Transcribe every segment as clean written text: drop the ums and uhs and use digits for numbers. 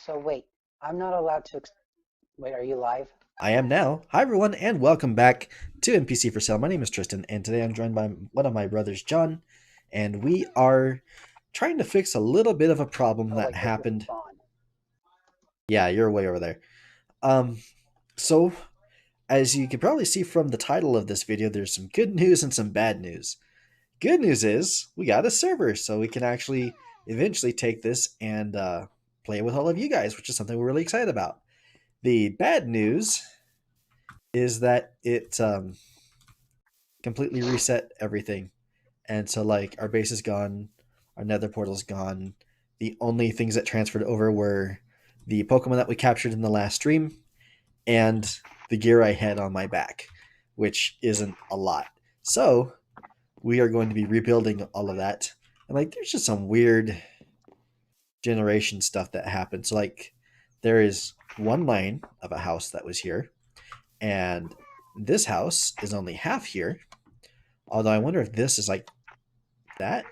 So wait, I'm not allowed to. Wait, are you live? I am now. Hi, everyone, and welcome back to NPC for Sale. My name is Tristan, and today I'm joined by one of my brothers, John, and we are trying to fix a little bit of a problem Oh, that like with your happened. spawn. Yeah, you're way over there. Um, so as you can probably see from the title of this video, there's some good news and some bad news. Good news is we got a server, so we can actually eventually take this and play with all of you guys, which is something we're really excited about. The bad news is that it completely reset everything. And so like our base is gone, our nether portal's gone. The only things that transferred over were the Pokemon that we captured in the last stream and the gear I had on my back, which isn't a lot. So we are going to be rebuilding all of that. And like there's just some weird generation stuff that happened. So like there is one line of a house that was here, and this house is only half here. Although I wonder if this is like that.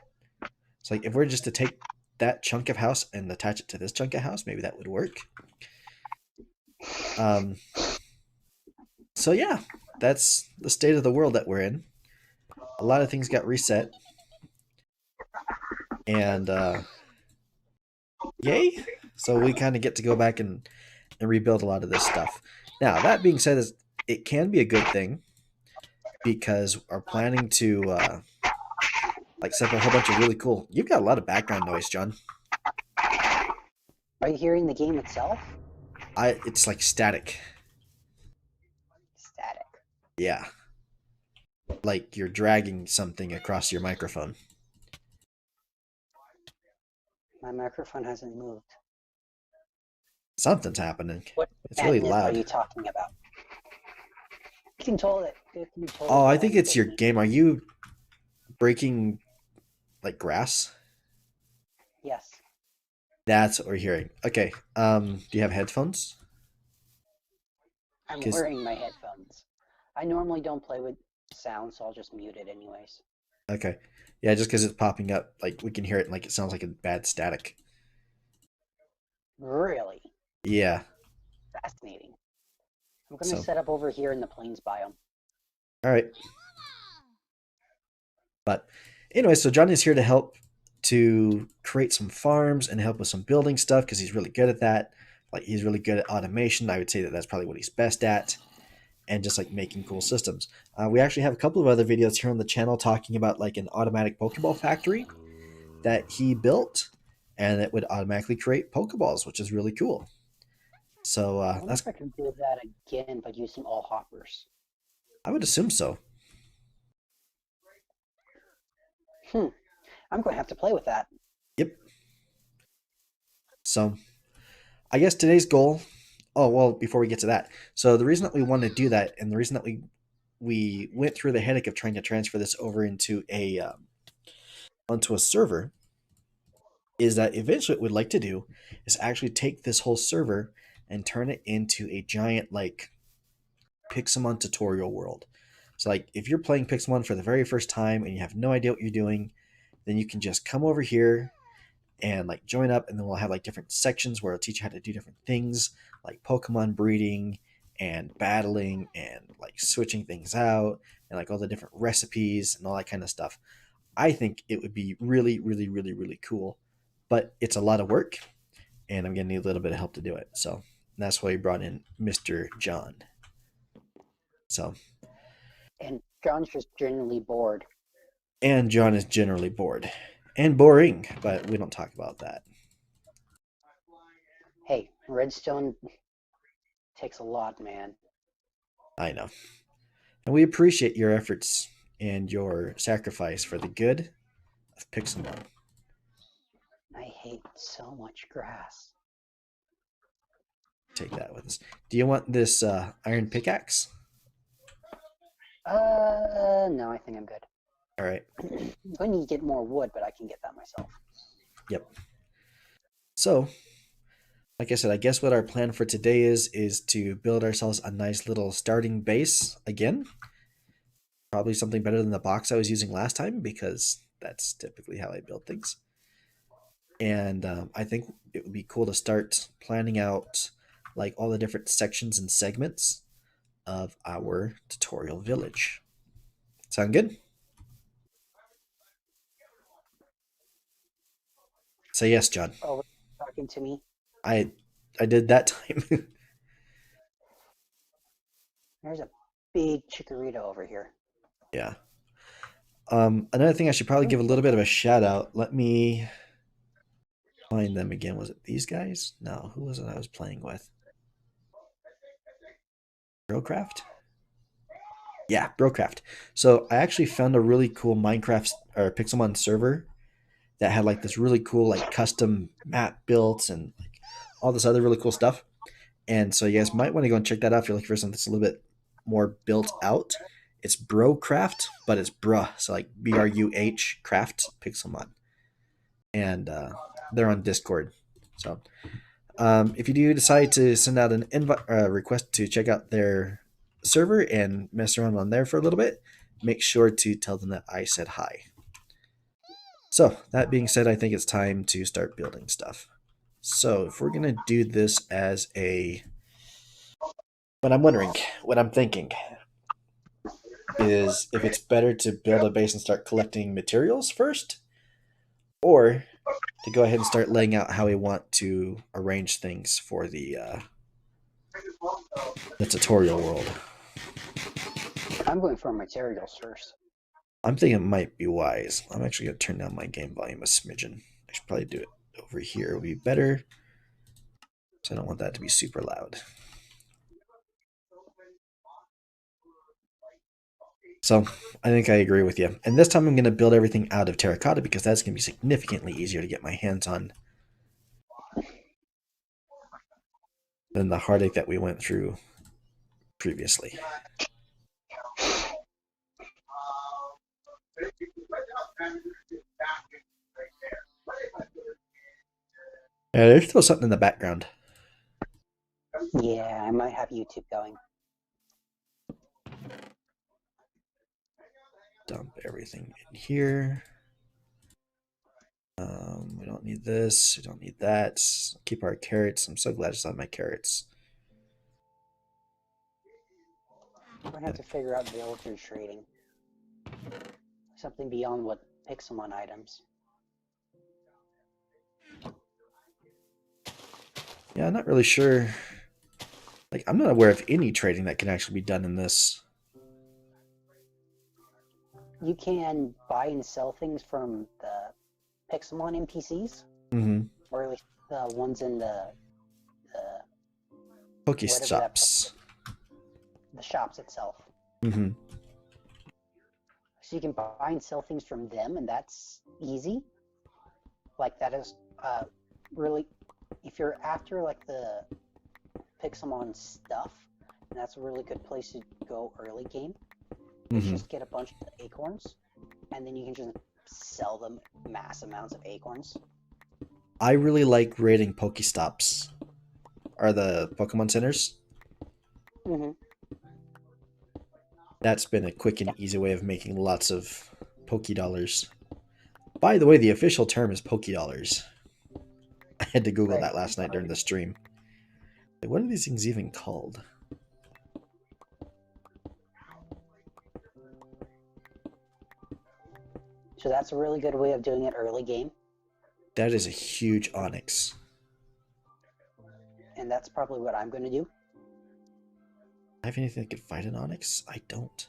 It's like if we're just to take that chunk of house and attach it to this chunk of house, maybe that would work. Um, so yeah, that's the state of the world that we're in. A lot of things got reset, and yay! So we kind of get to go back and rebuild a lot of this stuff. Now that being said, it can be a good thing because we're planning to like set up a whole bunch of really cool. You've got a lot of background noise, John. Are you hearing the game itself? It's like static. Static. Yeah, like you're dragging something across your microphone. My microphone hasn't moved. Something's happening. What It's really madness are loud. you talking about? It can be told Oh, I about think it's your anything. game. Are you breaking like grass? Yes, That's what we're hearing. Okay. Do you have headphones? I'm Cause wearing my headphones. I normally don't play with sound, so I'll just mute it anyways. okay. Yeah, just because it's popping up, like we can hear it, and like it sounds like a bad static. Really Yeah. fascinating. I'm gonna So, set up over here in the plains biome. all right. But anyway, so John is here to help to create some farms and help with some building stuff because he's really good at that. Like he's really good at automation. I would say that that's probably what he's best at. And just like making cool systems. We actually have a couple of other videos here on the channel talking about like an automatic Pokeball factory that he built, and it would automatically create Pokeballs, which is really cool. So I wonder that's if I can do that again by using all hoppers. I would assume so. Hmm. I'm going to have to play with that. Yep. So I guess today's goal. Oh well, before we get to that, so the reason that we want to do that, and the reason that we went through the headache of trying to transfer this over into a onto a server is that eventually what we'd like to do is actually take this whole server and turn it into a giant like Pixelmon tutorial world. So like if you're playing Pixelmon for the very first time and you have no idea what you're doing, then you can just come over here and like join up, and then we'll have like different sections where I'll teach you how to do different things like Pokemon breeding and battling and like switching things out and like all the different recipes and all that kind of stuff. I think it would be really, really, really, really cool, but it's a lot of work, and I'm gonna need a little bit of help to do it. So that's why we brought in Mr. John. So, And John's just genuinely bored. and John is generally bored and boring, but we don't talk about that. Hey, redstone takes a lot, man. I know. And we appreciate your efforts and your sacrifice for the good of Pixelmon. I hate so much grass. Take that with us. Do you want this iron pickaxe? No, I think I'm good. All right. I'm going to get more wood, but I can get that myself. Yep. So, like I said, I guess what our plan for today is to build ourselves a nice little starting base again. Probably something better than the box I was using last time because that's typically how I build things. and I think it would be cool to start planning out like all the different sections and segments of our tutorial village. Sound good? Say yes, John. Over talking to me. I I did that time. There's a big chikorita over here. Yeah. Another thing I should probably give a little bit of a shout out. Let me find them again. Was it these guys? No, who was it I was playing with? Brocraft? Yeah, Brocraft. So I actually found a really cool Minecraft or Pixelmon server that had like this really cool like custom map built and like all this other really cool stuff. And so you guys might want to go and check that out if you're looking for something that's a little bit more built out. It's Brocraft, but it's bruh, so like BRUH craft Pixelmon, and they're on Discord. So if you do decide to send out an invite request to check out their server and mess around on there for a little bit, make sure to tell them that I said hi. So that being said, I think it's time to start building stuff. So if we're gonna do this as a, what I'm wondering, what I'm thinking is if it's better to build a base and start collecting materials first, or to go ahead and start laying out how we want to arrange things for the tutorial world. I'm going for materials first. I'm thinking it might be wise. I'm actually going to turn down my game volume a smidgen. I should probably do it over here. It would be better. So I don't want that to be super loud. So I think I agree with you. And this time I'm going to build everything out of terracotta because that's going to be significantly easier to get my hands on than the heartache that we went through previously. Yeah, there's still something in the background. Yeah, I might have YouTube going. Dump everything in here. We don't need this. We don't need that. Keep our carrots. I'm so glad I just have my carrots. We're gonna have to figure out villager trading. Something beyond what Pixelmon items. Yeah, I'm not really sure. Like, I'm not aware of any trading that can actually be done in this. You can buy and sell things from the Pixelmon NPCs, Mm-hmm. or at least the ones in the Pokestops. the shops itself. Mm-hmm. So you can buy and sell things from them, and that's easy. Like that is really, if you're after like the Pixelmon stuff, and that's a really good place to go early game. Mm-hmm. Just get a bunch of acorns, and then you can just sell them mass amounts of acorns. I really like raiding Pokestops. Are the Pokemon centers? Mm-hmm. That's been a quick and easy way of making lots of Poke Dollars. By the way, the official term is Poke Dollars. I had to Google that last night during the stream. What are these things even called? So that's a really good way of doing it early game. That is a huge onyx. And that's probably what I'm going to do. I have anything that could fight an onyx? I don't.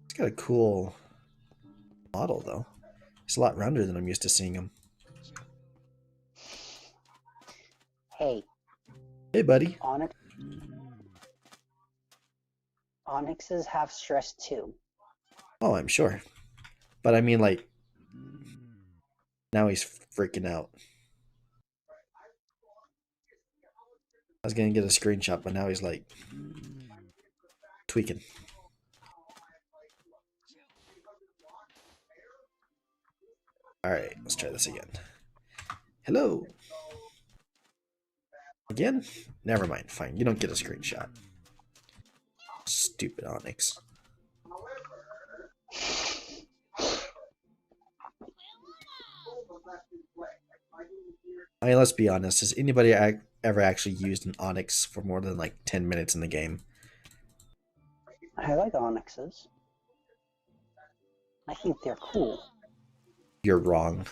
It's got a cool model, though. It's a lot rounder than I'm used to seeing him. Hey. Hey, buddy. Onyxes have stress too. Oh, I'm sure. But I mean, like, now he's freaking out. I was going to get a screenshot, but now he's like tweaking. Alright, let's try this again. Hello. Again? Never mind. Fine. You don't get a screenshot. Stupid Onyx. I mean, let's be honest. Has anybody ever actually used an Onyx for more than like 10 minutes in the game? I like onyxes. I think they're cool. You're wrong.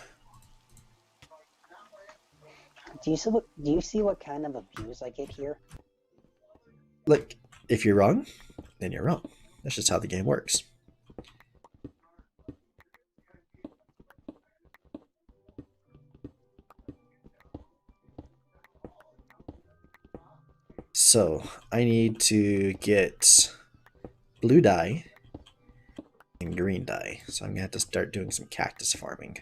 Do you see what kind of abuse I get here? Look, if you're wrong, then you're wrong. That's just how the game works. So, I need to get blue dye and green dye. So I'm going to have to start doing some cactus farming.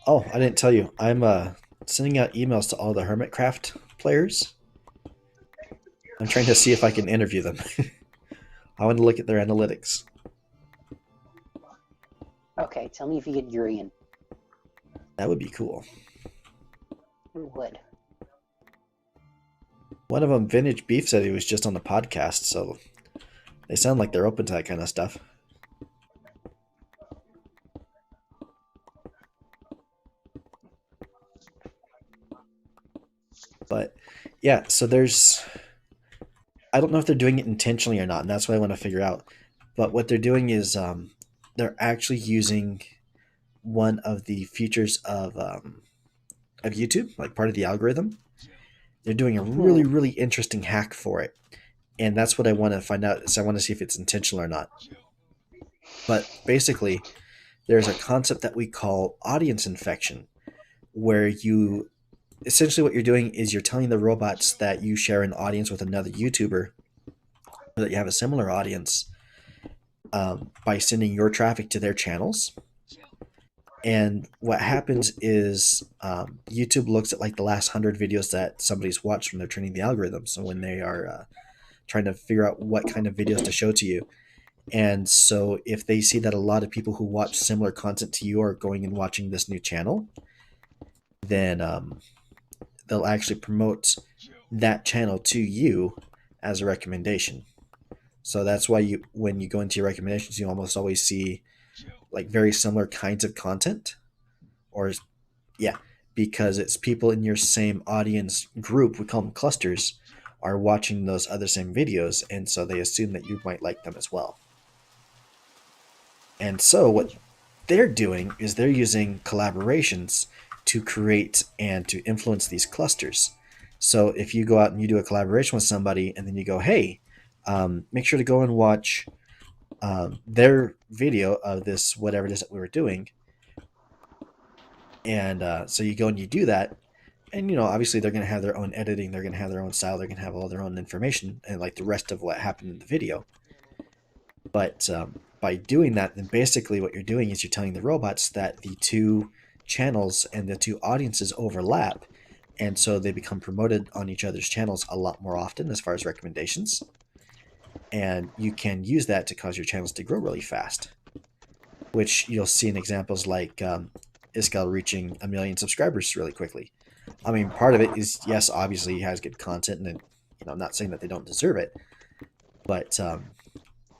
Oh, I didn't tell you. I'm sending out emails to all the Hermitcraft players. I'm trying to see if I can interview them. I want to look at their analytics. Okay, tell me if you get Urian. That would be cool. It would. One of them, Vintage Beef, said he was just on the podcast, so they sound like they're open to that kind of stuff. But yeah, so there's, I don't know if they're doing it intentionally or not, and that's what I want to figure out. But what they're doing is they're actually using one of the features of YouTube, like part of the algorithm. They're doing a really, really interesting hack for it. And that's what I want to find out. Is I want to see if it's intentional or not. But basically, there's a concept that we call audience infection, where you essentially what you're doing is you're telling the robots that you share an audience with another YouTuber, or that you have a similar audience, by sending your traffic to their channels. And what happens is YouTube looks at like the last 100 videos that somebody's watched when they're training the algorithm. So when they are trying to figure out what kind of videos to show to you. And so if they see that a lot of people who watch similar content to you are going and watching this new channel, then they'll actually promote that channel to you as a recommendation. So that's why you, when you go into your recommendations, you almost always see like very similar kinds of content, or yeah, because it's people in your same audience group, we call them clusters, are watching those other same videos, and so they assume that you might like them as well. And so what they're doing is they're using collaborations to create and to influence these clusters. So if you go out and you do a collaboration with somebody and then you go, hey, make sure to go and watch their video of this, whatever it is that we were doing. And so you go and you do that. And, you know, obviously they're going to have their own editing. They're going to have their own style. They're going to have all their own information and like the rest of what happened in the video. But by doing that, then basically what you're doing is you're telling the robots that the two channels and the two audiences overlap. And so they become promoted on each other's channels a lot more often as far as recommendations. And you can use that to cause your channels to grow really fast, which you'll see in examples like Iskal reaching 1 million subscribers really quickly. I mean, part of it is, yes, obviously he has good content, and you know, I'm not saying that they don't deserve it, but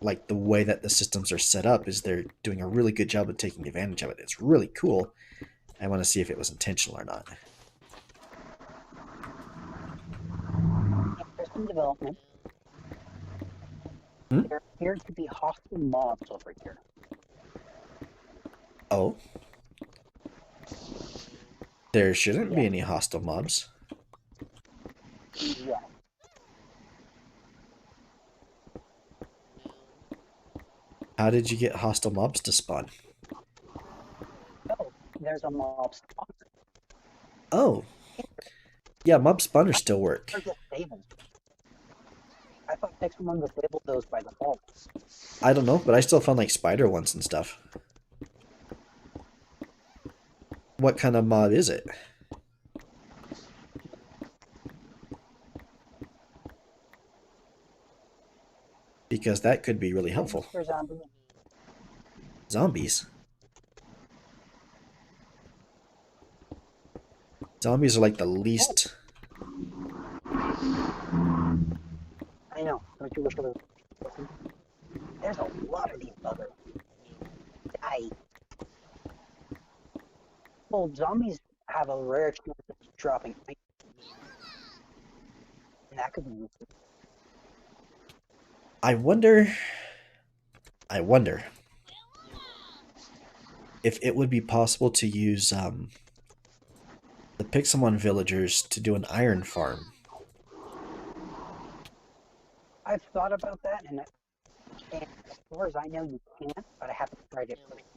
like the way that the systems are set up is they're doing a really good job of taking advantage of it. It's really cool. I want to see if it was intentional or not. Interesting development. Hmm? There appear to be hostile mobs over here. Oh. There shouldn't be any hostile mobs. Yeah. How did you get hostile mobs to spawn? Oh, there's a mob spawner. Oh. Yeah, mob spawners still work. They're disabled. I thought Pixelmon disabled those by default. I don't know, but I still found like spider ones and stuff. What kind of mob is it? Because that could be really helpful. They're zombies. Zombies? Zombies are like the least. I know. Don't you wish there was? There's a lot of these buggers. I Well, zombies have a rare chance of dropping ice, and that could be useful. I wonder. I wonder if it would be possible to use the Pixelmon villagers to do an iron farm. I've thought about that, and as far as I know, you can't, but I haven't tried it personally.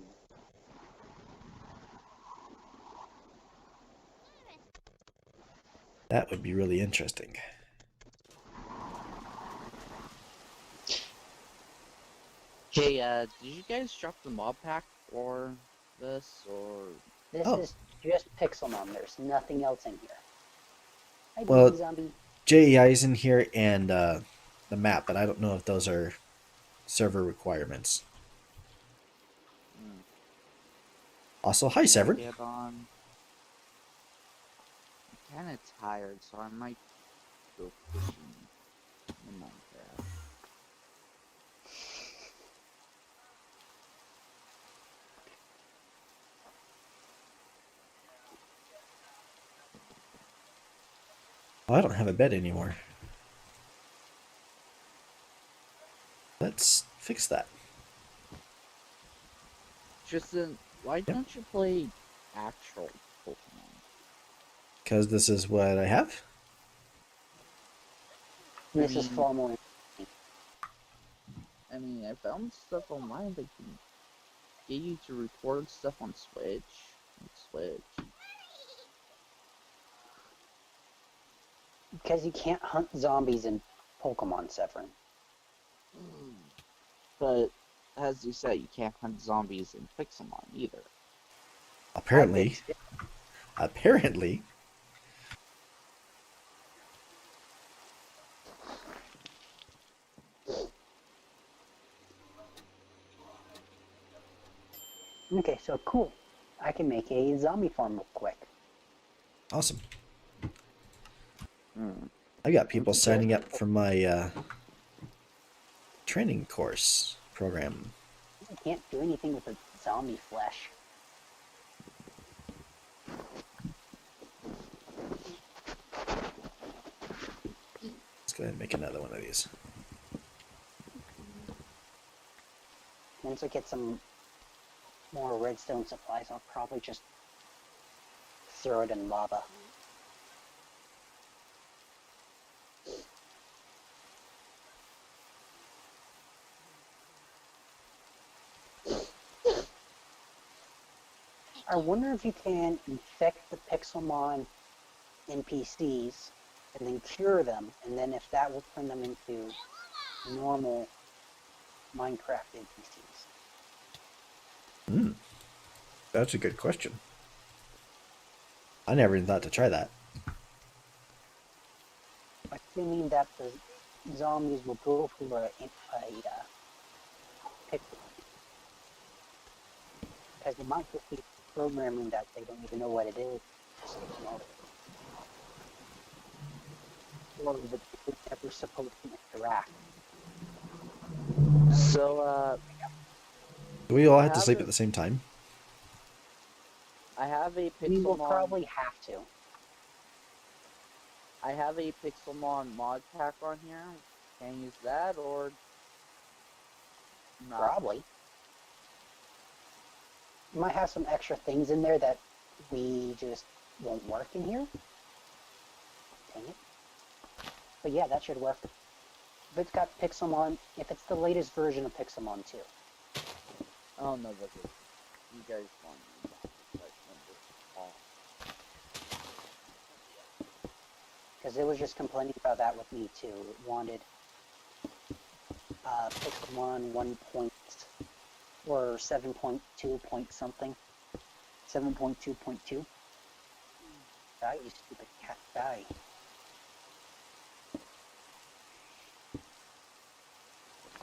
That would be really interesting. Hey, did you guys drop the mob pack for this, or? This Oh. is just Pixelmon. There's nothing else in here. Hi, Well, baby zombie. JEI is in here and the map, but I don't know if those are server requirements. Also, hi, Severed. Get on. I'm kind of tired, so I might go fishing in Minecraft. Oh, I don't have a bed anymore. Let's fix that. Tristan, why don't you play actual Pokemon? Because this is what I have? This is far more. I mean, I found stuff online that can get you to record stuff on Switch. Because you can't hunt zombies in Pokemon 7. But, as you said, you can't hunt zombies in Pixelmon either. Apparently. Apparently. Okay, so cool. I can make a zombie farm real quick. Awesome. I got people signing up for my training course program. I can't do anything with the zombie flesh. Let's go ahead and make another one of these. Once I get some more redstone supplies, I'll probably just throw it in lava. I wonder if you can infect the Pixelmon NPCs and then cure them, and then if that will turn them into normal Minecraft NPCs. That's a good question. I never even thought to try that. Assuming that the zombies will go for a pixel. Because they might just be programming that they don't even know what it is. Or that they're never supposed to interact. So, Do we all have to sleep at the same time? I have a Pixelmon. We will probably have to. I have a Pixelmon mod pack on here. Can I use that or not? Probably. You might have some extra things in there that we just won't work in here. Dang it. But yeah, that should work. If it's got Pixelmon, if it's the latest version of Pixelmon 2. Oh no, but you guys want like number off. Because it was just complaining about that with me too. It wanted Pixelmon 1 point or 7.2 point something. 7.2.2. Die, you stupid cat, die.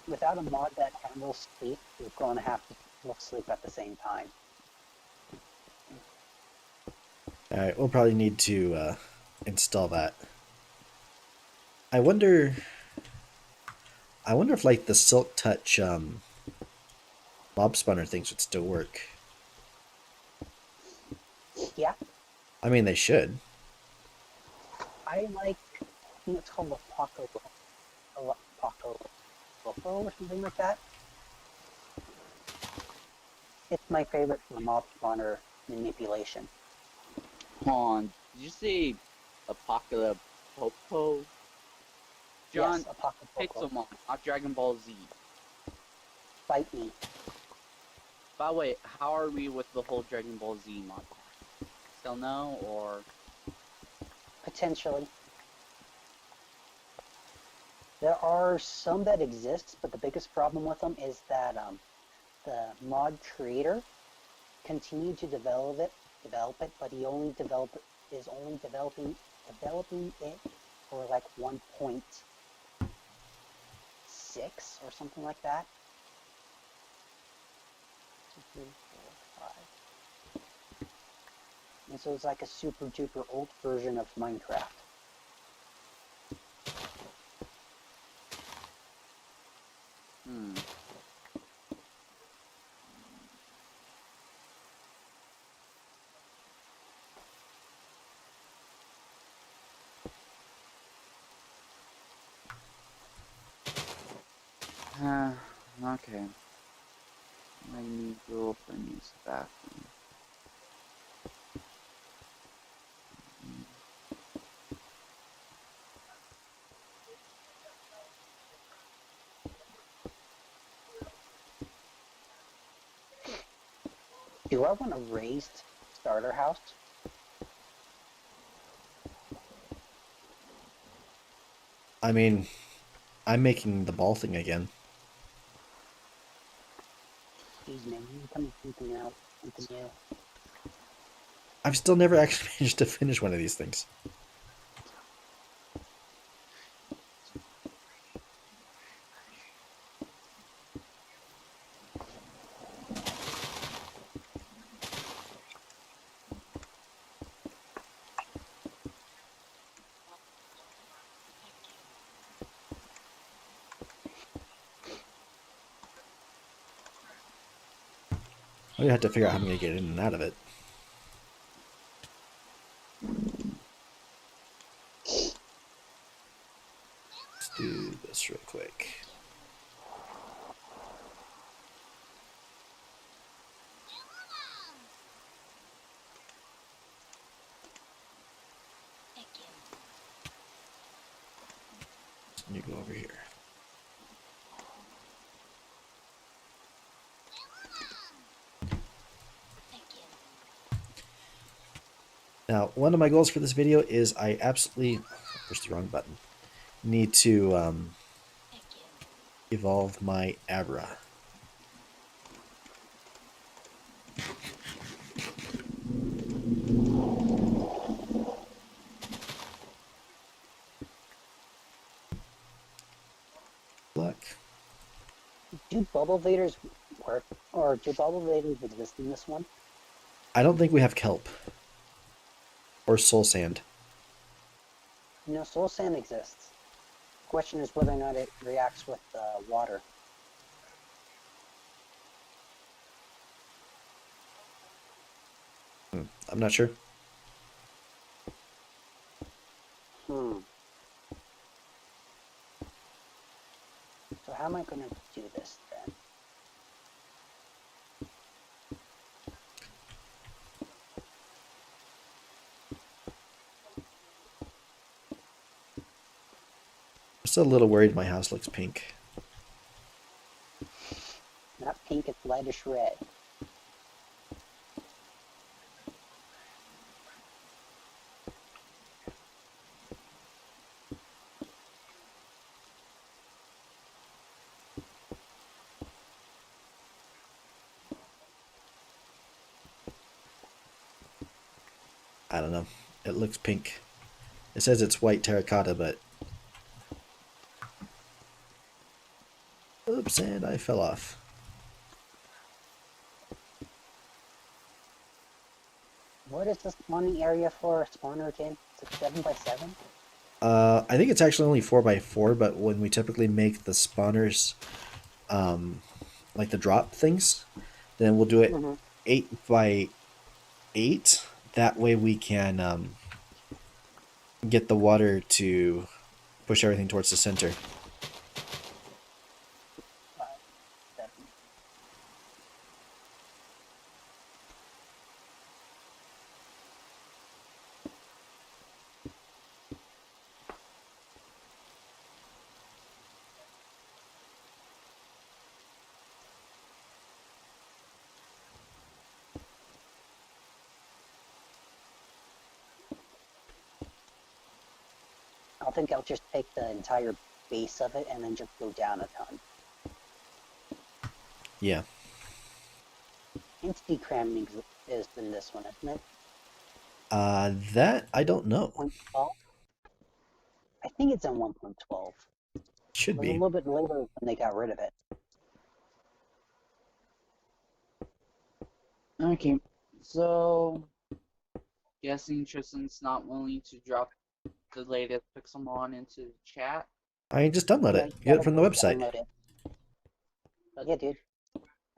Without a mod that handles sleep, we're going to have to both sleep at the same time. Alright, we'll probably need to install that. I wonder if like the Silk Touch mob spawner things would still work. Yeah, I mean, they should. I think it's called a Poco Loco or something like that. It's my favorite for mob spawner manipulation. Hold on. Did you say Apocalypse Popo? John, Yes, a Poco Poco. Pixelmon, not Dragon Ball Z. Fight me. By the way, how are we with the whole Dragon Ball Z mod pack? Still no, or Potentially. There are some that exist, but the biggest problem with them is that the mod creator continued to develop it, but he only is only developing it for like 1.6 or something like that. 2, 3, 4, 5. And so it's like a super duper old version of Minecraft. Okay. I need to open this bathroom. Do I want a raised starter house? I mean, I'm making the ball thing again. Jeez, man, you come with something else, something new. I've still never actually managed to finish one of these things. I'm gonna have to figure out how I'm gonna get in and out of it. Let's do this real quick. You go over here. Now, one of my goals for this video is I absolutely pushed the wrong button. Need to evolve my Abra. Luck. Do bubble vaders work, or do bubble vaders exist in this one? I don't think we have kelp or soul sand. No, soul sand exists. Question is whether or not it reacts with water. I'm not sure. So how am I going to do this then? I'm still a little worried my house looks pink. Not pink, it's lightish red. I don't know. It looks pink. It says it's white terracotta, but... Oops, and I fell off. What is the spawning area for a spawner again? Is it 7 by 7? I think it's actually only 4x4, but when we typically make the spawners, like the drop things, then we'll do it 8x8. That way we can get the water to push everything towards the center. I think I'll just take the entire base of it and then just go down a ton. Yeah. Insta cramming is in this one, isn't it? That I don't know. 1.12? I think it's in 1.12. Should It was be. a little bit later when they got rid of it. Okay, so guessing Tristan's not willing to drop the latest Pixelmon into the chat. I just download Yeah, it. Get it from the website. download it. Yeah, dude.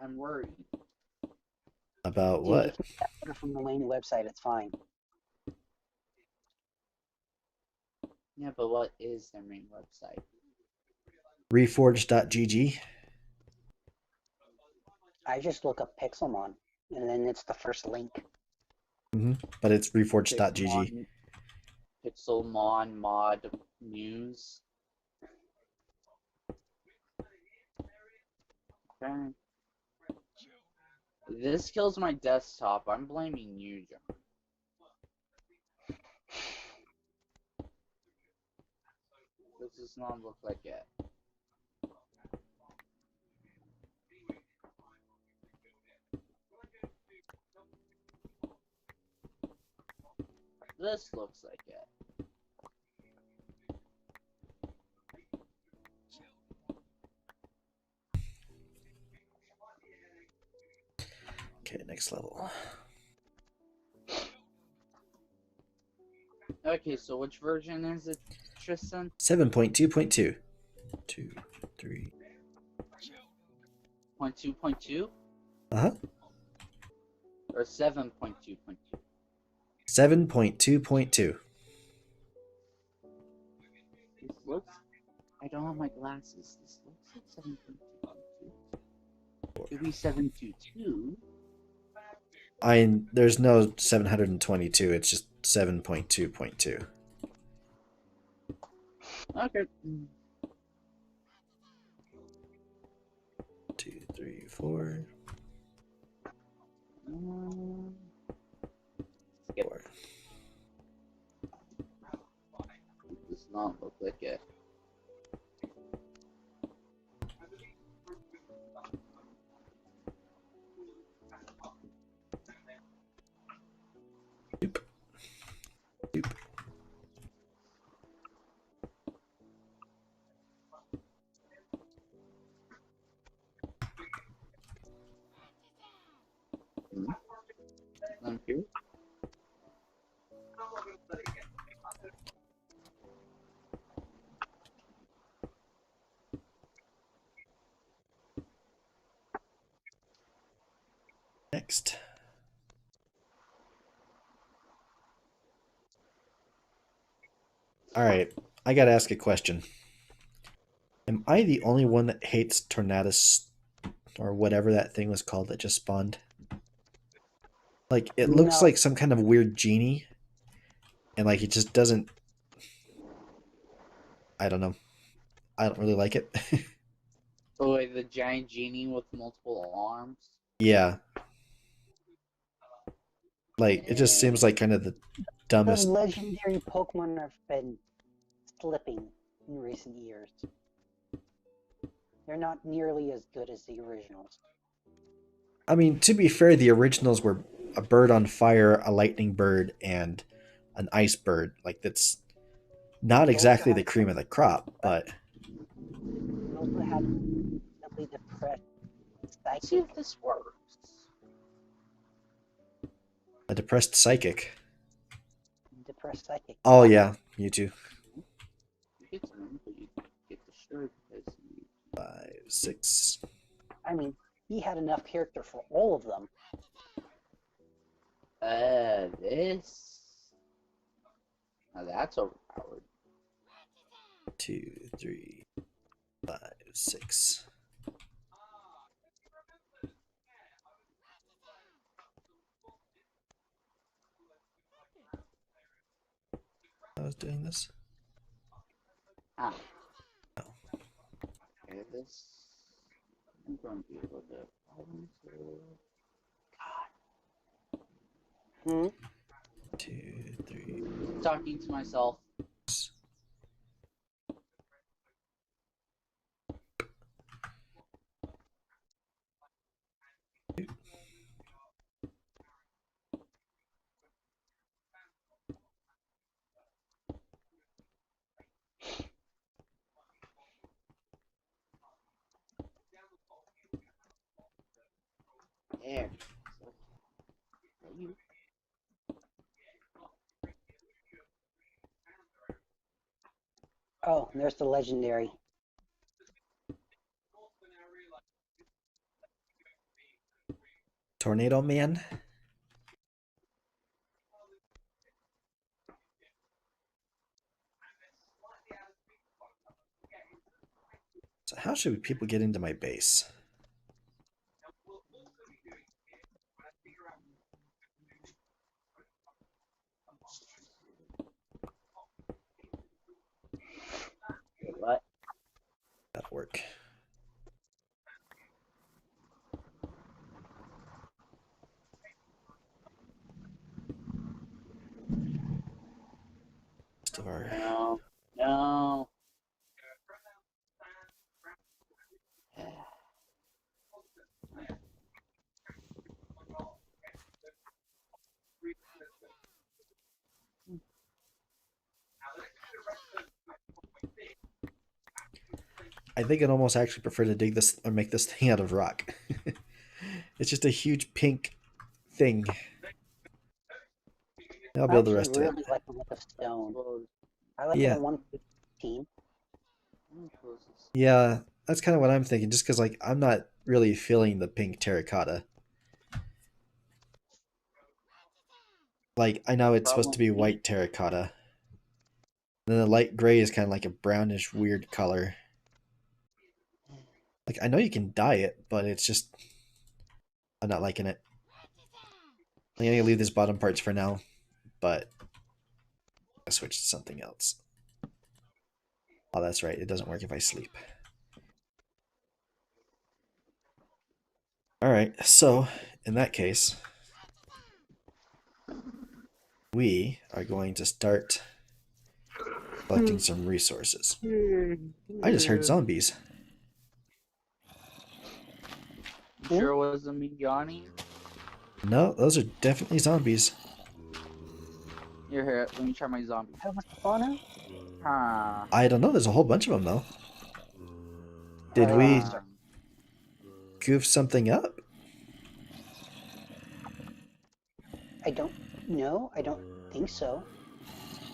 I'm worried. About Dude, what? you can download it from the main website. It's fine. Yeah, but what is their main website? Reforged.gg. I just look up Pixelmon, and then it's the first link. But it's reforged.gg. Pixelmon mod news. Okay. This kills my desktop. I'm blaming you, John. This does not look like it. This looks like it. Okay, next level. Okay, so which version is it, Tristan? 7.2.2. 2, 3. 0.2.2? Uh-huh. Or 7.2.2? 7.2.2. This looks... I don't have my glasses. This looks like 7.2.2. Could be 7.2.2. There's no 722. It's just 7.2.2. Okay. 2, 3, 4. Skip. 4. It does not look like it. Oop. Oop. Thank you. Next. All right, I gotta ask a question. Am I the only one that hates Tornadus or whatever that thing was called that just spawned? Like, it looks No. like some kind of weird genie, and like it just doesn't. I don't know. I don't really like it. Oh, wait, the giant genie with multiple arms? Yeah. Like, it just seems like kind of the The dumbest. legendary Pokemon have been slipping in recent years. They're not nearly as good as the originals. I mean, to be fair, the originals were a bird on fire, a lightning bird, and an ice bird. Like, that's not exactly the cream of the crop, but They also had simply depressed Let's see psychic. if this works. A depressed psychic. Depressed psychic. Oh yeah, you too. You get to them, but you get the shirt because you... 5, 6. I mean, he had enough character for all of them. This... Now that's overpowered. 2, 3, 5, 6. I was doing this. Ah. No. Okay, this... I'm going to be able to... Hmm? 2, 3. Talking to myself. There. You. Oh, and there's the legendary. Tornado Man. So how should people get into my base? What? That'll work. No. No. I think I'd almost actually prefer to dig this or make this thing out of rock. It's just a huge pink thing. I'll build the rest of it. I really like the look of stone. I like Yeah. it at 115. Yeah, that's kind of what I'm thinking. Just because, like, I'm not really feeling the pink terracotta. Like, I know it's supposed to be white terracotta. Then the light gray is kind of like a brownish, weird color. Like, I know you can dye it, but it's just... I'm not liking it. I'm going to leave these bottom parts for now, but I'll switch to something else. Oh, that's right. It doesn't work if I sleep. Alright, so, in that case, we are going to start collecting some resources. I just heard zombies. Sure it wasn't me yawning? No, those are definitely zombies. Here, let me try my zombie. Have a spawner? Huh. I don't know, there's a whole bunch of them though. Did we goof something up? I don't know. I don't think so.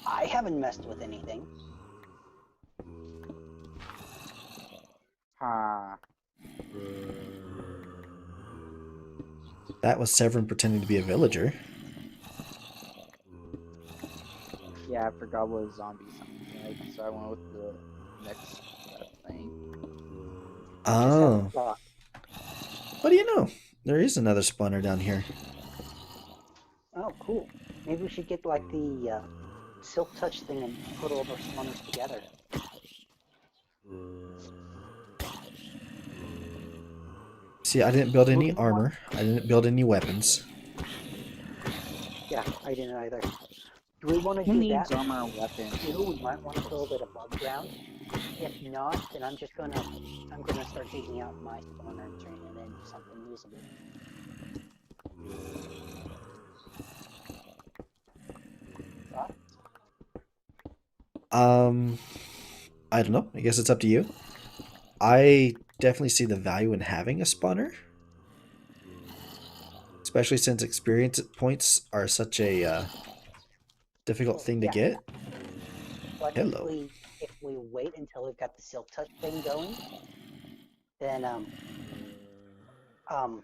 I haven't messed with anything. Huh. That was Severin pretending to be a villager. Yeah, I forgot what zombie sounded like, so I went with the next thing. Oh. What do you know? There is another spawner down here. Oh, cool. Maybe we should get like the silk touch thing and put all of our spawners together. See, I didn't build any armor. I didn't build any weapons. Yeah, I didn't either. Do we want to Who do needs that? armor and weapons? We might want to build it above ground. If not, then I'm gonna start digging out my spawner and turning it into something usable. Thoughts? I don't know. I guess it's up to you. I definitely see the value in having a spawner. especially since experience points are such a difficult thing to Yeah, get. but Hello. if we wait until we've got the Silk Touch thing going, then um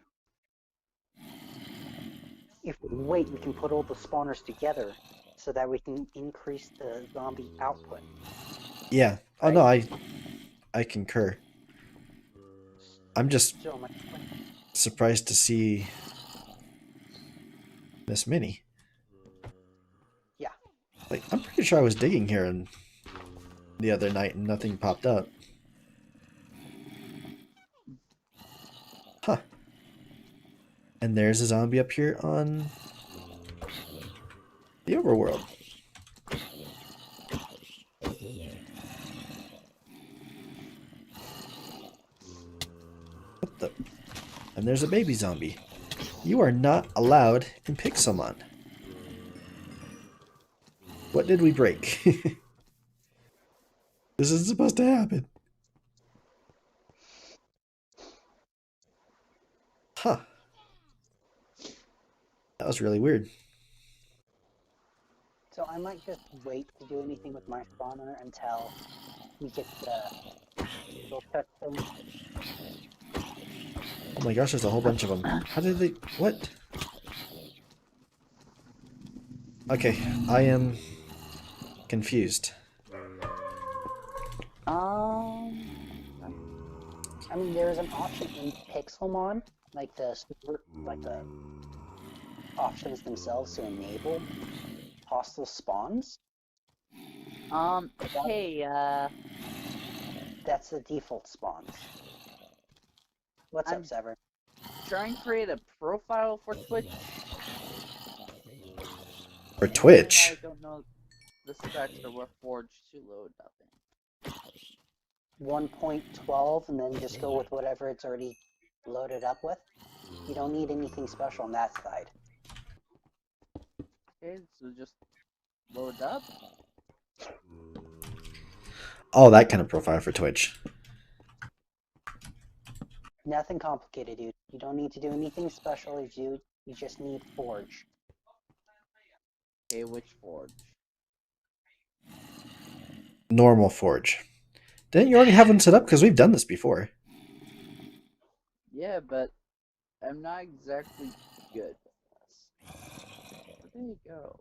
if we wait, we can put all the spawners together so that we can increase the zombie output. Yeah. Oh Right? no, I concur. I'm just So my surprised to see this many. yeah, Like, I'm pretty sure I was digging here and the other night and nothing popped up. Huh. And there's a zombie up here on the overworld. What the? And there's a baby zombie. You are not allowed in Pixelmon. What did we break? This isn't supposed to happen. Huh. That was really weird. so I might just wait to do anything with my spawner until we get the Silk Touch thing. Oh my gosh, there's a whole bunch of them. How did they... What? Okay, I am confused. I mean, there is an option in Pixelmon, like the options themselves to enable hostile spawns. Hey, That's the default spawns. What's I'm up, Sever? trying to create a profile for Twitch. For And Twitch? I don't know the specs or what forge to load up in. 1.12 and then just go with whatever it's already loaded up with. You don't need anything special on that side. Okay, so just load up. Oh, that kind of profile for Twitch. Nothing complicated, dude. You don't need to do anything special. You just need Forge. Okay, which forge? Normal Forge. Didn't you already have one set up? Because we've done this before. Yeah, but I'm not exactly good with this. But there you go.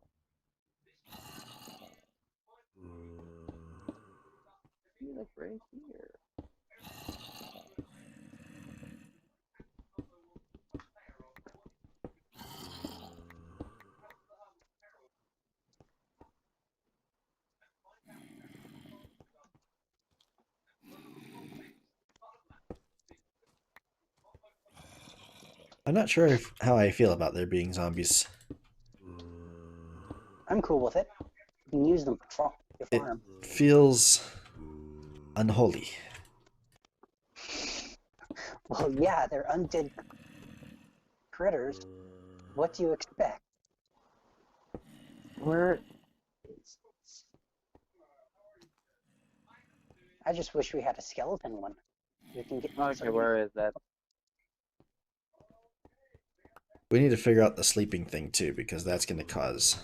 See, like right here. I'm not sure how I feel about there being zombies. I'm cool with it. You can use them for your It farm. feels unholy. Well, yeah, they're undead critters. What do you expect? Where is this? I just wish we had a skeleton one. We can get. Okay, where is that? We need to figure out the sleeping thing too, because that's going to cause...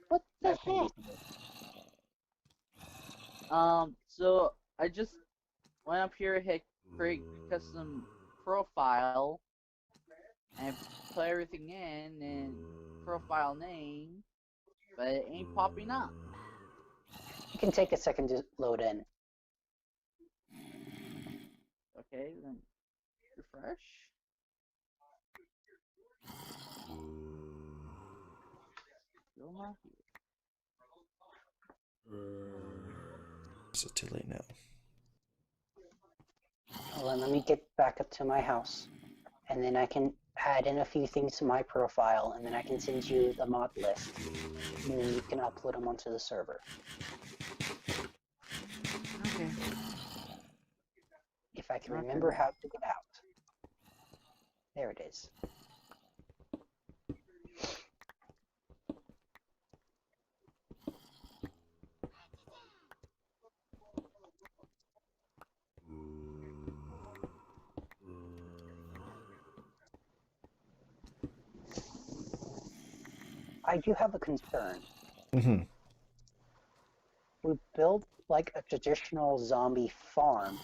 What the That can heck? be- So I just went up here, hit create custom profile, and put everything in and profile name, but it ain't popping up. It can take a second to load in. Okay, then refresh. Still not here. Is it too late now? Hold on, let me get back up to my house. And then I can add in a few things to my profile, and then I can send you the mod list. And then you can upload them onto the server. Okay. If I can Okay. remember how to get out. There it is. I do have a concern. Mm-hmm. We built like a traditional zombie farm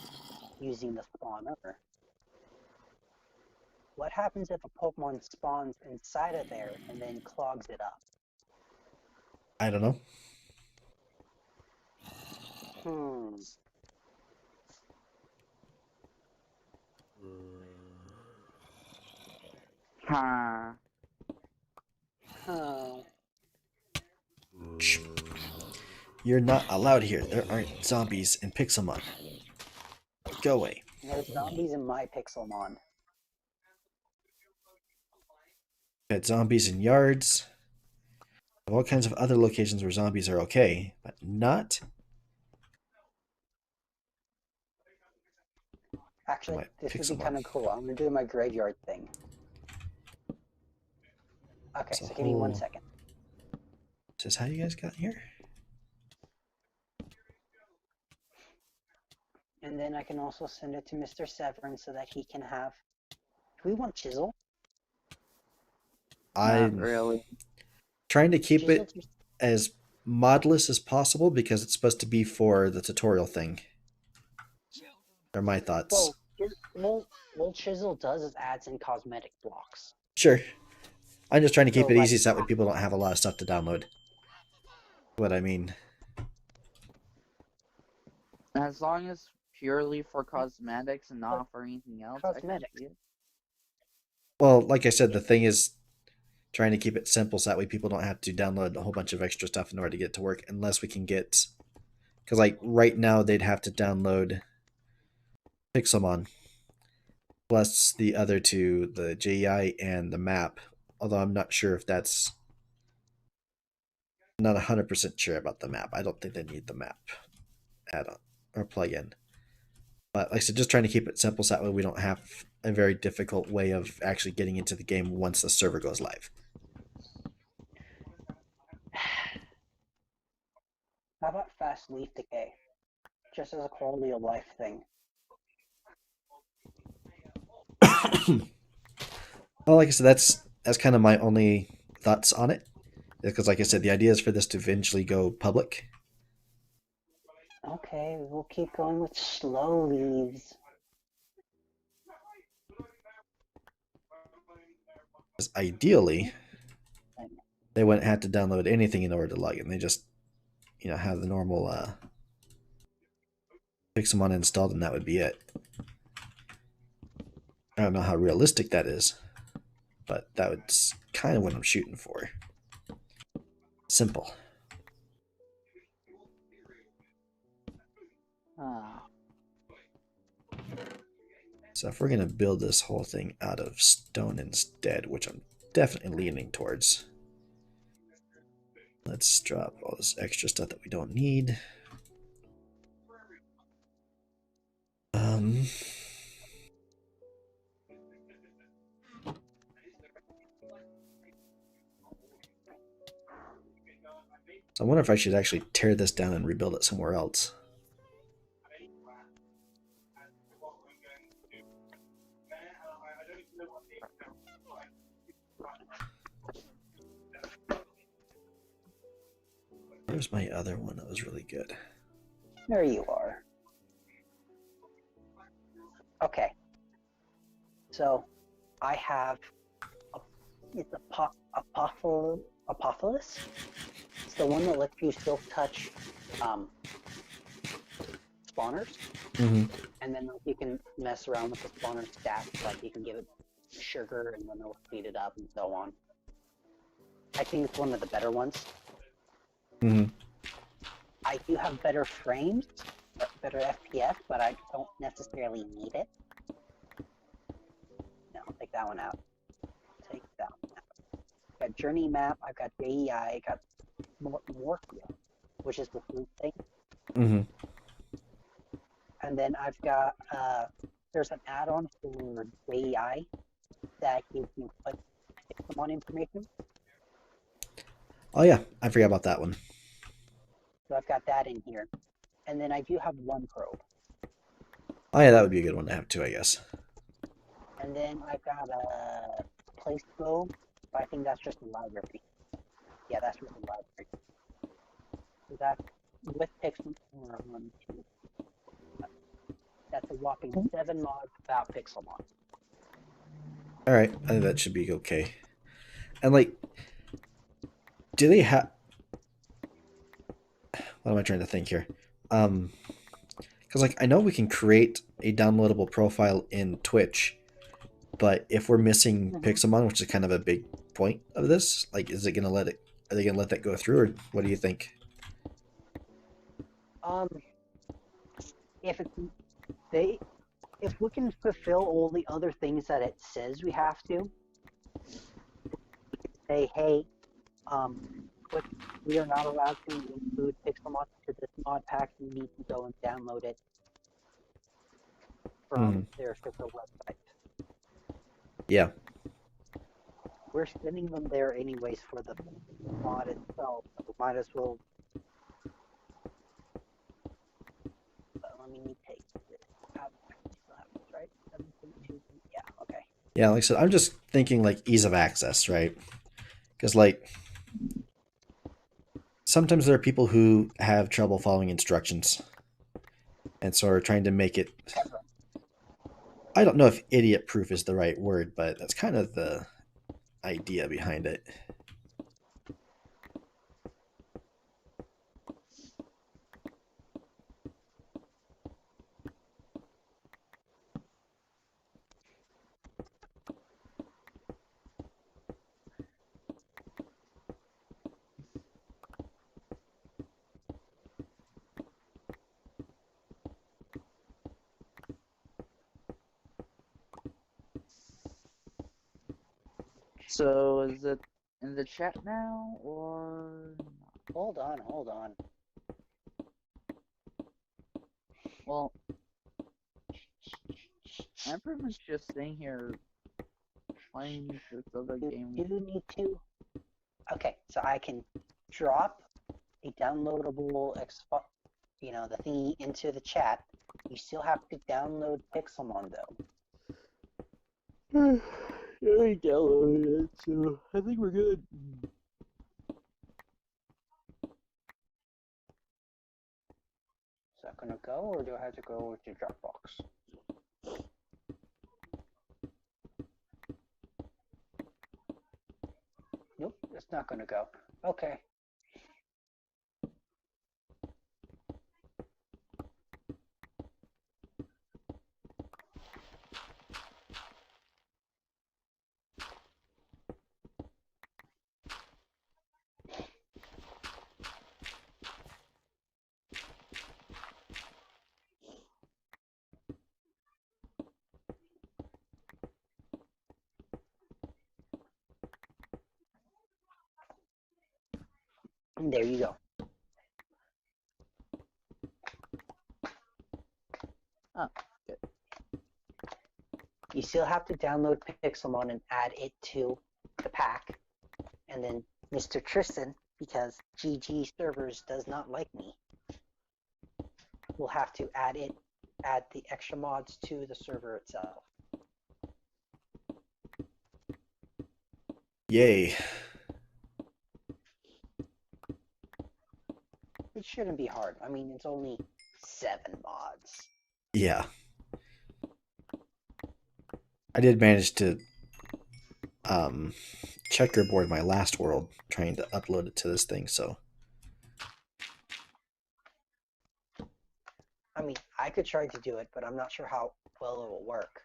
using the spawner. What happens if a Pokemon spawns inside of there and then clogs it up? I don't know. Hmm. Huh. Oh. Shh. You're not allowed here. There aren't zombies in Pixelmon. Go away. There's zombies in my Pixelmon. Got zombies in yards. All kinds of other locations where zombies are okay, but not Actually, my this would be Pixelmon. kind of cool. I'm gonna do my graveyard thing. Okay, It's a so give me 1 whole- second. Is this how you guys got here? And then I can also send it to Mr. Severin so that he can have... Do we want Chisel? Not I'm really. trying to keep it Chisel's- as modless as possible because it's supposed to be for the tutorial thing. Are my thoughts. Well, Chisel does is adds in cosmetic blocks. Sure. I'm just trying to keep So, it like- easy so that way people don't have a lot of stuff to download. What I mean. As long as purely for cosmetics and not for anything else. I can Cosmetics. see it. Well, like I said, the thing is trying to keep it simple so that way people don't have to download a whole bunch of extra stuff in order to get it to work unless we can get... Because, like, right now they'd have to download Pixelmon plus the other two, the JEI and the map. Although I'm not sure if that's... Not 100% sure about the map. I don't think they need the map add-on or plug-in. But like I said, just trying to keep it simple so that way we don't have a very difficult way of actually getting into the game once the server goes live. How about fast leaf decay? Just as a quality of life thing. Well, like I said, that's kind of my only thoughts on it. Because, like I said, the idea is for this to eventually go public. Okay, we'll keep going with slow leaves. Because ideally, they wouldn't have to download anything in order to log in. They just, have the normal Pixelmon installed, and that would be it. I don't know how realistic that is, but that was kind of what I'm shooting for. Simple. Ah. So if we're going to build this whole thing out of stone instead, which I'm definitely leaning towards, let's drop all this extra stuff that we don't need. So I wonder if I should actually tear this down and rebuild it somewhere else. Where's my other one that was really good? There you are. Okay. So, I have it's Apophilus. It's the one that lets you still touch spawners, and then you can mess around with the spawner stats. Like you can give it sugar, and then it'll speed it up, and so on. I think it's one of the better ones. I do have better frames, better FPS, but I don't necessarily need it. No, take that one out. Take that one out. Got Journey Map, I've got JEI, I got Morphia, which is the food thing. And then I've got, there's an add-on for JEI that gives you Pokemon information. Oh yeah, I forgot about that one. So I've got that in here. And then I do have one probe. Oh yeah, that would be a good one to have too, I guess. And then I've got a place probe, but I think that's just a library. Yeah, that's really loud. So that's with Pixelmon 2. That's a whopping 7 mods without Pixelmon. All right, I think that should be okay. And like, do they have? What am I trying to think here? Because like I know we can create a downloadable profile in Twitch, but if we're missing Pixelmon, which is kind of a big point of this, like, is it gonna let it? Are they gonna let that go through, or what do you think? Um, if it's they, if we can fulfill all the other things that it says we have to, say, hey, but we are not allowed to include Pixelmon to this mod pack. You need to go and download it from their official website. Yeah. We're sending them there anyways for the mod itself. So we might as well. Let me take this out. Right? 7.2. Yeah. Okay. Yeah, like I said, I'm just thinking like ease of access, right? Because like sometimes there are people who have trouble following instructions, and so are trying to make it. I don't know if idiot proof is the right word, but that's kind of the idea behind it. So is it in the chat now or not? Hold on. Well, I'm pretty much just sitting here playing this other game. You do need to. Okay, so I can drop a downloadable the thingy into the chat. You still have to download Pixelmon though. I downloaded it, so I think we're good. Is that gonna go, or do I have to go to Dropbox? Nope, it's not gonna go. Okay. And there you go. Oh, good. You still have to download Pixelmon and add it to the pack. And then Mr. Tristan, because GG servers does not like me, will have to add the extra mods to the server itself. Yay. It shouldn't be hard. I mean, it's only 7 mods. Yeah. I did manage to checkerboard my last world trying to upload it to this thing, so. I mean, I could try to do it, but I'm not sure how well it will work.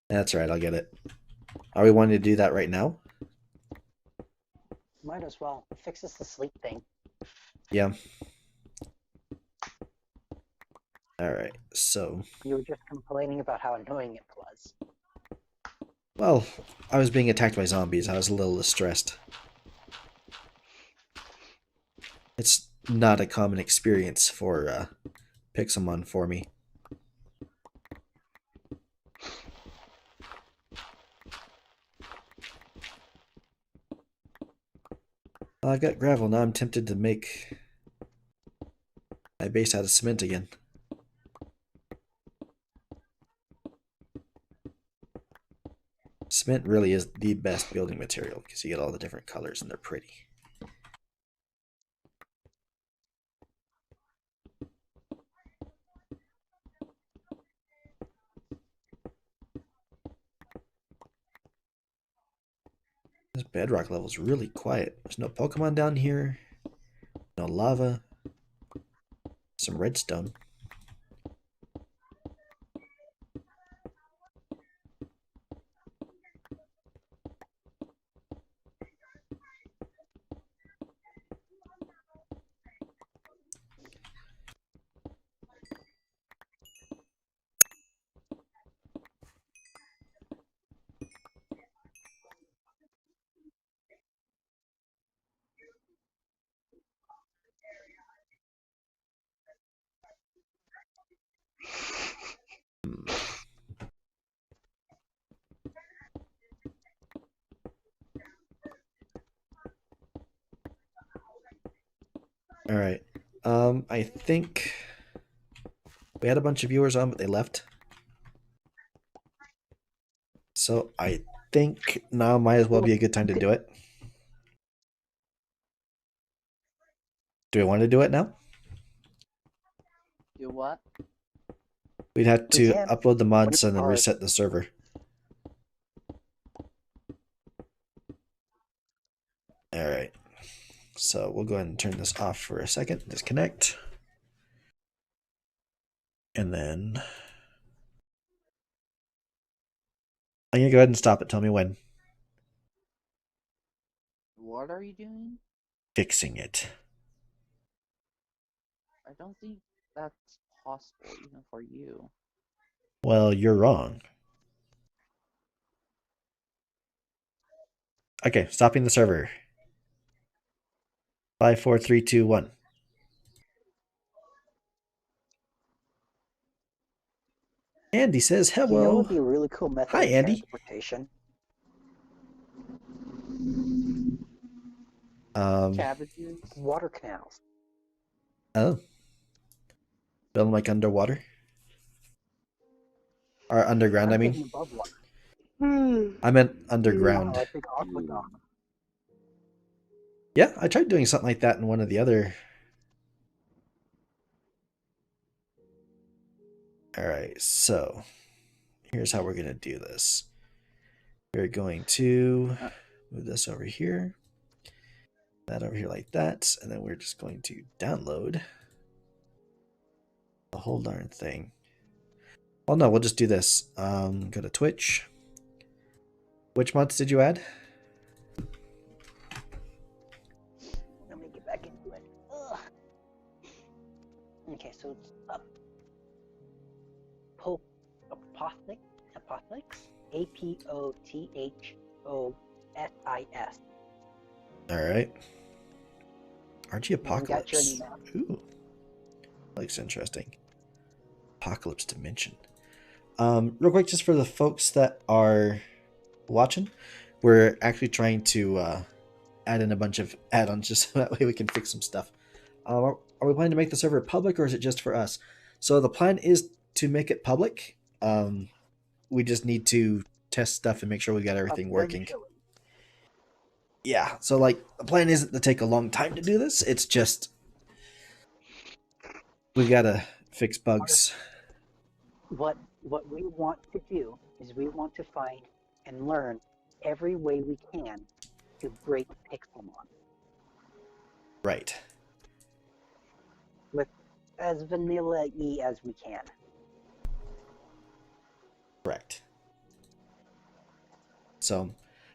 That's right, I'll get it. Are we wanting to do that right now? Might as well. It fixes the sleep thing. Yeah. Alright, so. You were just complaining about how annoying it was. Well, I was being attacked by zombies. I was a little distressed. It's not a common experience for Pixelmon for me. Well, I've got gravel. Now I'm tempted to make my base out of cement again. Cement really is the best building material because you get all the different colors and they're pretty. This bedrock level is really quiet. There's no Pokemon down here, no lava, some redstone. All right. I think we had a bunch of viewers on, but they left. So I think now might as well be a good time to do it. Do we want to do it now? Do what? We'd have We to can. upload the mods What and then are- reset the server. All right. So we'll go ahead and turn this off for a second. Disconnect. And then I'm going to go ahead and stop it. Tell me when. What are you doing? Fixing it. I don't think that's possible even for you. Well, you're wrong. Okay, stopping the server. 5, 4, 3, 2, 1. Andy says You know what hello. would be a really cool method Hi, of Andy. transportation? Cabbages? Water canals. Oh. Building like underwater? Or underground, I I'm mean. thinking above water. I meant underground. Like big aqueduct. Yeah, I tried doing something like that in one of the other. Alright, so here's how we're going to do this. We're going to move this over here, that over here like that, and then we're just going to download the whole darn thing. Oh no, we'll just do this. Go to Twitch. Which mods did you add? Let me get back into it. Ugh. Okay, so it's up. Apothix? APOTHOSIS. Alright. RG And we got your Apocalypse. map. Ooh. Looks interesting. Apocalypse Dimension. Real quick, just for the folks that are watching, we're actually trying to add in a bunch of add-ons just so that way we can fix some stuff. Are we planning to make the server public or is it just for us? So the plan is to make it public. We just need to test stuff and make sure we got everything working. Eventually. Yeah, so like the plan isn't to take a long time to do this. It's just we've got to fix bugs. What we want to do is we want to find and learn every way we can to break Pixelmon Right. with as vanilla-y as we can. Correct. So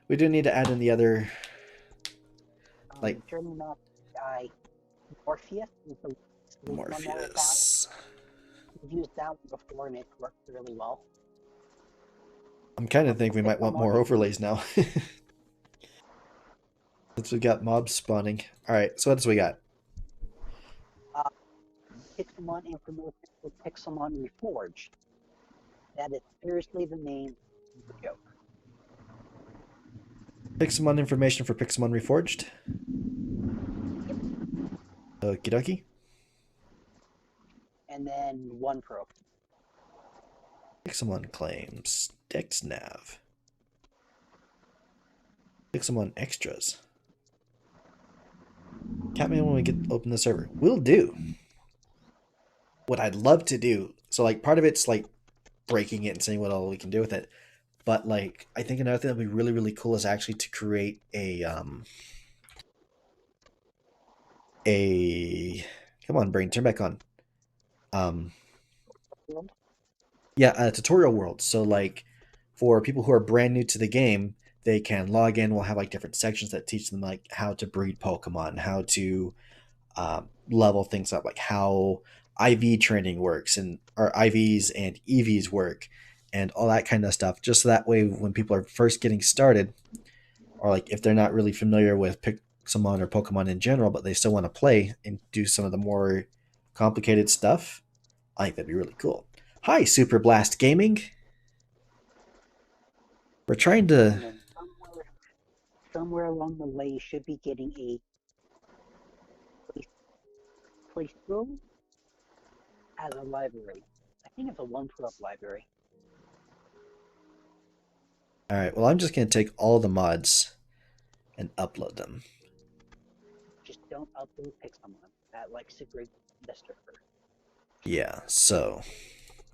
we do need to add in the other like Turning off guy Morpheus is the one that I found. Morpheus. We've used that one before and it worked really well. I'm kind of think we might want more overlays now. Since we got mobs spawning. Alright, so what else we got? Pixelmon information for Pixelmon Reforged. That is seriously the name of the joke. Pixelmon information for Pixelmon Reforged. Okie dokie. And then one pro. Pixelmon claims DexNav. Pixelmon extras. Count me in when we get open the server. Will do. What I'd love to do, so like part of it's like breaking it and seeing what all we can do with it. But like I think another thing that'd be really, really cool is actually to create a come on, brain, turn back on. Yeah, a tutorial world. So like for people who are brand new to the game, they can log in. We'll have like different sections that teach them like how to breed Pokemon, how to level things up, like how IV training works and or IVs and EVs work, and all that kind of stuff. Just so that way, when people are first getting started, or like if they're not really familiar with Pixelmon or Pokemon in general, but they still want to play and do some of the more complicated stuff, I think that'd be really cool. Hi, Super Blast Gaming. We're trying And to. then somewhere along the way, you should be getting a playthrough as a library. I think it's a 1-12 library. All right. Well, I'm just gonna take all the mods and upload them. Just don't upload Pixelmon. That like super the server. Yeah. So,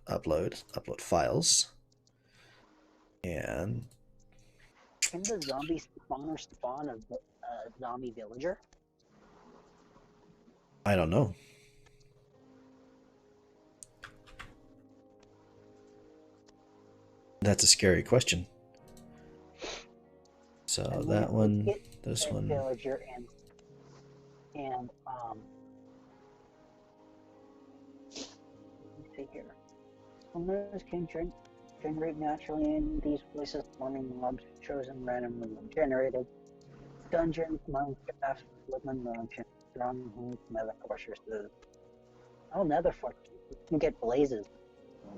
upload files, and Can the zombie spawner spawn a zombie villager? I don't know. That's a scary question. So And that one, this that one. villager and let's see here. Spawners can generate naturally in these places, spawning mobs chosen randomly when generated. Dungeons, Minecraft, Woodland Mansion, Strongholds, Nether Fortresses. Oh, Nether Fortress. You can get blazes.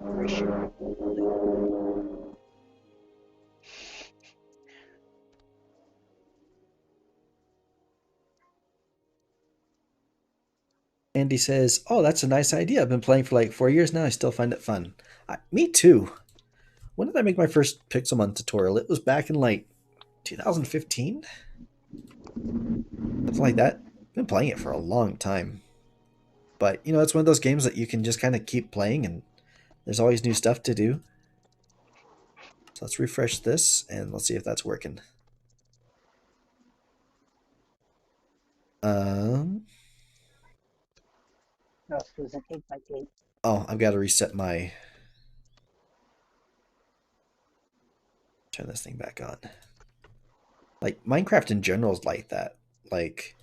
Pretty sure. Andy says, "Oh, that's a nice idea. I've been playing for like 4 years now. I still find it fun." Me too. When did I make my first Pixelmon tutorial? It was back in like 2015, something like that. I've been playing it for a long time. But you know, it's one of those games that you can just kind of keep playing, and there's always new stuff to do. So let's refresh this, and let's see if that's working. Um. No, so it's an 8x8. Oh, I've got to reset my. Turn this thing back on. Like Minecraft in general is like that. Like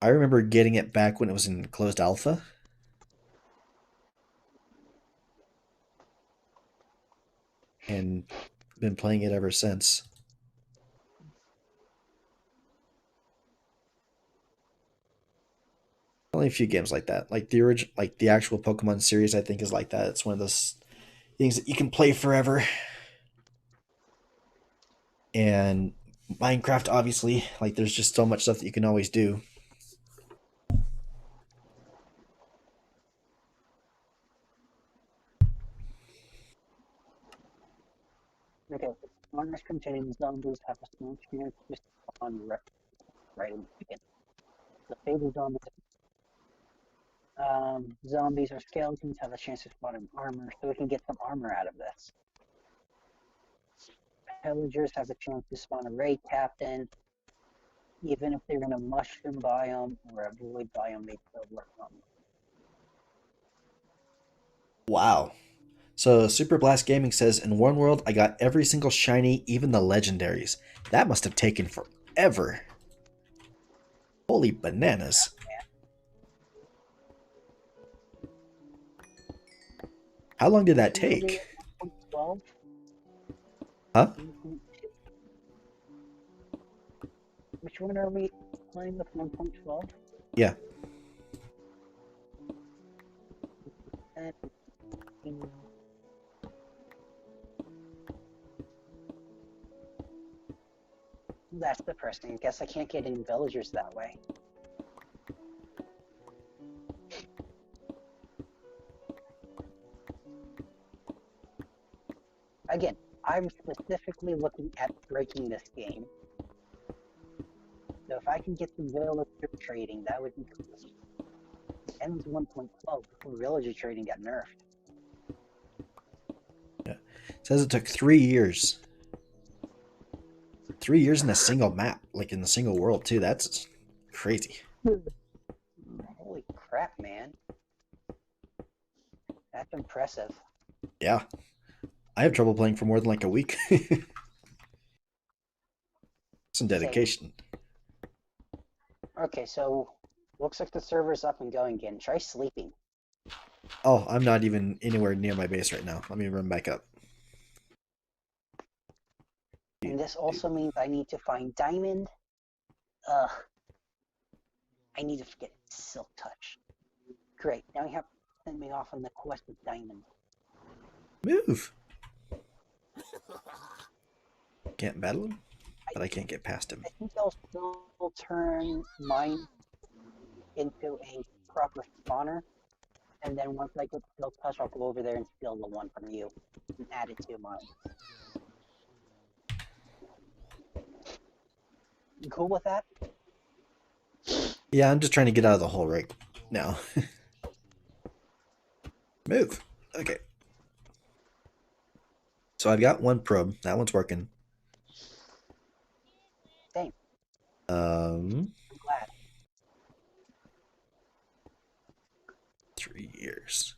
I remember getting it back when it was in closed alpha. And been playing it ever since. Only a few games like that. Like the original, like the actual Pokemon series, I think is like that. It's one of those things that you can play forever. And Minecraft, obviously, like there's just so much stuff that you can always do. Okay, spawners containing zombies have a small chance to spawn right in the beginning. The fabled zombies or skeletons have a chance to spawn in armor, so we can get some armor out of this. Pillagers have a chance to spawn a raid captain, even if they're in a mushroom biome or a void biome, they still work on them. Wow. So Super Blast Gaming says, in one world, I got every single shiny, even the legendaries. That must have taken forever. Holy bananas. How long did that take? 1.12? Huh? Which one are we playing with 1.12? Yeah. That's depressing. I guess I can't get any villagers that way. Again, I'm specifically looking at breaking this game. So if I can get some villager trading, that would be cool. Ends 1.12 before villager trading got nerfed. Yeah. It says it took 3 years. 3 years in a single map, like in a single world too. That's crazy. Holy crap, man. That's impressive. Yeah. I have trouble playing for more than like a week. Some dedication. Okay, so looks like the server's up and going again. Try sleeping. Oh, I'm not even anywhere near my base right now. Let me run back up. And this also means I need to find diamond. I need to get silk touch. Great. Now you have to send me off on the quest of diamond. Move. Can't battle him, but I can't get past him. I think I'll still turn mine into a proper spawner. And then once I get silk touch, I'll go over there and steal the one from you and add it to mine. You cool with that? Yeah, I'm just trying to get out of the hole right now. Move. Okay. So I've got one probe. That one's working. Same. I'm glad. 3 years.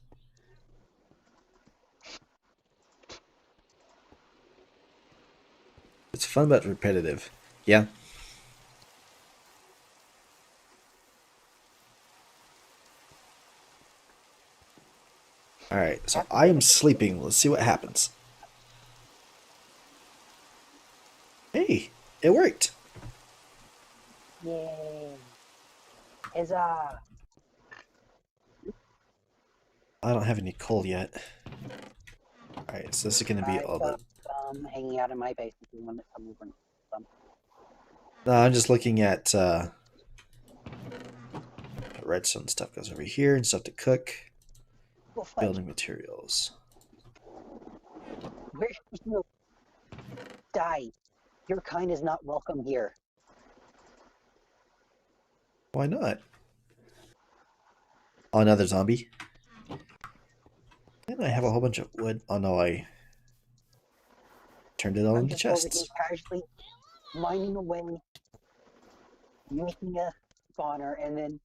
It's fun but repetitive. Yeah. Alright, so I am sleeping. Let's see what happens. Hey, it worked. Yay. Huzzah. I don't have any coal yet. Alright, so this is going to be all the... hanging out in my base if you want to come over and some. No, I'm just looking at redstone stuff goes over here and stuff to cook. Building materials. Where you die? Your kind is not welcome here. Why not? Oh, another zombie. And I have a whole bunch of wood. Oh no, I turned it all into chests. Casually mining away, making a spawner, and then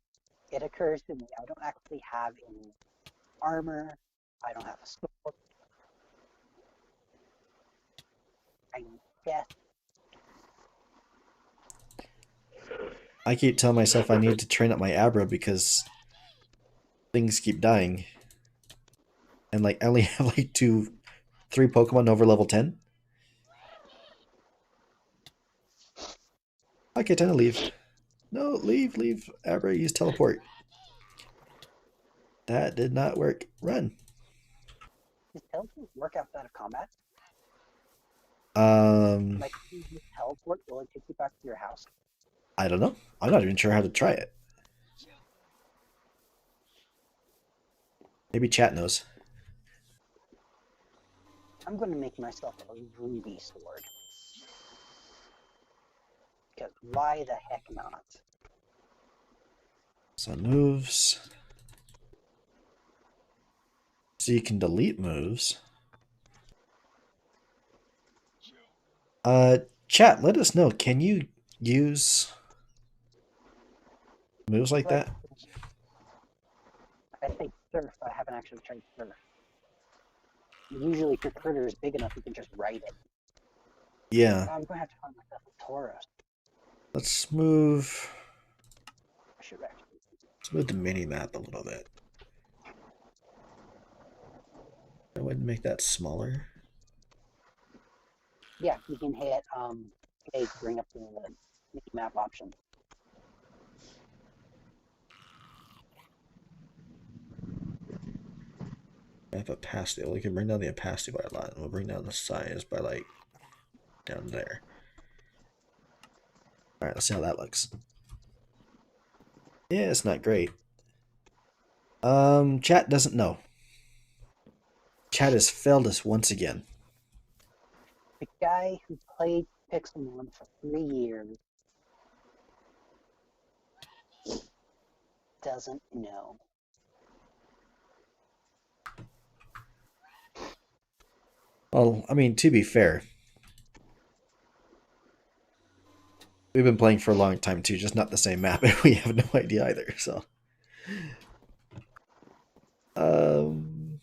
it occurs to me I don't actually have any armor. I don't have a sword. I need death. I keep telling myself I need to train up my Abra because things keep dying. And like I only have like 3 Pokemon over level 10. Okay, time to leave. No, leave. Abra, use teleport. That did not work. Run. Does teleport work outside of combat? Like, if you teleport, will it take you back to your house? I don't know. I'm not even sure how to try it. Maybe chat knows. I'm going to make myself a ruby sword. Because why the heck not? So moves. So you can delete moves. Chat, let us know. Can you use moves like that? I think surf. I haven't actually tried surf. Usually, if your critter is big enough, you can just ride it. Yeah. I'm going to have to find myself a Tauros. Let's move. Let's move the mini map a little bit. I would make that smaller. Yeah, you can hit A to bring up the mini map option. I have opacity. Well, we can bring down the opacity by a lot. And we'll bring down the size by like down there. Alright, let's see how that looks. Yeah, it's not great. Chat doesn't know. Chat has failed us once again. The guy who played Pixelmon for 3 years doesn't know. Well, I mean, to be fair, we've been playing for a long time too, just not the same map, and we have no idea either. So, um,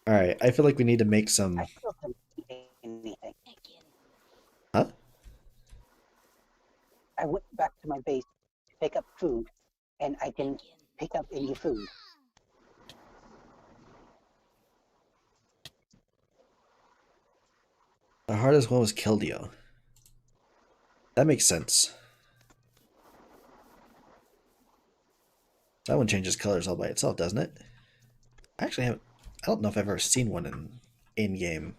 all right. I feel like we need to make some. I still haven't eaten anything. Huh? I went back to my base to pick up food, and I didn't pick up any food. The hardest one was Keldeo. That makes sense. That one changes colors all by itself, doesn't it? I don't know if I've ever seen one in game.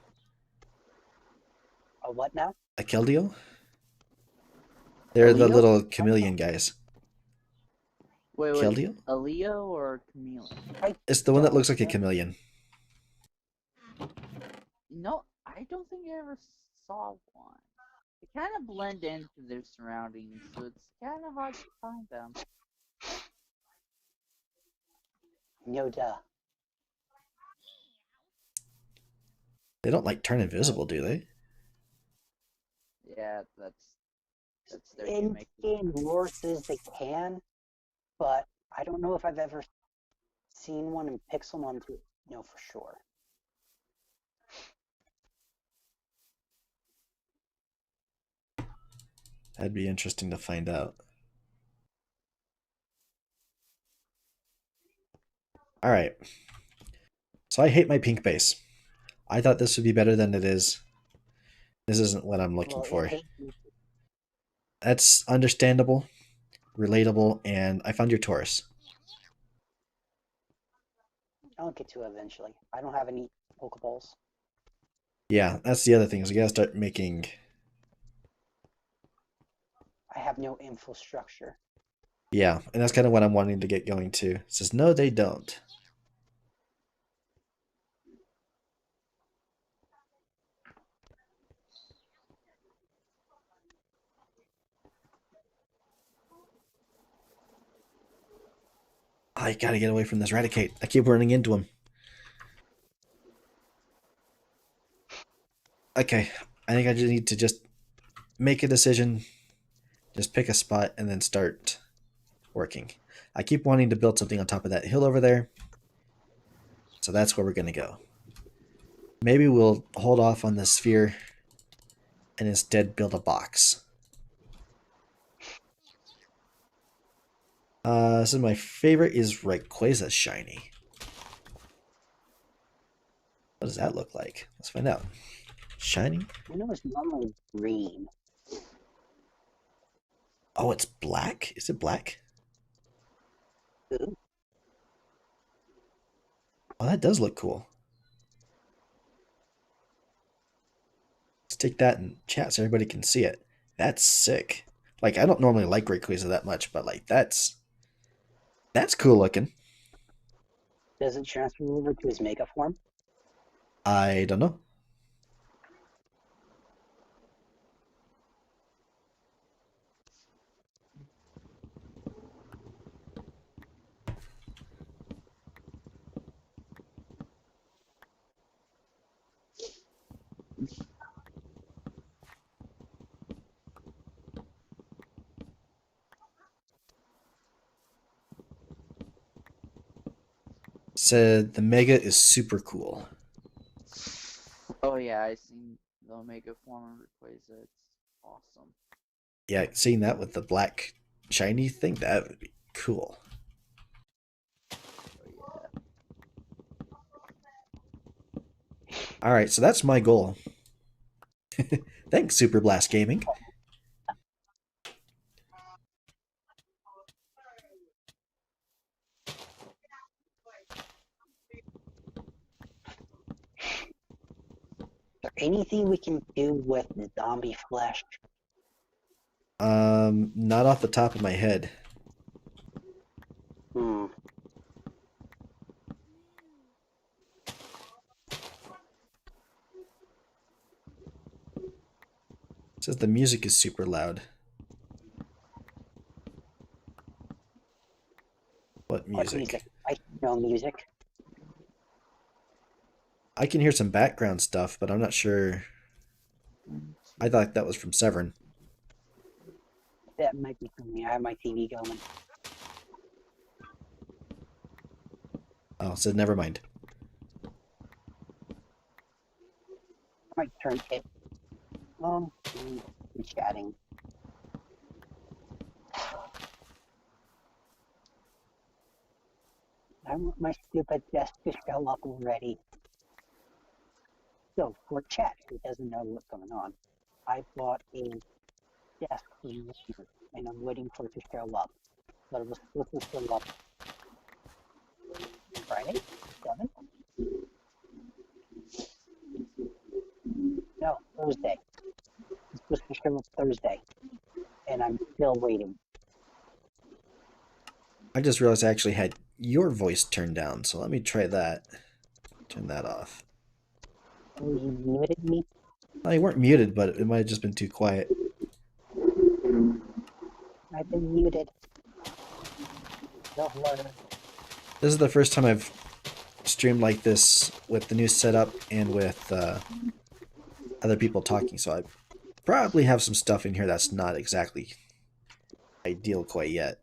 A what now? A Keldeo? They're the Leo? little chameleon guys. Wait, Keldeo? a Leo or a chameleon? It's the one that looks like a chameleon. No, I don't think I ever saw one. They kind of blend into their surroundings, so it's kind of hard to find them. No duh. They don't like turn invisible, do they? Yeah, that's their In gimmick. game lore says they can, but I don't know if I've ever seen one in Pixelmon to know for sure. That'd be interesting to find out. Alright. So I hate my pink base. I thought this would be better than it is. This isn't what I'm looking for. That's understandable, relatable, and I found your Taurus. I'll get to it eventually. I don't have any Pokeballs. Yeah, that's the other thing is we gotta start making. I have no infrastructure. Yeah, and that's kind of what I'm wanting to get going to. It says no, they don't. I gotta get away from this Raticate. I keep running into him. Okay, I think I just need to just make a decision, just pick a spot, and then start working. I keep wanting to build something on top of that hill over there. So that's where we're going to go. Maybe we'll hold off on the sphere and instead build a box. So my favorite is Rayquaza shiny. What does that look like? Let's find out. Shiny? I know it's normally green. Oh, it's black? Is it black? Ooh. Oh, that does look cool. Let's take that in chat so everybody can see it. That's sick. Like, I don't normally like Rayquaza that much, but like that's cool looking. Does it transfer over to his Mega form? I don't know. Said the Mega is super cool. Oh yeah, I seen the Omega form of Rayquaza. It's awesome. Yeah, seeing that with the black shiny thing, that would be cool. Oh yeah. Alright, so that's my goal. Thanks, Super Blast Gaming. Is there anything we can do with the zombie flesh? Not off the top of my head. It says the music is super loud. What music? What music? I know music. I can hear some background stuff, but I'm not sure. I thought that was from Severn. That might be from me. I have my TV going. Oh, so never mind. I might turn it on and chatting. I want my stupid desk to show up already. So, for chat, who doesn't know what's going on, I bought a desk and I'm waiting for it to show up. But it was supposed to show up Friday? 7th? No, Thursday. It's supposed to show up Thursday. And I'm still waiting. I just realized I actually had your voice turned down, so let me try that. Turn that off. Oh, you muted me? Oh, you weren't muted, but it might have just been too quiet. I've been muted. Don't worry. This is the first time I've streamed like this with the new setup and with other people talking, so I probably have some stuff in here that's not exactly ideal quite yet.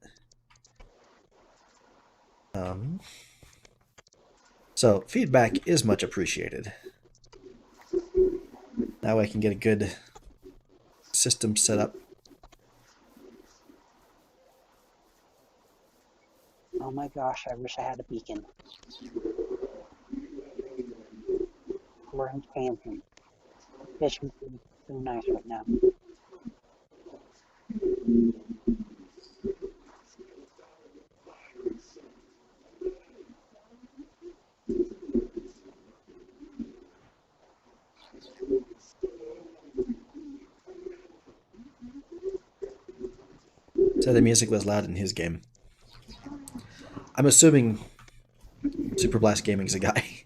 So feedback is much appreciated. Now I can get a good system set up. Oh my gosh, I wish I had a beacon. Orange Phantom. This would be so nice right now. So the music was loud in his game. I'm assuming Super Blast Gaming's a guy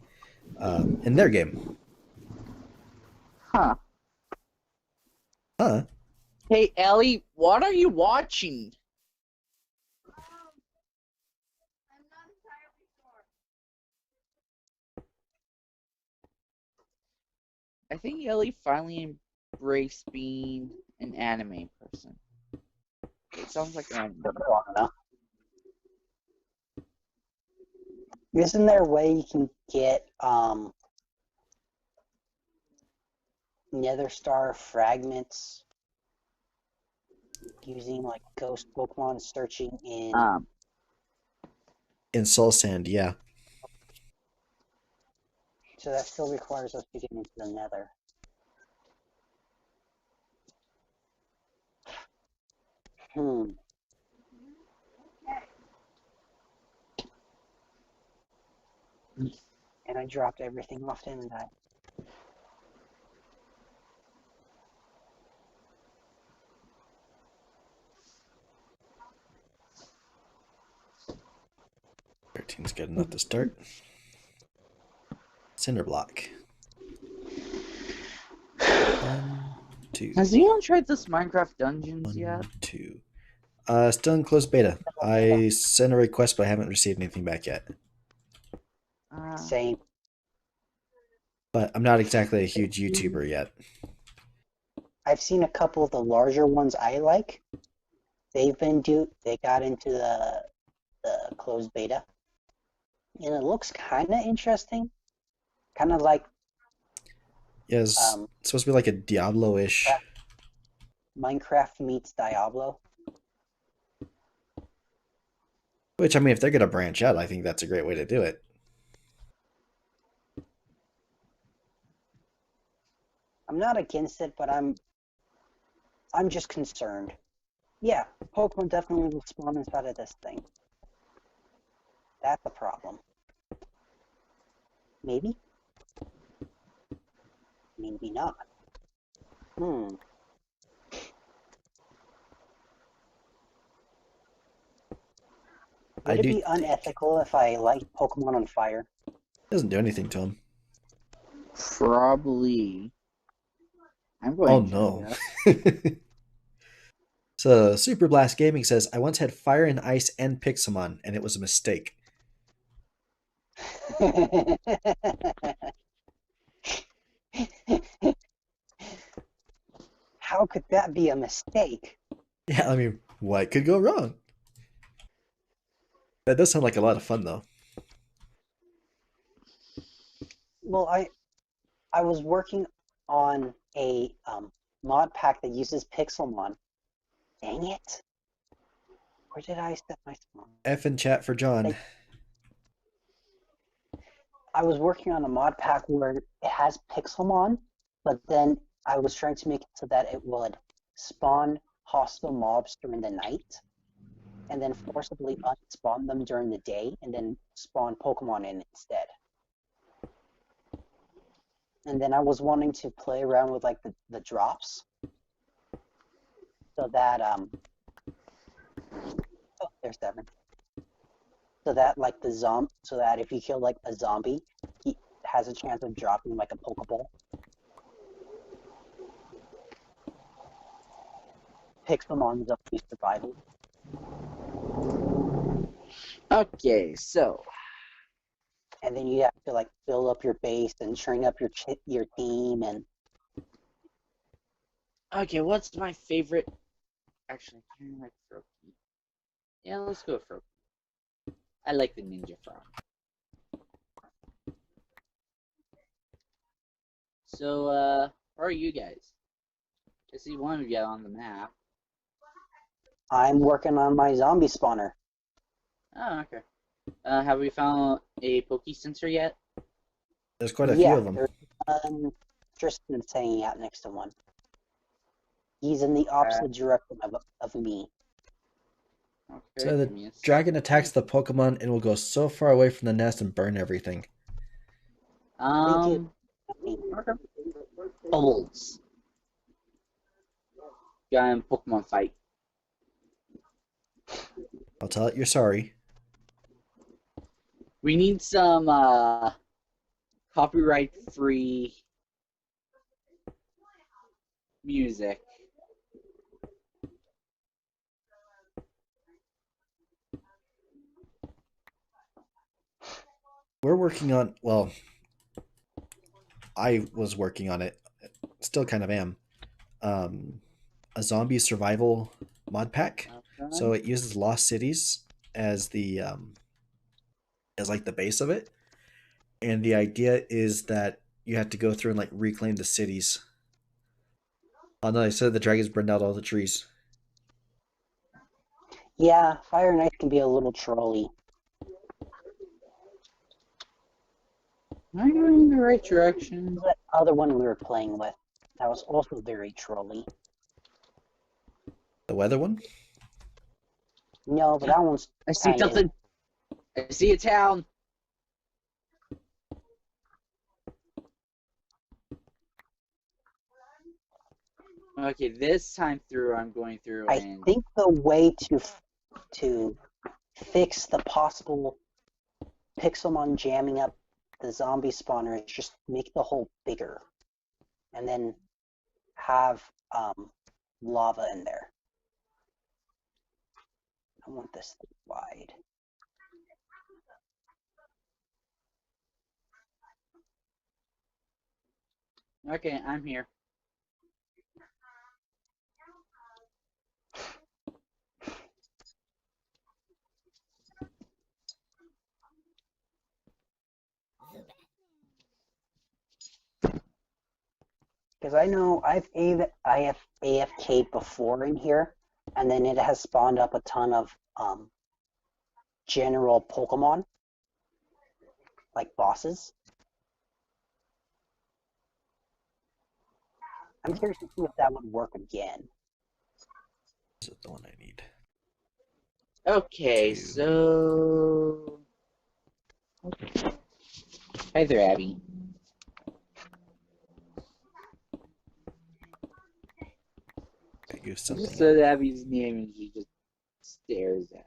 in their game. Huh. Huh? Hey, Ellie, what are you watching? I think Ellie finally embraced being an anime person. It sounds like an anime. Long enough. Isn't there a way you can get Nether Star fragments using like ghost Pokemon searching In Soul Sand, yeah. So that still requires us to get into the Nether. And I dropped everything off, didn't I? Thirteen's good enough to start. Cinder block. 1, 2. Has anyone tried this Minecraft Dungeons 1, yet? 2. Still in closed beta. I sent a request, but I haven't received anything back yet. Same. But I'm not exactly a huge YouTuber yet. I've seen a couple of the larger ones I like. They got into the closed beta, and it looks kind of interesting. Kind of like Yes, it's supposed to be like a Diablo-ish. Minecraft meets Diablo. Which, I mean, if they're going to branch out, I think that's a great way to do it. I'm not against it, but I'm just concerned. Yeah, Pokemon definitely will spawn inside of this thing. That's a problem. Maybe? Maybe not. Would it be unethical if I light Pokemon on fire? Doesn't do anything to him. Probably. I'm Oh going no. to. So Super Blast Gaming says, I once had Fire and Ice and Pixelmon, and it was a mistake. How could that be a mistake? Yeah, I mean, what could go wrong? That does sound like a lot of fun, though. Well, I was working on a mod pack that uses Pixelmon. Dang it! Where did I set my spawn? F in chat for John. I was working on a mod pack where it has Pixelmon, but then I was trying to make it so that it would spawn hostile mobs during the night, and then forcibly unspawn them during the day, and then spawn Pokemon in instead. And then I was wanting to play around with like the drops, so that oh, there's Devin. So that like so that if you kill like a zombie, he has a chance of dropping like a Pokeball. Pixelmon's up to survival. Okay, so And then you have to like build up your base and train up your team and okay, what's my favorite? Actually, I kind of like Froakie. Yeah, let's go with Froakie. I like the Ninja Frog. So, where are you guys? I see one of you on the map. I'm working on my zombie spawner. Oh, okay. Have we found a Poke Sensor yet? There's quite a few of them. There's Tristan's hanging out next to one. He's in the opposite direction of me. Okay, So the dragon attacks the Pokemon and will go so far away from the nest and burn everything. Okay. Bubbles. Got in Pokemon fight. I'll tell it you're sorry. We need some copyright-free music. We're working on, well, I was working on it, still kind of am, a zombie survival mod pack. Okay. So it uses Lost Cities as the as like the base of it, and the idea is that you have to go through and like reclaim the cities. Oh no, I said the dragons burned out all the trees. Yeah, Fire and Ice can be a little trolly. Am I going in the right direction? That other one we were playing with, that was also very trolly. The weather one? No, but that one's I see something. I see a town. Okay, this time through, I'm going through I and think the way to fix the possible Pixelmon jamming up the zombie spawner is just make the hole bigger, and then have lava in there. I want this thing wide. okay, I'm here. Because I know I have AFK'd before in here, and then it has spawned up a ton of general Pokemon, like bosses. I'm curious to see if that would work again. Is it the one I need? Okay, so. Okay. Hi there, Abby. I use I something. just said Abby's name and she just stares at me.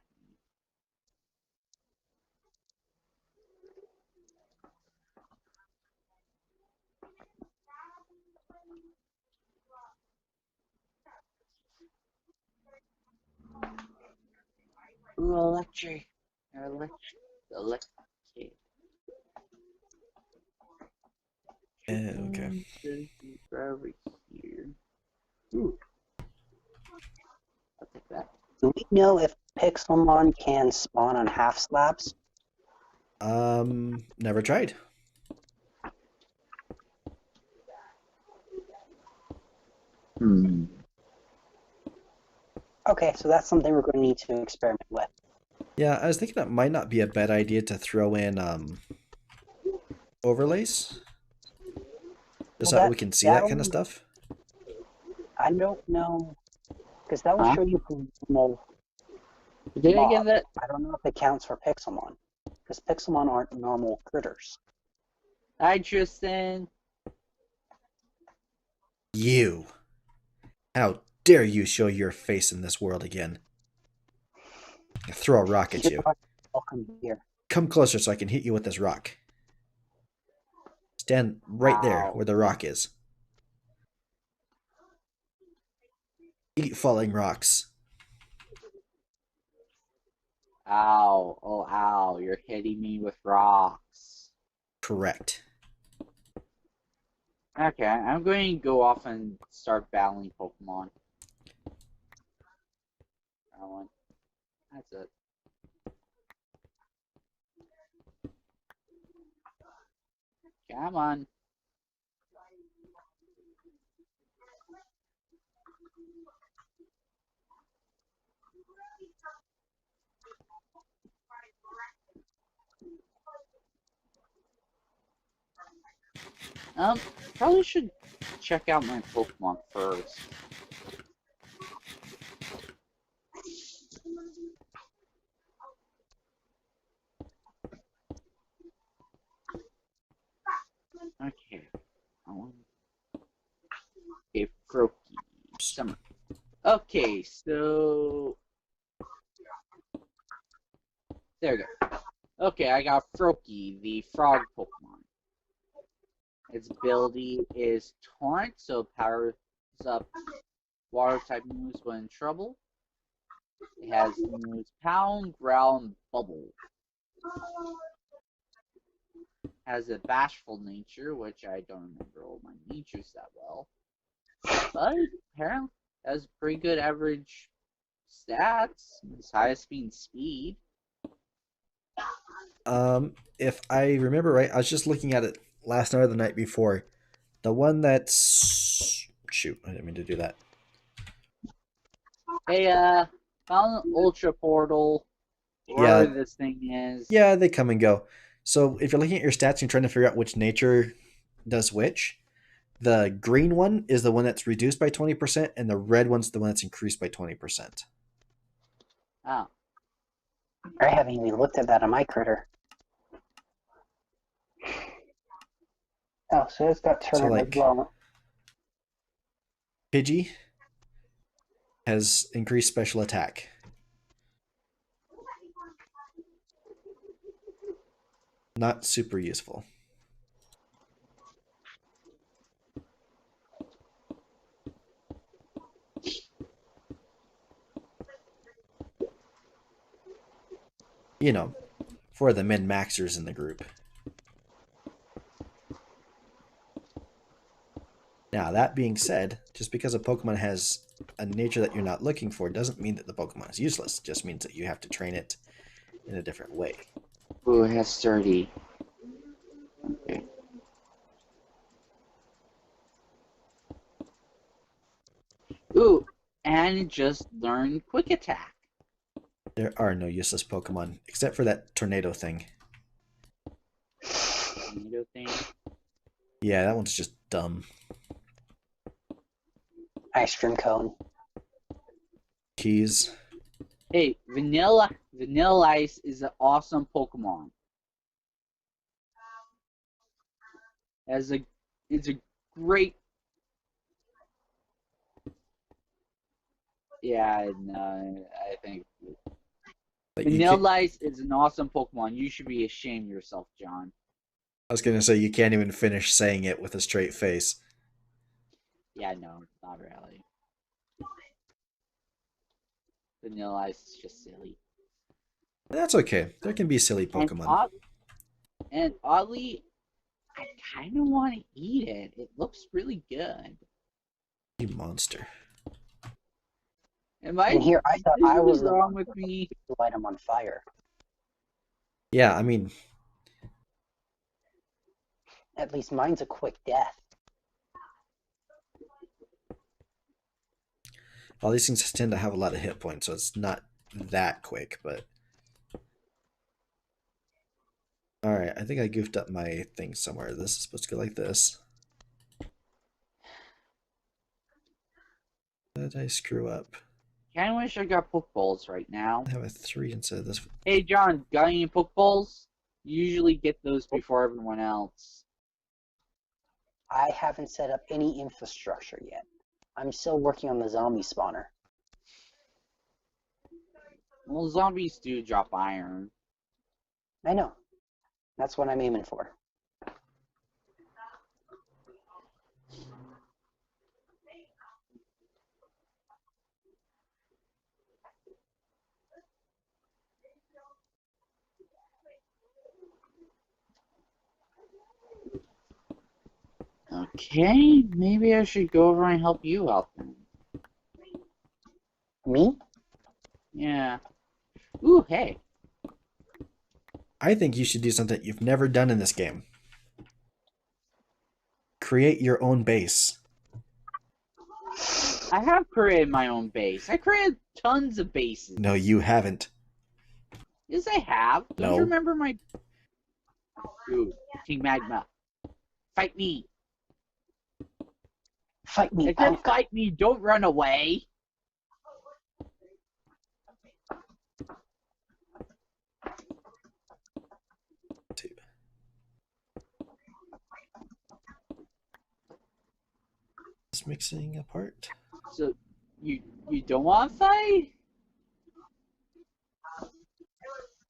Ooh, electric. Electric. Okay. Over here. Ooh, I'll take that. Do we know if Pixelmon can spawn on half slabs? Never tried. Okay, so that's something we're going to need to experiment with. Yeah, I was thinking it might not be a bad idea to throw in overlays, just so Well, we can see that kind of that'll, stuff. I don't know, because that will Huh? show you normal Did I get mobs. that? I don't know if it counts for Pixelmon, because Pixelmon aren't normal critters. Hi, Tristan. You. How dare you show your face in this world again? I'll throw a rock at you. Welcome here. Come closer so I can hit you with this rock. Stand right there Ow. where the rock is. Eat falling rocks. Ow. Oh, ow. You're hitting me with rocks. Correct. Okay, I'm going to go off and start battling Pokemon. That one. That's it. Come on. Probably should check out my Pokemon first. Okay. Okay, Froakie. Summer. Okay, so... There we go. Okay, I got Froakie, the frog Pokemon. Its ability is Taunt, so it powers up water-type moves when in trouble. It has moves Pound, Growl, and Bubble. Has a bashful nature, which I don't remember all my natures that well. But apparently has pretty good average stats. Its highest being speed. If I remember right, I was just looking at it last night or the night before. The one that's... Shoot, I didn't mean to do that. Hey, found an Ultra Portal. Yeah. Wherever this thing is. Yeah, they come and go. So if you're looking at your stats and you're trying to figure out which nature does which, the green one is the one that's reduced by 20%, and the red one's the one that's increased by 20%. Oh. I haven't even looked at that on my critter. Oh, so it's got turn as well. Pidgey has increased special attack. Not super useful. You know, for the min-maxers in the group. Now, that being said, just because a Pokemon has a nature that you're not looking for doesn't mean that the Pokemon is useless. It just means that you have to train it in a different way. Ooh, it has 30. Okay. Ooh, and it just learned Quick Attack. There are no useless Pokemon, except for that tornado thing. Tornado thing? Yeah, that one's just dumb. Ice cream cone. Keys. Hey, Vanilla Ice is an awesome Pokemon. It's a great... Yeah, no, I think... Vanilla Ice is an awesome Pokemon. You should be ashamed of yourself, John. I was going to say, you can't even finish saying it with a straight face. Yeah, no, not really. Vanilla Ice is just silly. That's okay. There can be silly And, Pokemon. oddly, I kind of want to eat it. It looks really good. You monster. Am I And here I thought I really was the wrong one with who me? light him on fire. Yeah, I mean, At least mine's a quick death. all these things tend to have a lot of hit points, so it's not that quick, but... Alright, I think I goofed up my thing somewhere. This is supposed to go like this. What did I screw up? Kinda wish I got Pokeballs right now. I have a 3 instead of this. Hey, John, got any Pokeballs? You usually get those before everyone else. I haven't set up any infrastructure yet. I'm still working on the zombie spawner. Well, zombies do drop iron. I know. That's what I'm aiming for. Okay, maybe I should go over and help you out then. Me? Yeah. Ooh, hey. I think you should do something you've never done in this game. Create your own base. I have created my own base. I created tons of bases. No, you haven't. Yes, I have. Don't No. you remember my... Ooh, King Magma. Fight me. Fight me, I said punk. fight me, don't run away. Two. Just mixing apart. So, you don't want to fight?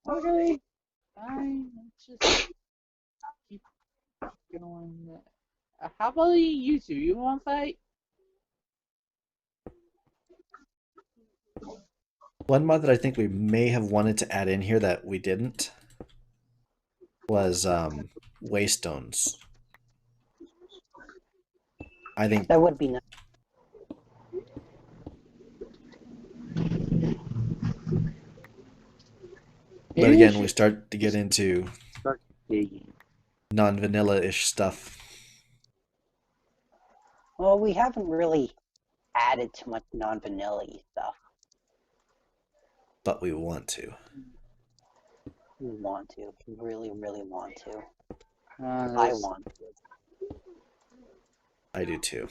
Okay. Fine. Let's just keep going. How about you two? You want to fight? One mod that I think we may have wanted to add in here that we didn't was Waystones. I think That would be nice. But again, we start to get into Start digging. non-vanilla-ish stuff. Well, we haven't really added too much non-vanilla stuff. But we want to. We want to. We really, really want to. I There's- want to. I do too.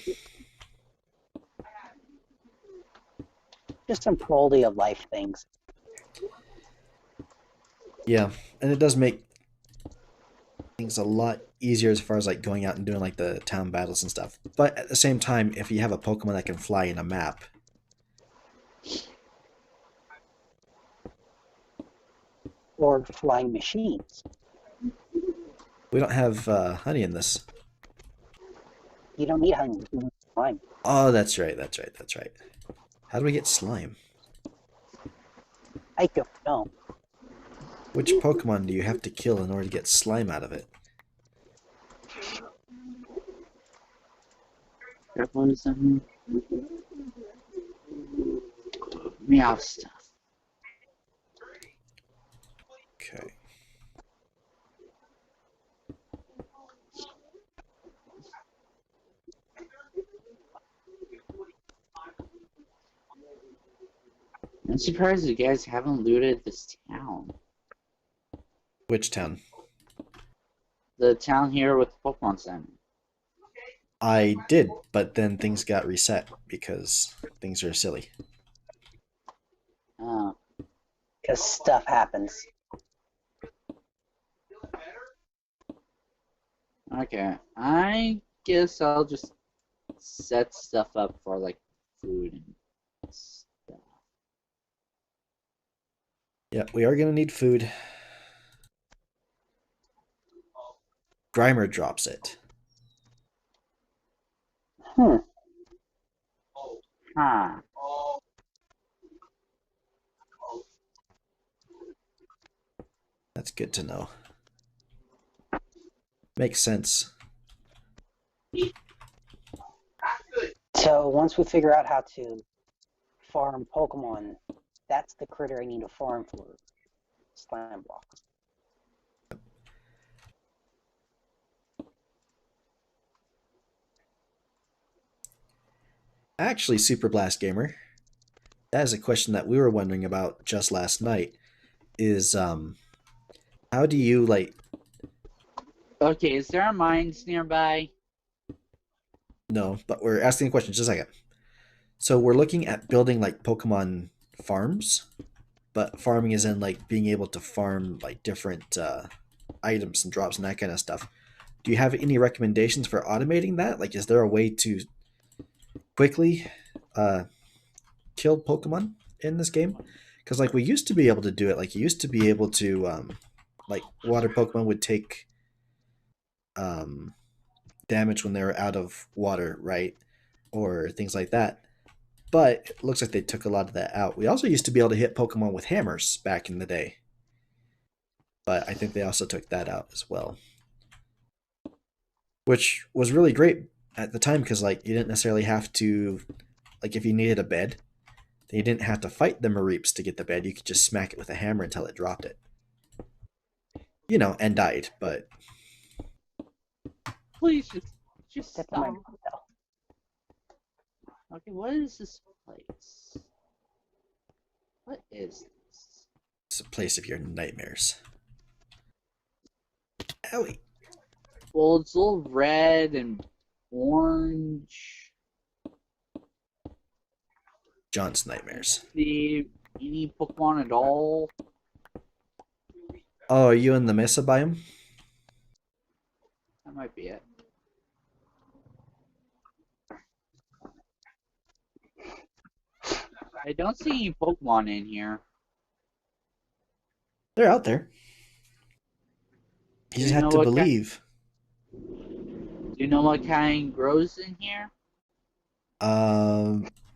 Just some quality of life things. Yeah, and it does make things a lot easier as far as like going out and doing like the town battles and stuff. But at the same time, if you have a Pokemon that can fly in a map, Or flying machines. we don't have honey in this. You don't need honey. You need slime. Oh, that's right, that's right, that's right. How do we get slime? I don't know. Which Pokemon do you have to kill in order to get slime out of it? Meow stuff. Okay. I'm surprised you guys haven't looted this town. Which town? The town here with the Pokemon Center. I did, but then things got reset because things are silly. Oh. Because stuff happens. Okay. I guess I'll just set stuff up for like food and stuff. Yeah, we are going to need food. Grimer drops it. Hmm. Huh. good to know. Makes sense. So once we figure out how to farm Pokemon, that's the critter I need to farm for Slime Block. Actually, Super Blast Gamer, that is a question that we were wondering about just last night. Is how do you like? Okay, is there a mines nearby? No, but we're asking a question. Just a second. So we're looking at building like Pokemon farms, but farming is in like being able to farm like different items and drops and that kind of stuff. Do you have any recommendations for automating that? Like, is there a way to quickly kill Pokemon in this game? Because like we used to be able to do it. Like you used to be able to like water Pokemon would take damage when they were out of water, right? Or things like that. But it looks like they took a lot of that out. We also used to be able to hit Pokemon with hammers back in the day. But I think they also took that out as well. Which was really great at the time because like you didn't necessarily have to, like if you needed a bed, then you didn't have to fight the Mareeps to get the bed. You could just smack it with a hammer until it dropped it. You know, and died, but Please just Step stop. on my foot, Okay, what is this place? What is this? it's a place of your nightmares. Owie. Well, it's all red and orange. John's nightmares. See any Pokemon at all? Oh, are you in the Mesa biome? That might be it. I don't see any Pokemon in here. They're out there. You just have to believe. Do you know what kind grows in here?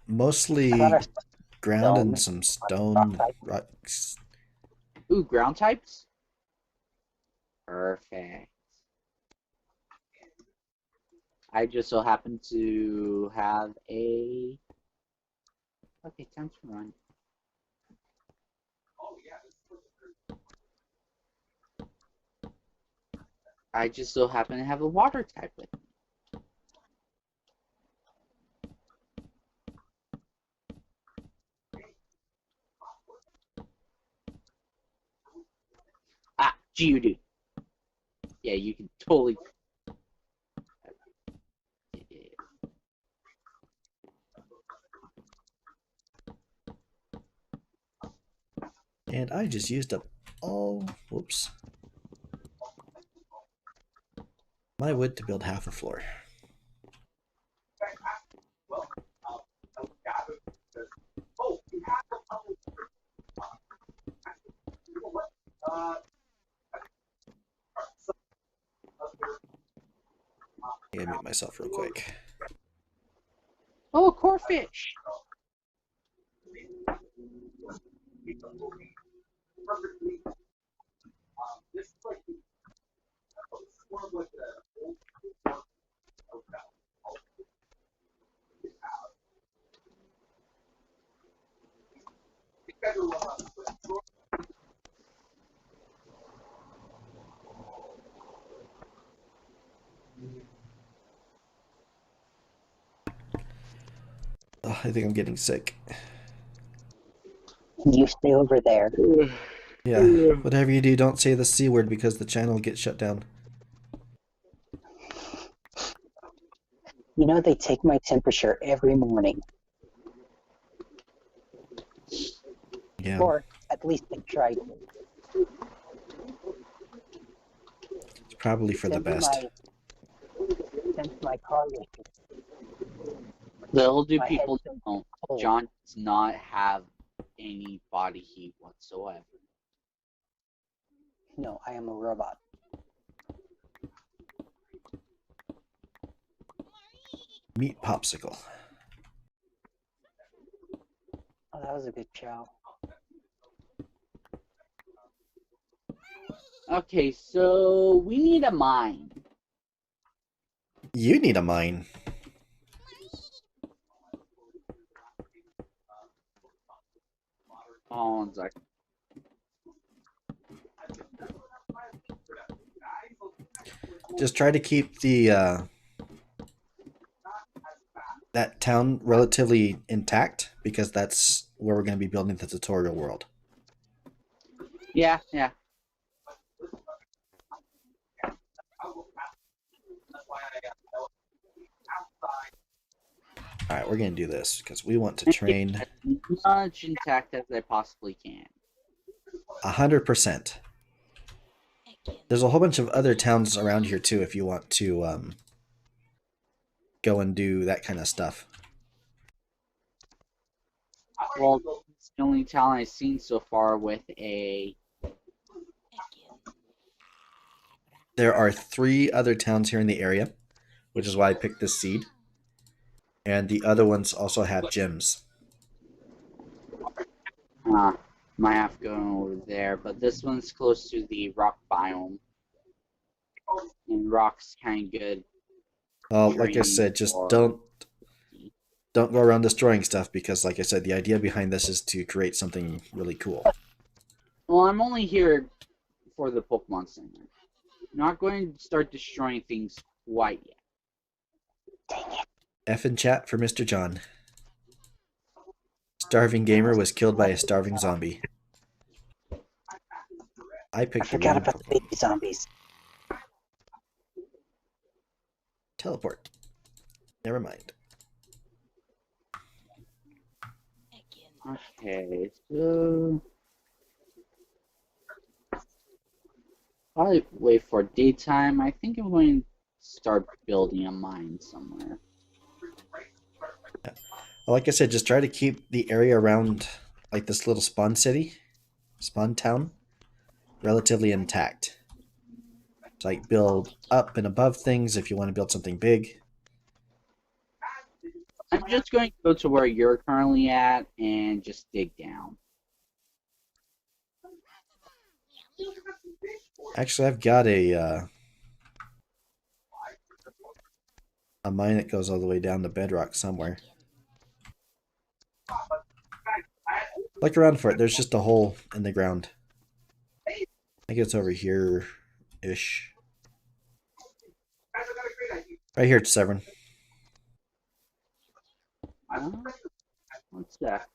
Mostly ground and some stone rocks. Ooh, ground types? Perfect. I just so happen to have a... Okay, time to run. I just so happen to have a water type with me. Ah, Geodude. Yeah, you can totally... And I just used up all... Whoops. My wood to build half a floor. I gotta mute myself real quick. Oh, Corfish! Oh, I think I'm getting sick. You stay over there. Yeah, whatever you do, don't say the C word because the channel gets shut down. You know they take my temperature every morning. Yeah. Or at least they try to. It's probably for the best. Since my car was Little do My people head's been know, cold. John does not have any body heat whatsoever. No, I am a robot. Meat popsicle. Oh, that was a good chow. Okay, so we need a mine. You need a mine. Oh, one sec. Just try to keep the that town relatively intact, because that's where we're going to be building the tutorial world. Yeah, yeah. All right, we're going to do this because we want to train As much intact as I possibly can. 100%. There's a whole bunch of other towns around here too if you want to go and do that kind of stuff. Well, it's the only town I've seen so far with a... There are 3 other towns here in the area, which is why I picked this seed. And the other ones also have gyms. Might have to go over there, but this one's close to the rock biome. And rock's kind of good. Like I said, just don't go around destroying stuff, because like I said, the idea behind this is to create something really cool. Well, I'm only here for the Pokemon Center. Not going to start destroying things quite yet. Dang it. F in chat for Mr. John. Starving Gamer was killed by a starving zombie. I I picked the forgot wrong about the Pokemon. baby zombies. Teleport. Never mind. Okay, so... probably wait for daytime. I think I'm going to start building a mine somewhere. Well, like I said, just try to keep the area around like this little spawn town, relatively intact. So, like, build up and above things if you want to build something big. I'm just going to go to where you're currently at and just dig down. Actually, I've got a mine that goes all the way down to bedrock somewhere. Look around for it. There's just a hole in the ground. I think it's over here-ish. Right here, Severin. What's that?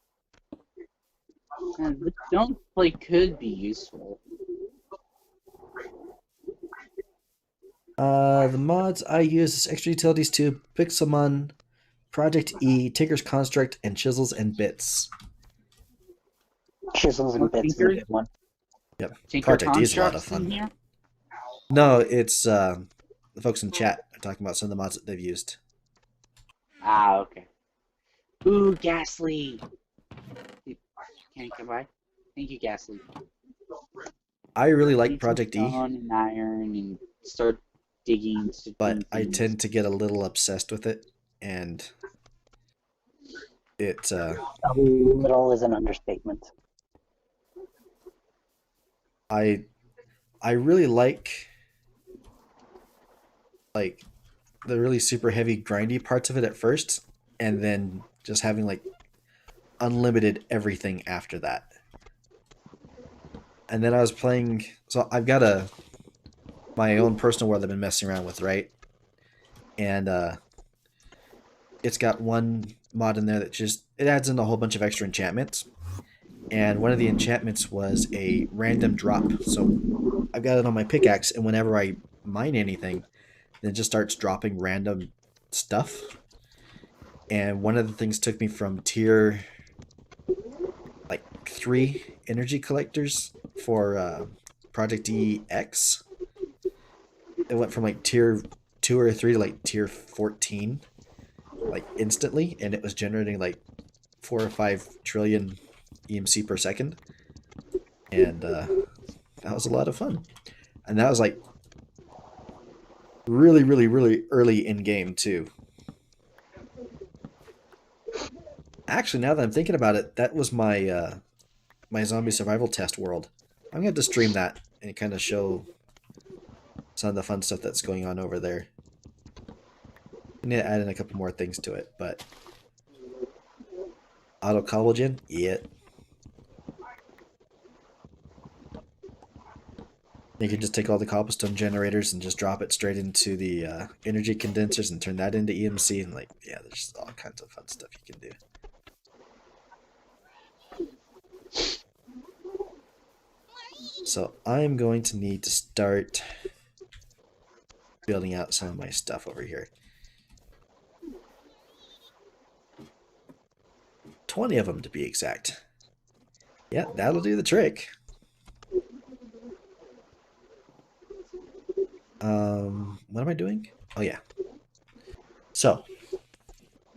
And this stone plate could be useful. The mods I use is extra utilities to Pixelmon, Project E, Tinker's Construct, and Chisels and Bits. Chisels and bits is a good one. Yep. Tinker Project E is a lot of Constructs in fun. here? No, it's the folks in chat are talking about some of the mods that they've used. Ah, okay. Ooh, Ghastly! Can you come by? Thank you, Ghastly. I really like Need some Project E, stone and iron and start digging. but I tend to get a little obsessed with it, and it A little is an understatement. I really like the really super heavy grindy parts of it at first, and then just having like unlimited everything after that. And then I was playing, so I've got my own personal world I've been messing around with, right? And it's got one mod in there that just, it adds in a whole bunch of extra enchantments. And one of the enchantments was a random drop. So I've got it on my pickaxe, and whenever I mine anything, then it just starts dropping random stuff. And one of the things took me from tier like 3 energy collectors for Project EX. It went from like tier 2 or 3 to like tier 14 like instantly, and it was generating like 4 or 5 trillion EMC per second, and that was a lot of fun. And that was like really early in game too. Actually, now that I'm thinking about it, that was my my zombie survival test world. I'm gonna have to stream that and kind of show some of the fun stuff that's going on over there. I need to add in a couple more things to it, but auto collagen, yeah. You can just take all the cobblestone generators and just drop it straight into the energy condensers and turn that into EMC, and like, yeah, there's all kinds of fun stuff you can do. So I'm going to need to start building out some of my stuff over here. 20 of them to be exact. Yeah, that'll do the trick. What am I doing? Oh yeah. So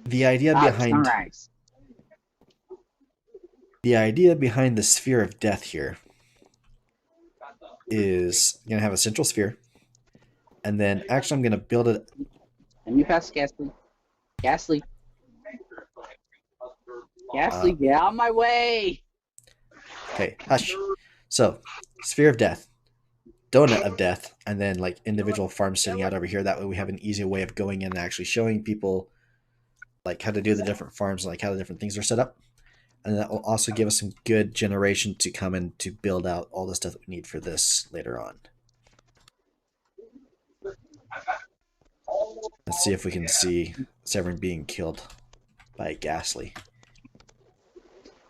the idea behind the sphere of death here is I'm gonna have a central sphere, and then actually I'm gonna build it. Let me pass Ghastly. Ghastly, get out of my way! Okay, hush. So, sphere of death, donut of death, and then like individual farms sitting out over here. That way we have an easy way of going in and actually showing people like how to do the different farms, like how the different things are set up. And that will also give us some good generation to come in to build out all the stuff that we need for this later on. Let's see if we can see Severin being killed by a Ghastly.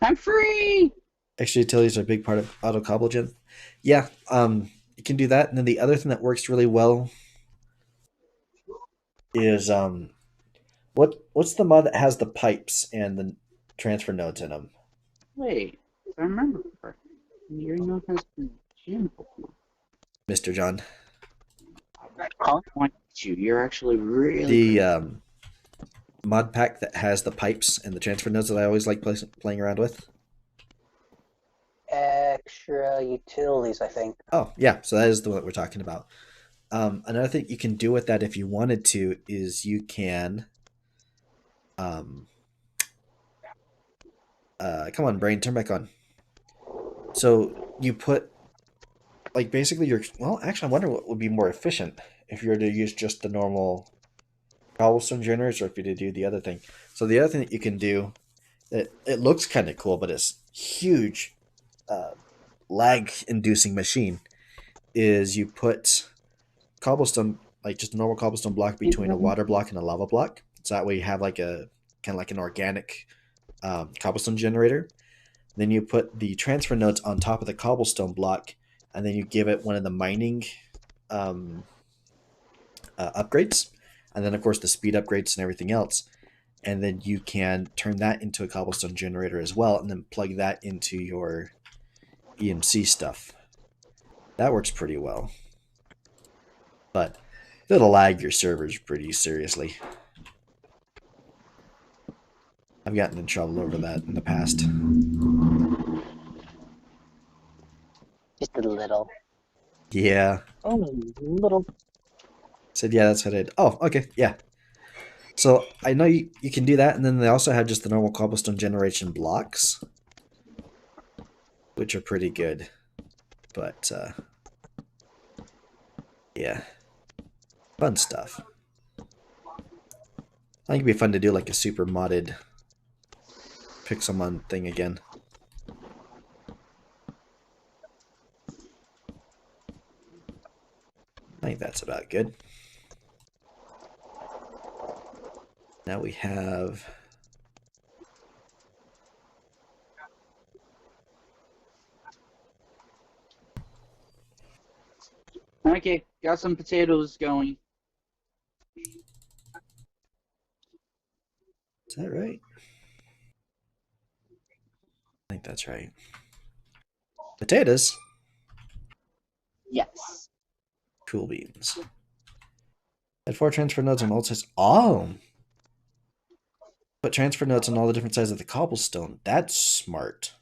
I'm free! Extra utilities are a big part of auto cobblegen. Yeah, you can do that. And then the other thing that works really well is what's the mod that has the pipes and the transfer nodes in them? Wait, if I remember correctly, your note has been jammed before. Mr. John. I want you. You're actually really the mod pack that has the pipes and the transfer nodes that I always like playing around with. Extra utilities, I think. Oh yeah, so that is the one that we're talking about. Another thing you can do with that if you wanted to is you can come on, brain, turn back on. So you put like basically your, well, actually I wonder what would be more efficient if you were to use just the normal cobblestone generators or if you were to do the other thing. So the other thing that you can do, it looks kind of cool, but it's huge lag inducing machine, is you put cobblestone, like just a normal cobblestone block between a water block and a lava block. So that way you have like a kind of like an organic cobblestone generator. Then you put the transfer nodes on top of the cobblestone block, and then you give it one of the mining upgrades, and then of course the speed upgrades and everything else. And then you can turn that into a cobblestone generator as well, and then plug that into your EMC stuff. That works pretty well. But it'll lag your servers pretty seriously. I've gotten in trouble over that in the past. Just a little. Yeah. Oh, a little. Said, yeah, that's what I did. Oh, okay, yeah. So I know you can do that, and then they also have just the normal cobblestone generation blocks, which are pretty good. But, yeah. Fun stuff. I think it'd be fun to do like a super modded Pixelmon thing again. I think that's about good. Now we have... Okay, got some potatoes going. Is that right? I think that's right. Potatoes? Yes. Cool beans. Add 4 transfer nodes on all sides. Oh! Put transfer nodes on all the different sides of the cobblestone. That's smart.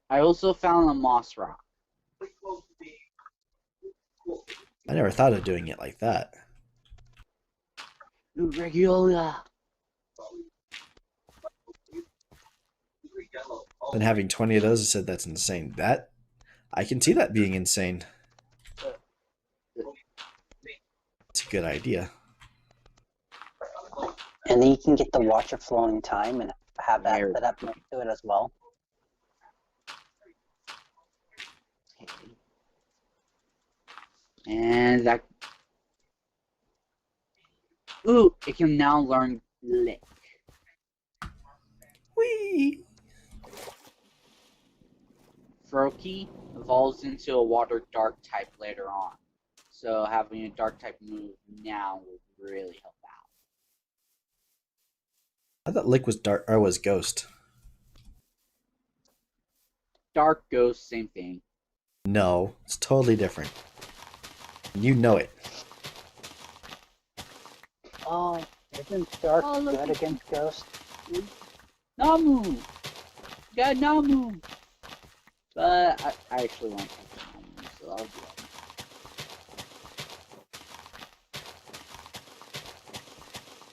I also found a moss rock. I never thought of doing it like that. Ooh, Regiola. And having 20 of those, I said that's insane. That I can see that being insane. It's a good idea. And then you can get the watch of flowing time and have that There. set up next to it as well. Okay. And that. Ooh, it can now learn Lick. Whee! Froakie evolves into a water dark type later on. So having a dark type move now would really help out. I thought Lick was dark or was ghost. Dark Ghost, same thing. No, it's totally different. You know it. Oh, isn't Dark look good at against Ghost? Namu! Got Namu! But I actually want to catch Namu, so I'll do it.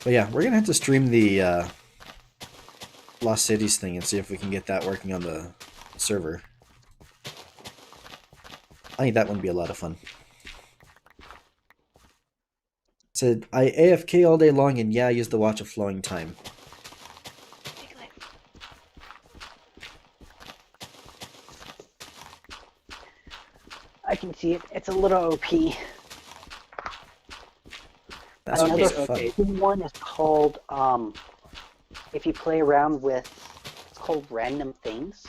But yeah, we're gonna have to stream the Lost Cities thing and see if we can get that working on the server. I think that would be a lot of fun. Said, I AFK all day long and yeah, I use the Watch of Flowing Time. I can see it. It's a little OP. That's Another what's fun. okay. one is called, if you play around with, it's called Random Things.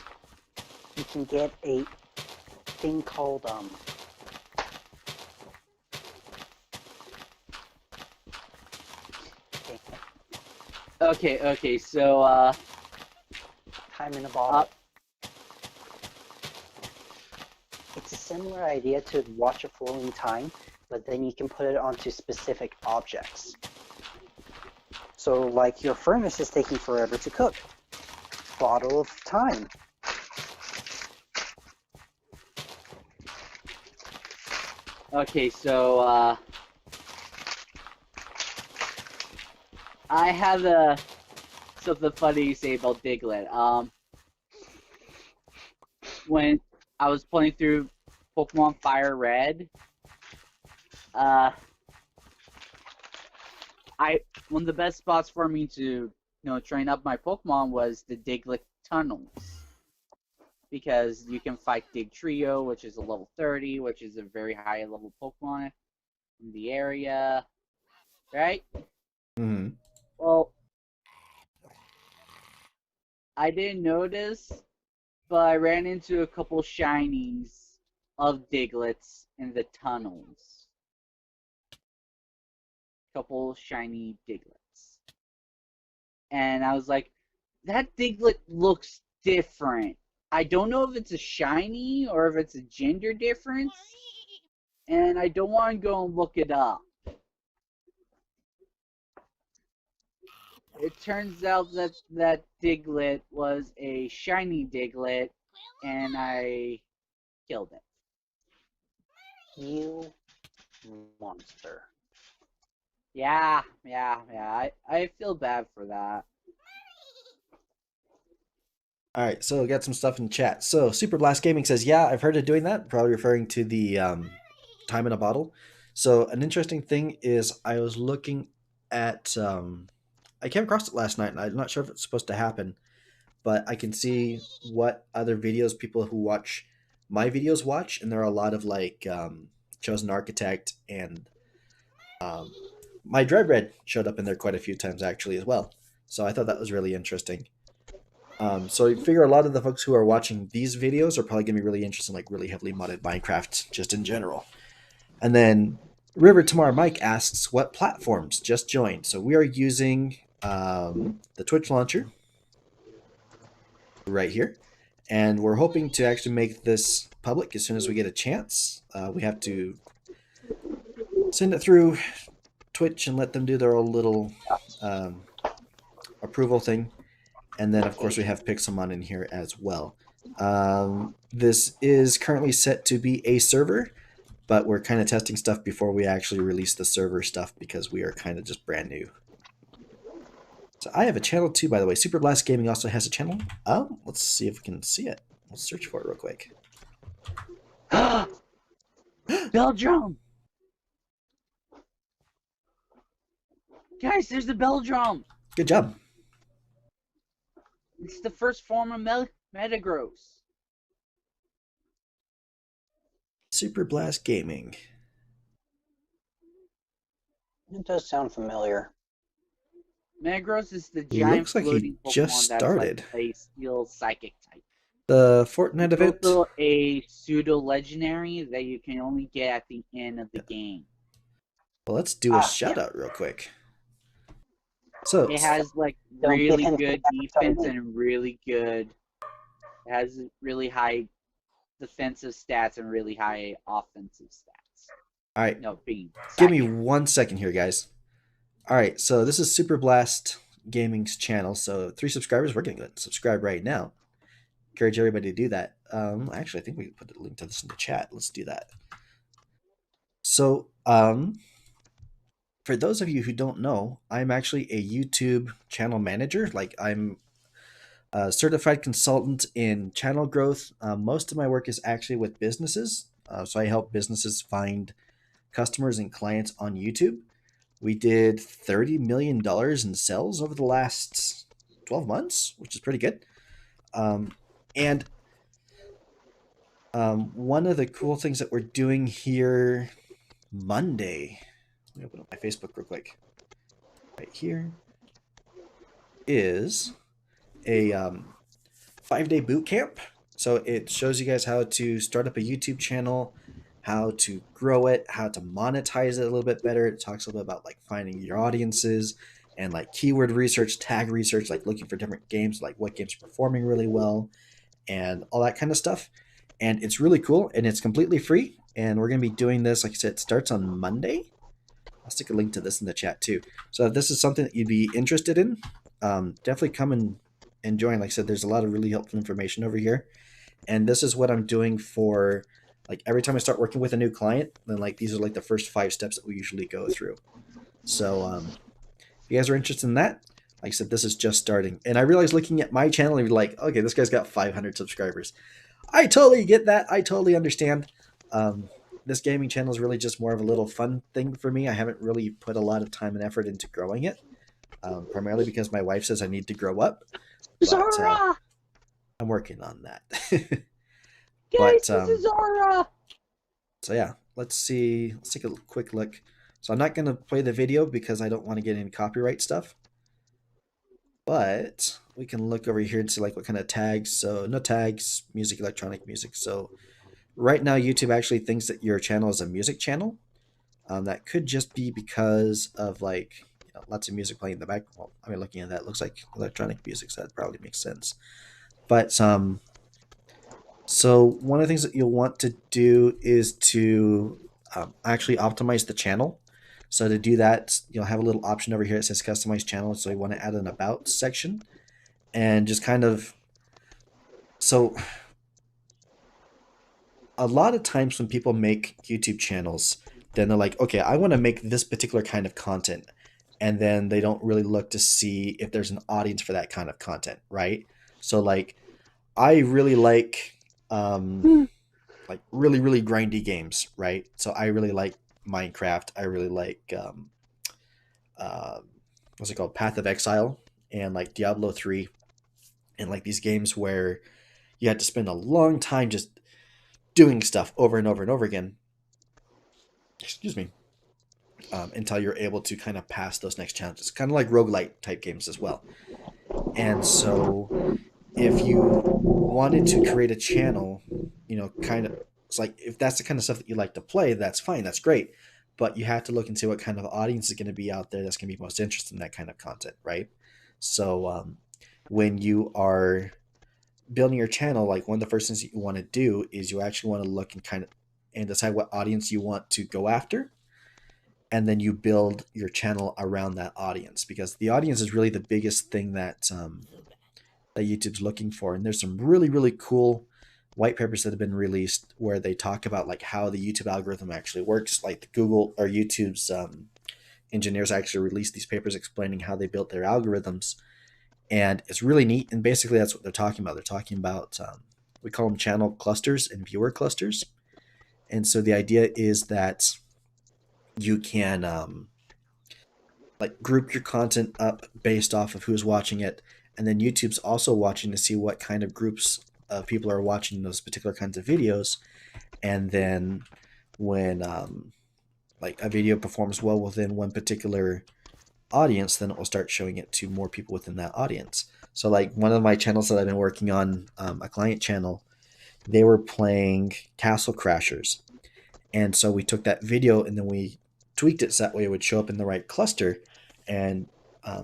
You can get a thing called, Okay, so, time in a bottle. It's a similar idea to Watch a Flowing Time, but then you can put it onto specific objects. So, like, your furnace is taking forever to cook. Bottle of time. okay, so, I have something funny to say about Diglett. When I was playing through Pokemon Fire Red, one of the best spots for me to, train up my Pokemon was the Diglett tunnels. Because you can fight Dig Trio, which is a level 30, which is a very high level Pokemon in the area. Right? Mm-hmm. Well, I didn't notice, but I ran into a couple shinies of Diglets in the tunnels. Couple shiny Diglets. And I was like, that Diglett looks different. I don't know if it's a shiny or if it's a gender difference. And I don't want to go and look it up. It turns out that that Diglett was a shiny Diglett, and I killed it. You monster. Yeah. I feel bad for that. Alright, so we got some stuff in chat. So, Super Blast Gaming says, yeah, I've heard of doing that. Probably referring to the time in a bottle. So, an interesting thing is I was looking at... I came across it last night, and I'm not sure if it's supposed to happen, but I can see what other videos people who watch my videos watch, and there are a lot of, like, Chosen Architect, and my Dreadred showed up in there quite a few times, actually, as well. So, I thought that was really interesting. So you figure a lot of the folks who are watching these videos are probably going to be really interested in like really heavily modded Minecraft just in general. And then River Tomorrow Mike asks, what platforms just joined? So we are using the Twitch launcher right here. And we're hoping to actually make this public as soon as we get a chance. We have to send it through Twitch and let them do their own little approval thing. And then, of course, we have Pixelmon in here as well. This is currently set to be a server, but we're kind of testing stuff before we actually release the server stuff because we are kind of just brand new. So I have a channel too, by the way. Super Blast Gaming also has a channel. Let's see if we can see it. Let's search for it real quick. Bell drum! Guys, there's the bell drum! Good job. It's the first form of Metagross. Super Blast Gaming. It does sound familiar. Metagross is the giant Looks like floating he Pokemon just started. that's like a steel psychic type. The Fortnite It's event. also a pseudo legendary that you can only get at the end of the game. Well, let's do a shout out real quick. So it has like Don't get really him good defense and really good. It has really high defensive stats and really high offensive stats. All right. No, being give me 1 second here, guys. All right, so this is Super Blast Gaming's channel. So 3 subscribers. We're going to go subscribe right now. Encourage everybody to do that. Actually, I think we can put a link to this in the chat. Let's do that. So, for those of you who don't know, I'm actually a YouTube channel manager. Like, I'm a certified consultant in channel growth. Most of my work is actually with businesses. So I help businesses find customers and clients on YouTube. We did $30 million in sales over the last 12 months, which is pretty good. And one of the cool things that we're doing here Monday, let me open up my Facebook real quick. Right here is a 5-day boot camp. So it shows you guys how to start up a YouTube channel, how to grow it, how to monetize it a little bit better. It talks a little bit about like finding your audiences and like keyword research, tag research, like looking for different games, like what games are performing really well and all that kind of stuff. And it's really cool and it's completely free. And we're going to be doing this, like I said, it starts on Monday. I'll stick a link to this in the chat too. So if this is something that you'd be interested in, definitely come and join. Like I said, there's a lot of really helpful information over here. And this is what I'm doing for like every time I start working with a new client, then like these are like the first 5 steps that we usually go through. So if you guys are interested in that, like I said, this is just starting. And I realized looking at my channel, you're like, okay, this guy's got 500 subscribers. I totally get that. I totally understand. This gaming channel is really just more of a little fun thing for me. I haven't really put a lot of time and effort into growing it, primarily because my wife says I need to grow up. But, I'm working on that. Guys, this is Zora! So yeah, let's see. Let's take a quick look. So I'm not going to play the video because I don't want to get any copyright stuff. But we can look over here and see like what kind of tags. So no tags, music, electronic music. So right now YouTube actually thinks that your channel is a music channel. That could just be because of like lots of music playing in the back. Well, I mean, looking at that, it looks like electronic music, so that probably makes sense. But so one of the things that you'll want to do is to actually optimize the channel. So to do that, you'll have a little option over here that says customize channel. So you want to add an about section and just kind of, so a lot of times when people make YouTube channels, then they're like, okay, I want to make this particular kind of content. And then they don't really look to see if there's an audience for that kind of content, right? So like, I really like really, really grindy games, right? So I really like Minecraft. I really like, what's it called? Path of Exile and like Diablo 3 and like these games where you had to spend a long time just doing stuff over and over and over again. Excuse me. Until you're able to kind of pass those next challenges. Kind of like roguelite type games as well. And so if you wanted to create a channel, kind of, it's like if that's the kind of stuff that you like to play, that's fine, that's great. But you have to look and see what kind of audience is going to be out there that's going to be most interested in that kind of content, right? So when you are building your channel, like one of the first things that you want to do is you actually want to look and decide what audience you want to go after. And then you build your channel around that audience, because the audience is really the biggest thing that that YouTube's looking for. And there's some really, really cool white papers that have been released where they talk about like how the YouTube algorithm actually works. Like Google or YouTube's engineers actually released these papers explaining how they built their algorithms. And it's really neat. And basically that's what they're talking about. They're talking about, we call them channel clusters and viewer clusters. And so the idea is that you can like group your content up based off of who's watching it, and then YouTube's also watching to see what kind of groups of people are watching those particular kinds of videos. And then when like a video performs well within one particular audience, then it will start showing it to more people within that audience. So like one of my channels that I've been working on, a client channel, they were playing Castle Crashers. And so we took that video and then we tweaked it so that way it would show up in the right cluster, and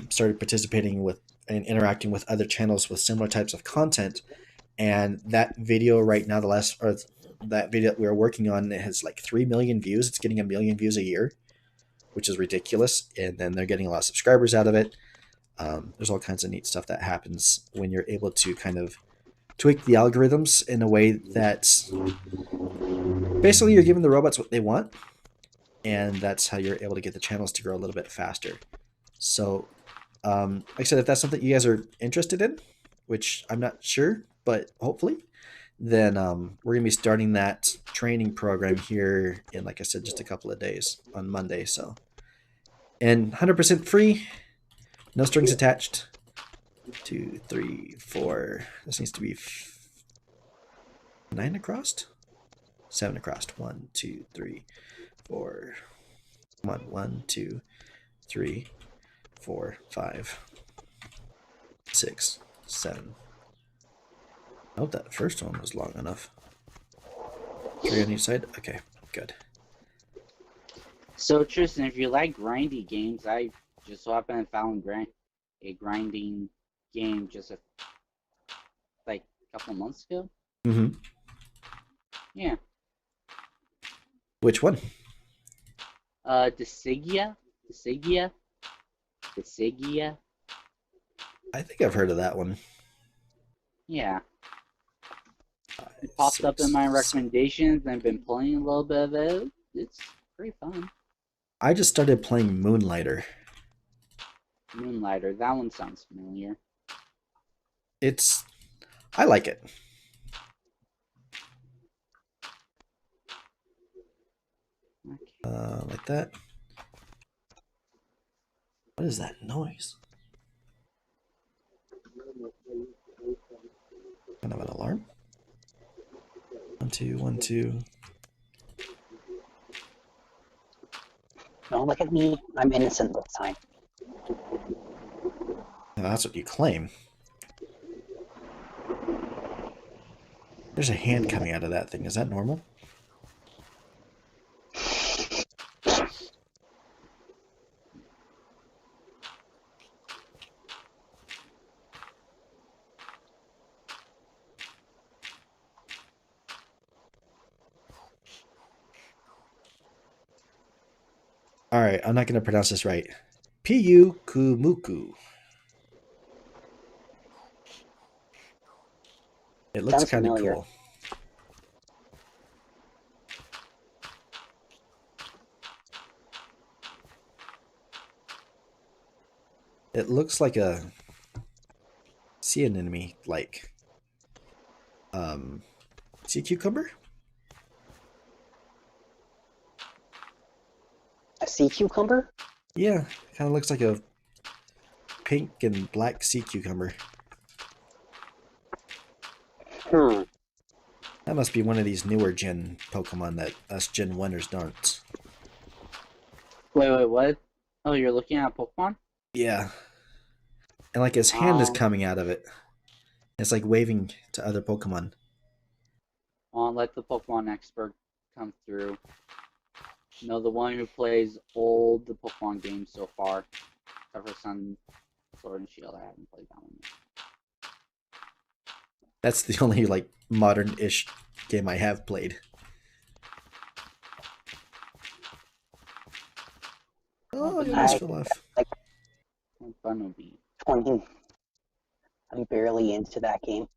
started participating with and interacting with other channels with similar types of content. And that video right now, that video that we were working on, it has like 3 million views. It's getting 1 million views a year, which is ridiculous. And then they're getting a lot of subscribers out of it. There's all kinds of neat stuff that happens when you're able to kind of tweak the algorithms in a way that basically you're giving the robots what they want, and that's how you're able to get the channels to grow a little bit faster. So like I said, if that's something you guys are interested in, which I'm not sure, but hopefully, then we're going to be starting that training program here in, like I said, just a couple of days on Monday. So, and 100% free, no strings attached. 2, 3, 4. This needs to be 9 across, 7 across. 1, 2, 3, 4. Come on, 1, 2, 3, 4, 5, 6, 7. I hope that first one was long enough. 3 on each side? Okay, good. So Tristan, if you like grindy games, I just so happened to found a grinding game just a couple months ago. Mm-hmm. Yeah. Which one? Desigia. I think I've heard of that one. Yeah. It popped up in my recommendations, and I've been playing a little bit of it. It's pretty fun. I just started playing Moonlighter. Moonlighter, that one sounds familiar. I like it. Okay. Like that. What is that noise? Kind of an alarm? 1, 2, 1, 2. Don't look at me. I'm innocent this time. Now, that's what you claim. There's a hand coming out of that thing. Is that normal? All right, I'm not going to pronounce this right. Piyu Kumuku. It looks kind of cool. It looks like a sea anemone, like sea cucumber. A sea cucumber? Yeah, kind of looks like a pink and black sea cucumber. That must be one of these newer gen Pokemon that us Gen 1ers don't. Wait, what? Oh, you're looking at Pokemon? Yeah. And like his hand is coming out of it. It's like waving to other Pokemon. I'll let the Pokemon expert come through. No, the one who plays all the Pokemon games so far. Except for Sun, Sword, and Shield. I haven't played that one yet. That's the only like modern-ish game I have played. Oh, you almost fell off. Bunnelby. 20. I'm barely into that game.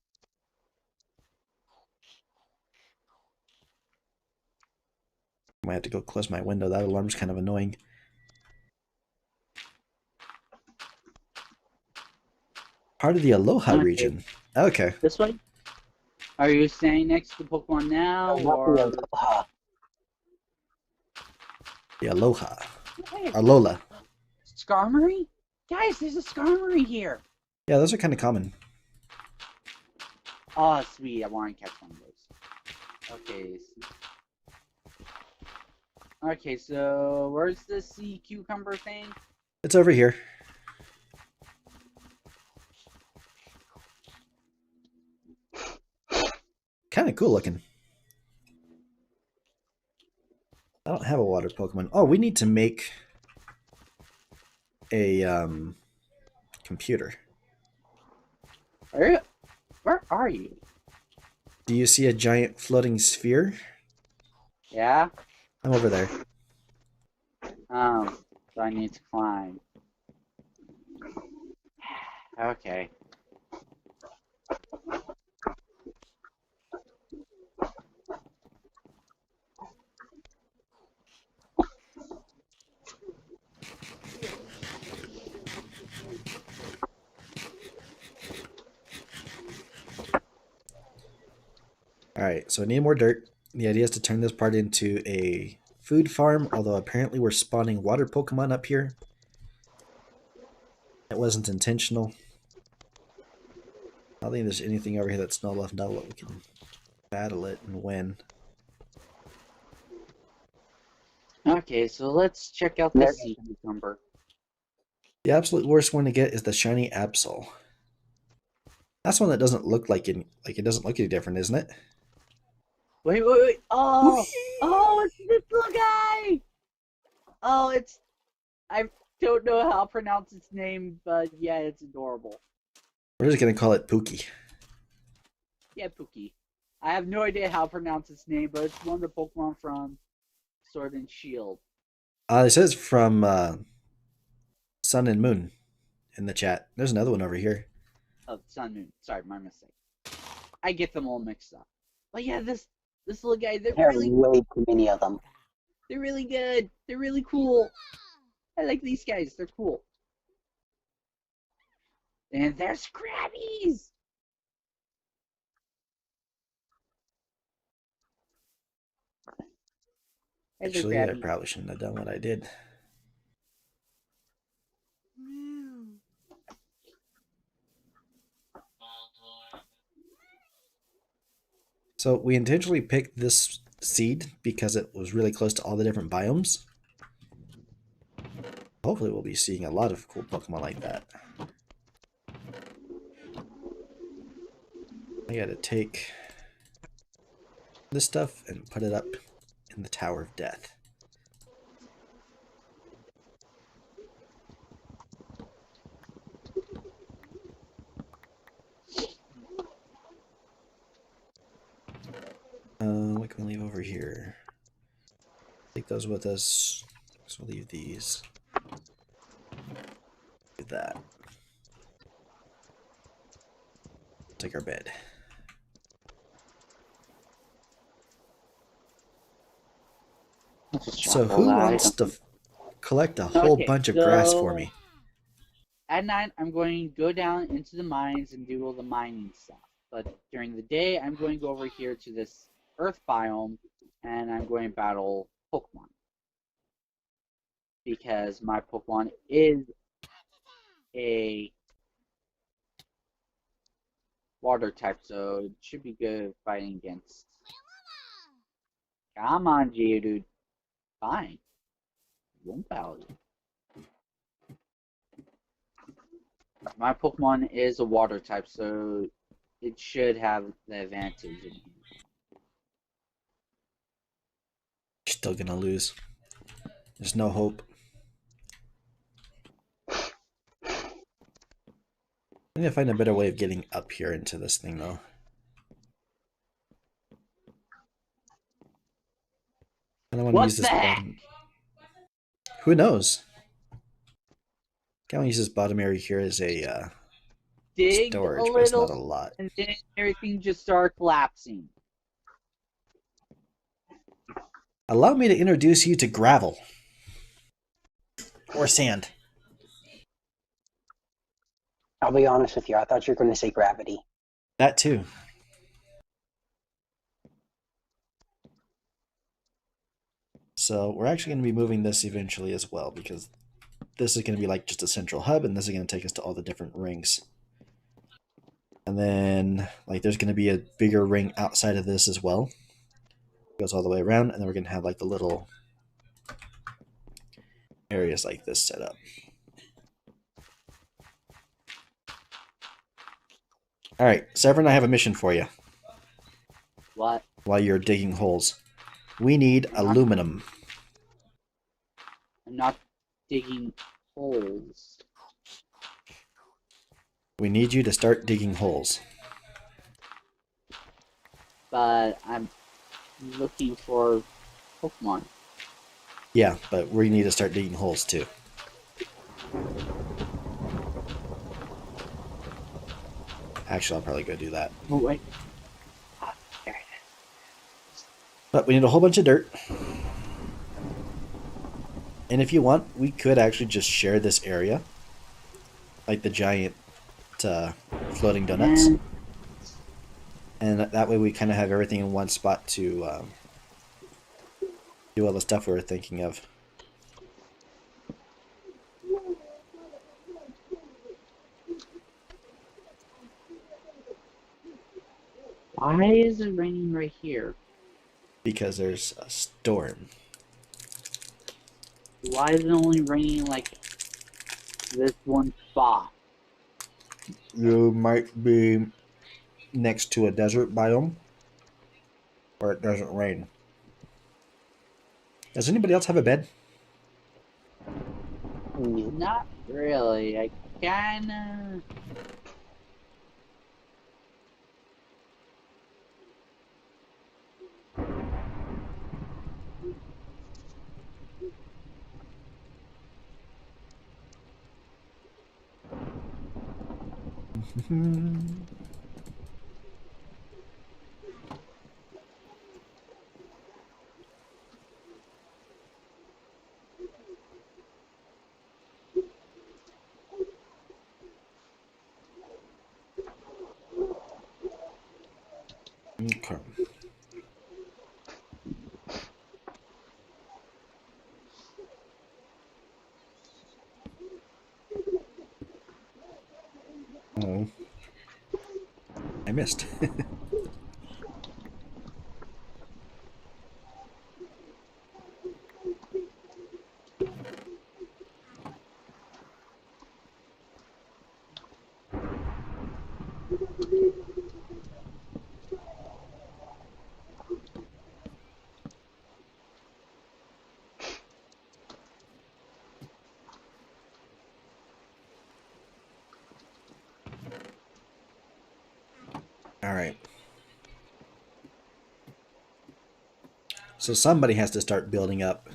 I might have to go close my window. That alarm's kind of annoying. Part of the Aloha region. Okay. This way? Are you staying next to Pokemon now, Not or? the Aloha. The Aloha. Hey, Alola. Skarmory? Guys, there's a Skarmory here. Yeah, those are kind of common. Oh, sweet. I want to catch one of those. Okay. Okay, so where's the sea cucumber thing? It's over here. Kind of cool looking. I don't have a water Pokemon. Oh, we need to make a computer. Where are you? Do you see a giant floating sphere? Yeah? I'm over there. So I need to climb. Okay. Alright, so I need more dirt. The idea is to turn this part into a food farm, although apparently we're spawning water Pokemon up here. That wasn't intentional. I don't think there's anything over here that's small enough now that we can battle it and win. Okay, so let's check out the sea cucumber. The absolute worst one to get is the shiny Absol. That's one that doesn't look like it doesn't look any different, isn't it? Wait. Oh! Oh, it's this little guy! Oh, I don't know how to pronounce its name, but yeah, it's adorable. We're just gonna call it Pookie. Yeah, Pookie. I have no idea how to pronounce its name, but it's one of the Pokemon from Sword and Shield. It says from Sun and Moon in the chat. There's another one over here. Oh, Sun Moon. Sorry, my mistake. I get them all mixed up. But yeah, this little guy, There are way too many of them. they're really good. They're really cool. I like these guys. They're cool. And they're Scrabbies! Actually, I probably shouldn't have done what I did. So we intentionally picked this seed because it was really close to all the different biomes. Hopefully we'll be seeing a lot of cool Pokemon like that. I gotta take this stuff and put it up in the Tower of Death. What can we leave over here? Take those with us. So we'll leave these. Do that. Take our bed. So who wants to collect a whole bunch of grass for me? At night, I'm going to go down into the mines and do all the mining stuff. But during the day, I'm going to go over here to this earth biome, and I'm going to battle Pokemon. Because my Pokemon is a water type, so it should be good fighting against. Come on, Geodude. Fine. Won't battle you. My Pokemon is a water type, so it should have the advantage in here. Still gonna lose. There's no hope. I need to find a better way of getting up here into this thing, though. I don't want to use this bottom. Who knows? I want to use this bottom area here as a storage, but it's not a lot. And then everything just starts collapsing. Allow me to introduce you to gravel. Or sand. I'll be honest with you, I thought you were going to say gravity. That too. So we're actually going to be moving this eventually as well, because this is going to be like just a central hub, and this is going to take us to all the different rings. And then like there's going to be a bigger ring outside of this as well. It goes all the way around, and then we're going to have like the little areas like this set up. All right, Severin, I have a mission for you. What? While you're digging holes, we need aluminum. I'm not digging holes. We need you to start digging holes. But I'm looking for Pokemon. Yeah, but we need to start digging holes too. Actually, I'll probably go do that. Oh, wait. Ah, there it is. But we need a whole bunch of dirt. And if you want, we could actually just share this area. Like the giant floating donuts. And that way we kind of have everything in one spot to do all the stuff we were thinking of. Why is it raining right here? Because there's a storm. Why is it only raining like this one spot? You might be next to a desert biome where it doesn't rain. Does anybody else have a bed? Not really. I kinda... Okay. Oh. I missed. All right. So somebody has to start building up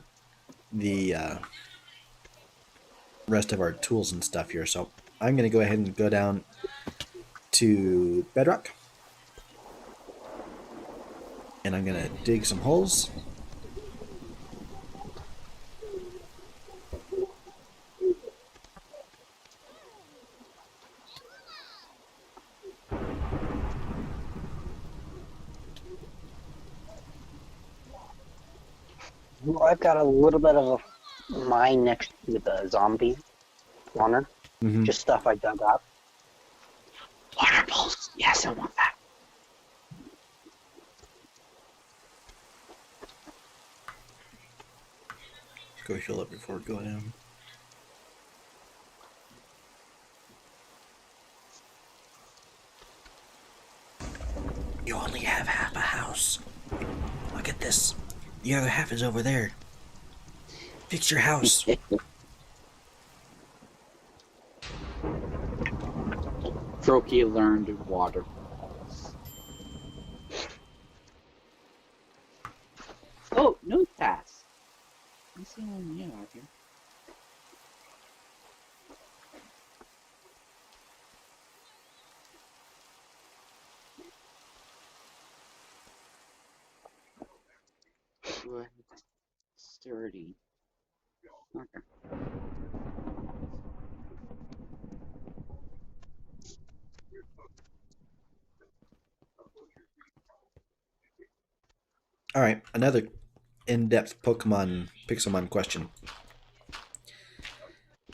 the rest of our tools and stuff here. So I'm going to go ahead and go down to bedrock. And I'm going to dig some holes. Well, I've got a little bit of a mine next to the zombie spawner. Mm-hmm. Just stuff I dug up. Water pulse. Yes, I want that. Go heal up before going down. You only have half a house. Look at this. The other half is over there. Fix your house. Froakie learned water. Oh, no pass. Let's see what we have here. What? Sturdy. Okay. All right, another in-depth Pixelmon question.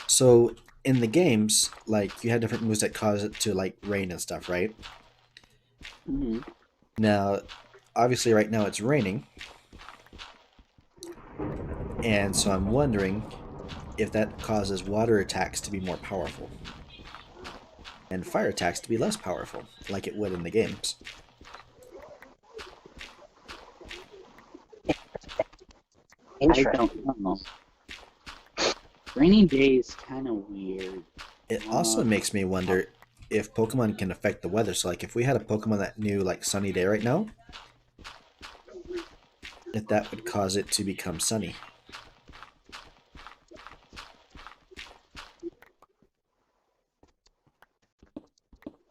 So in the games, like you had different moves that cause it to like rain and stuff, right? Mm-hmm. Now, obviously, right now it's raining, and so I'm wondering if that causes water attacks to be more powerful and fire attacks to be less powerful, like it would in the games. I Interesting. don't know. Rainy day is kind of weird. It also makes me wonder if Pokemon can affect the weather. So, like, if we had a Pokemon that knew, like, sunny day right now, if that would cause it to become sunny.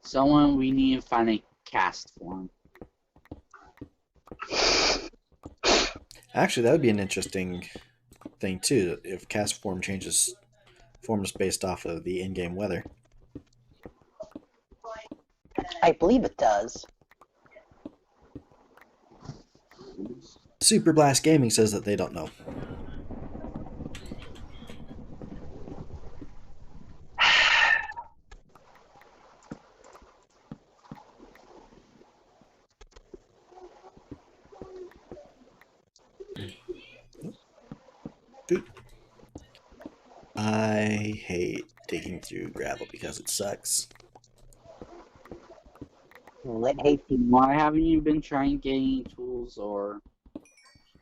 Someone we need to find a cast form. Actually, that would be an interesting thing, too, if cast form changes forms based off of the in-game weather. I believe it does. Super Blast Gaming says that they don't know. Dude. I hate digging through gravel because it sucks. Hey, Why haven't you been trying getting tools or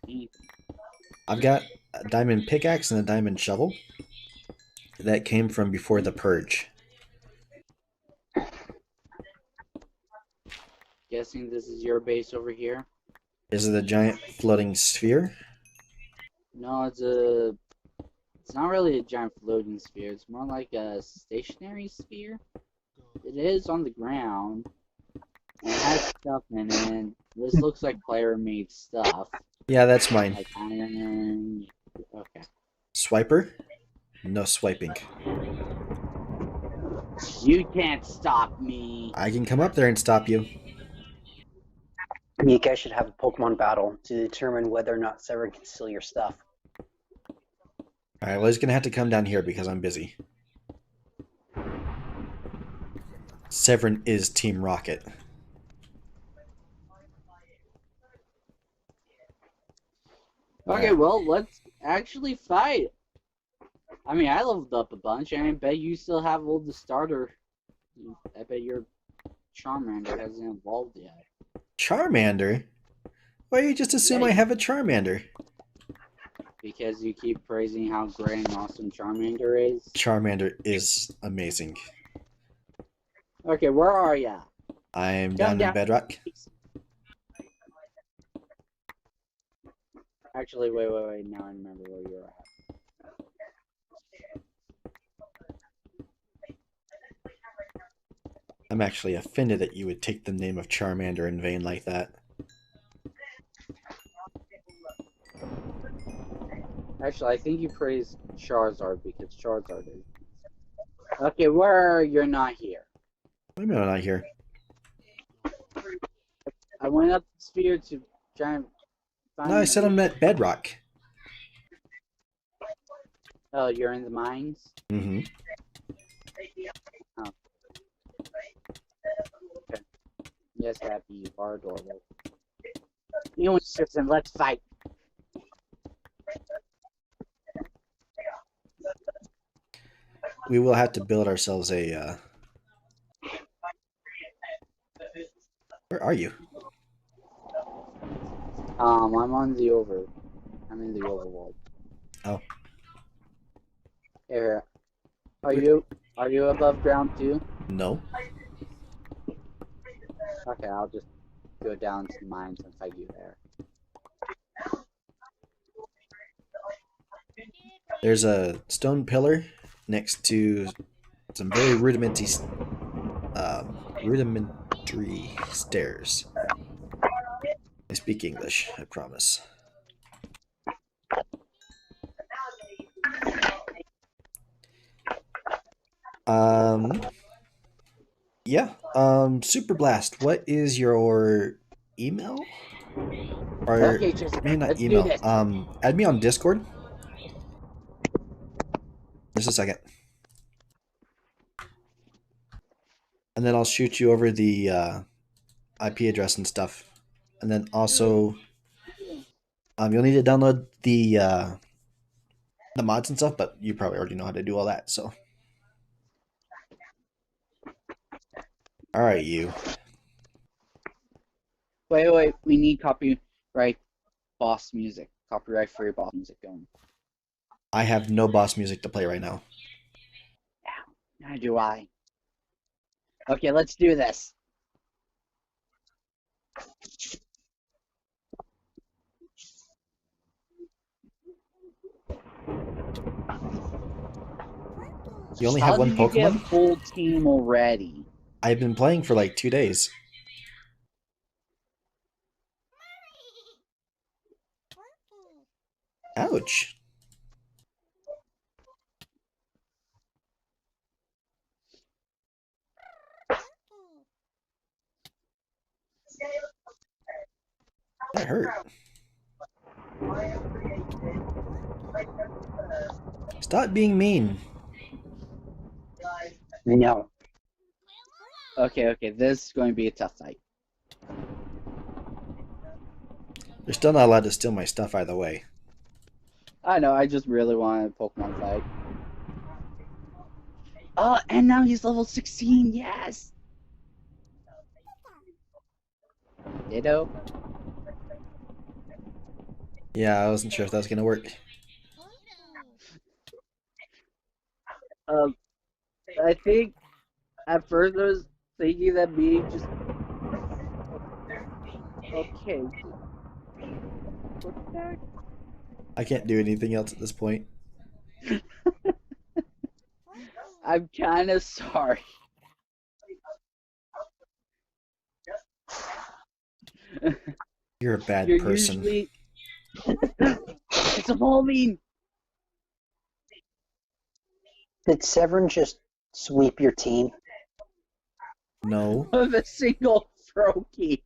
anything? I've got a diamond pickaxe and a diamond shovel that came from before the purge. Guessing this is your base over here? Is it a giant floating sphere? No, it's not really a giant floating sphere. It's more like a stationary sphere. It is on the ground. And it has stuff in it. This looks like player-made stuff. Yeah, that's mine. Like iron. Okay. Swiper? No swiping. You can't stop me. I can come up there and stop you. you guys should have a Pokemon battle to determine whether or not Severin can steal your stuff. Alright, well, he's going to have to come down here because I'm busy. Severin is Team Rocket. Okay, well, let's actually fight. I mean, I leveled up a bunch, and I bet you still have all the starter. I bet your Charmander hasn't evolved yet. Charmander? Why you just assume Yeah, I have a Charmander? Because you keep praising how great and awesome Charmander is. Charmander is amazing. Okay, where are ya? I'm Come down in Bedrock. Actually, wait. Now I remember where you're at. I'm actually offended that you would take the name of Charmander in vain like that. Actually, I think you praised Charizard because Charizard is. Okay, where you're not here. Wait a minute, I'm not here. I went up the sphere to try and find. No, I said I'm at Bedrock. Oh, you're in the mines? Mm-hmm. Oh. Okay. Yes, Happy, you are adorable. You and Tristan, let's fight. We will have to build ourselves a, Where are you? I'm in the overworld. Oh. Here. Are you above ground too? No. Okay, I'll just go down to the mines and fight you there. There's a stone pillar next to some very rudimentary stairs. I speak English, I promise. Yeah. Super Blast, what is your email? Or Okay, Tristan, maybe not let's do email. this. Add me on Discord. Just a second. And then I'll shoot you over the IP address and stuff. And then also, you'll need to download the mods and stuff, but you probably already know how to do all that. So, all right, you. Wait, we need copyright boss music. Copyright free boss music going. I have no boss music to play right now. How do I? Okay, let's do this. You only How have one did you get a Pokemon? full team already? I've been playing for like 2 days. Ouch. That hurt. Stop being mean. No. Okay, this is going to be a tough fight. You're still not allowed to steal my stuff either way. I know, I just really want a Pokemon fight. Oh, and now he's level 16, yes! Ditto. Yeah, I wasn't sure if that was gonna work. I think at first I was thinking that me just... Okay. What the heck? I can't do anything else at this point. I'm kind of sorry. You're a bad You're person. usually... It's evolving! Did Severin just sweep your team? No. With a single throw key.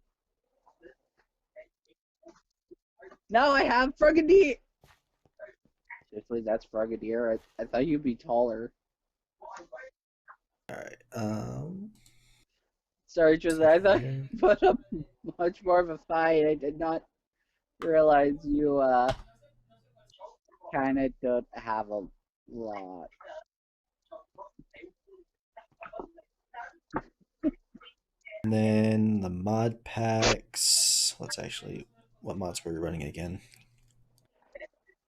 Now I have Frogadier! Seriously, that's Frogadier? I thought you'd be taller. Alright, Sorry, Tristan, I thought you put up much more of a fight. I did not realize you, kinda don't have a lot. and then the mod packs. Let's actually... What mods were we running again?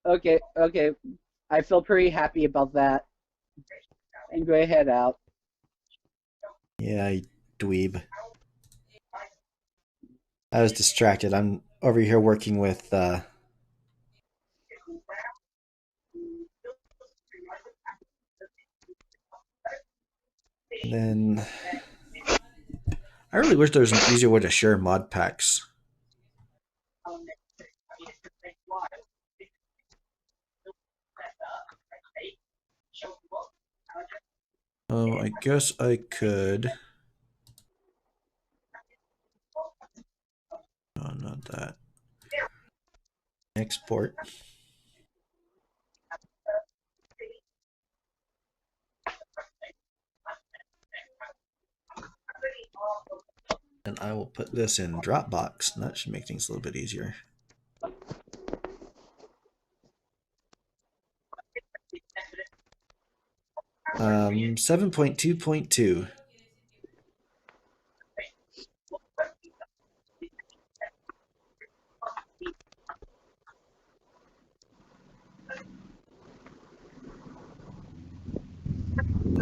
Okay. I feel pretty happy about that. And go ahead out. Yeah, you dweeb. I was distracted. I'm over here working with, then... I really wish there was an easier way to share mod packs. Oh, I guess I could... Oh, not that. Export. And I will put this in Dropbox. And that should make things a little bit easier. Um, 7.2.2.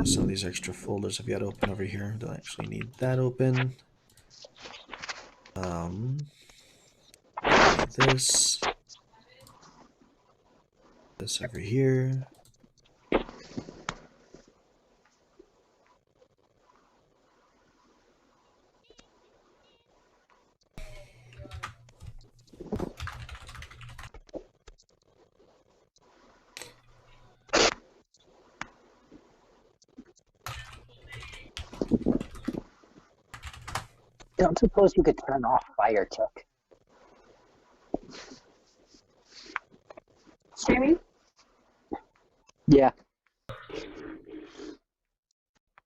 Some of these extra folders I've got open over here. Don't actually need that open. Need this. This over here. Don't suppose you could turn off Fire Tick? streaming? Yeah.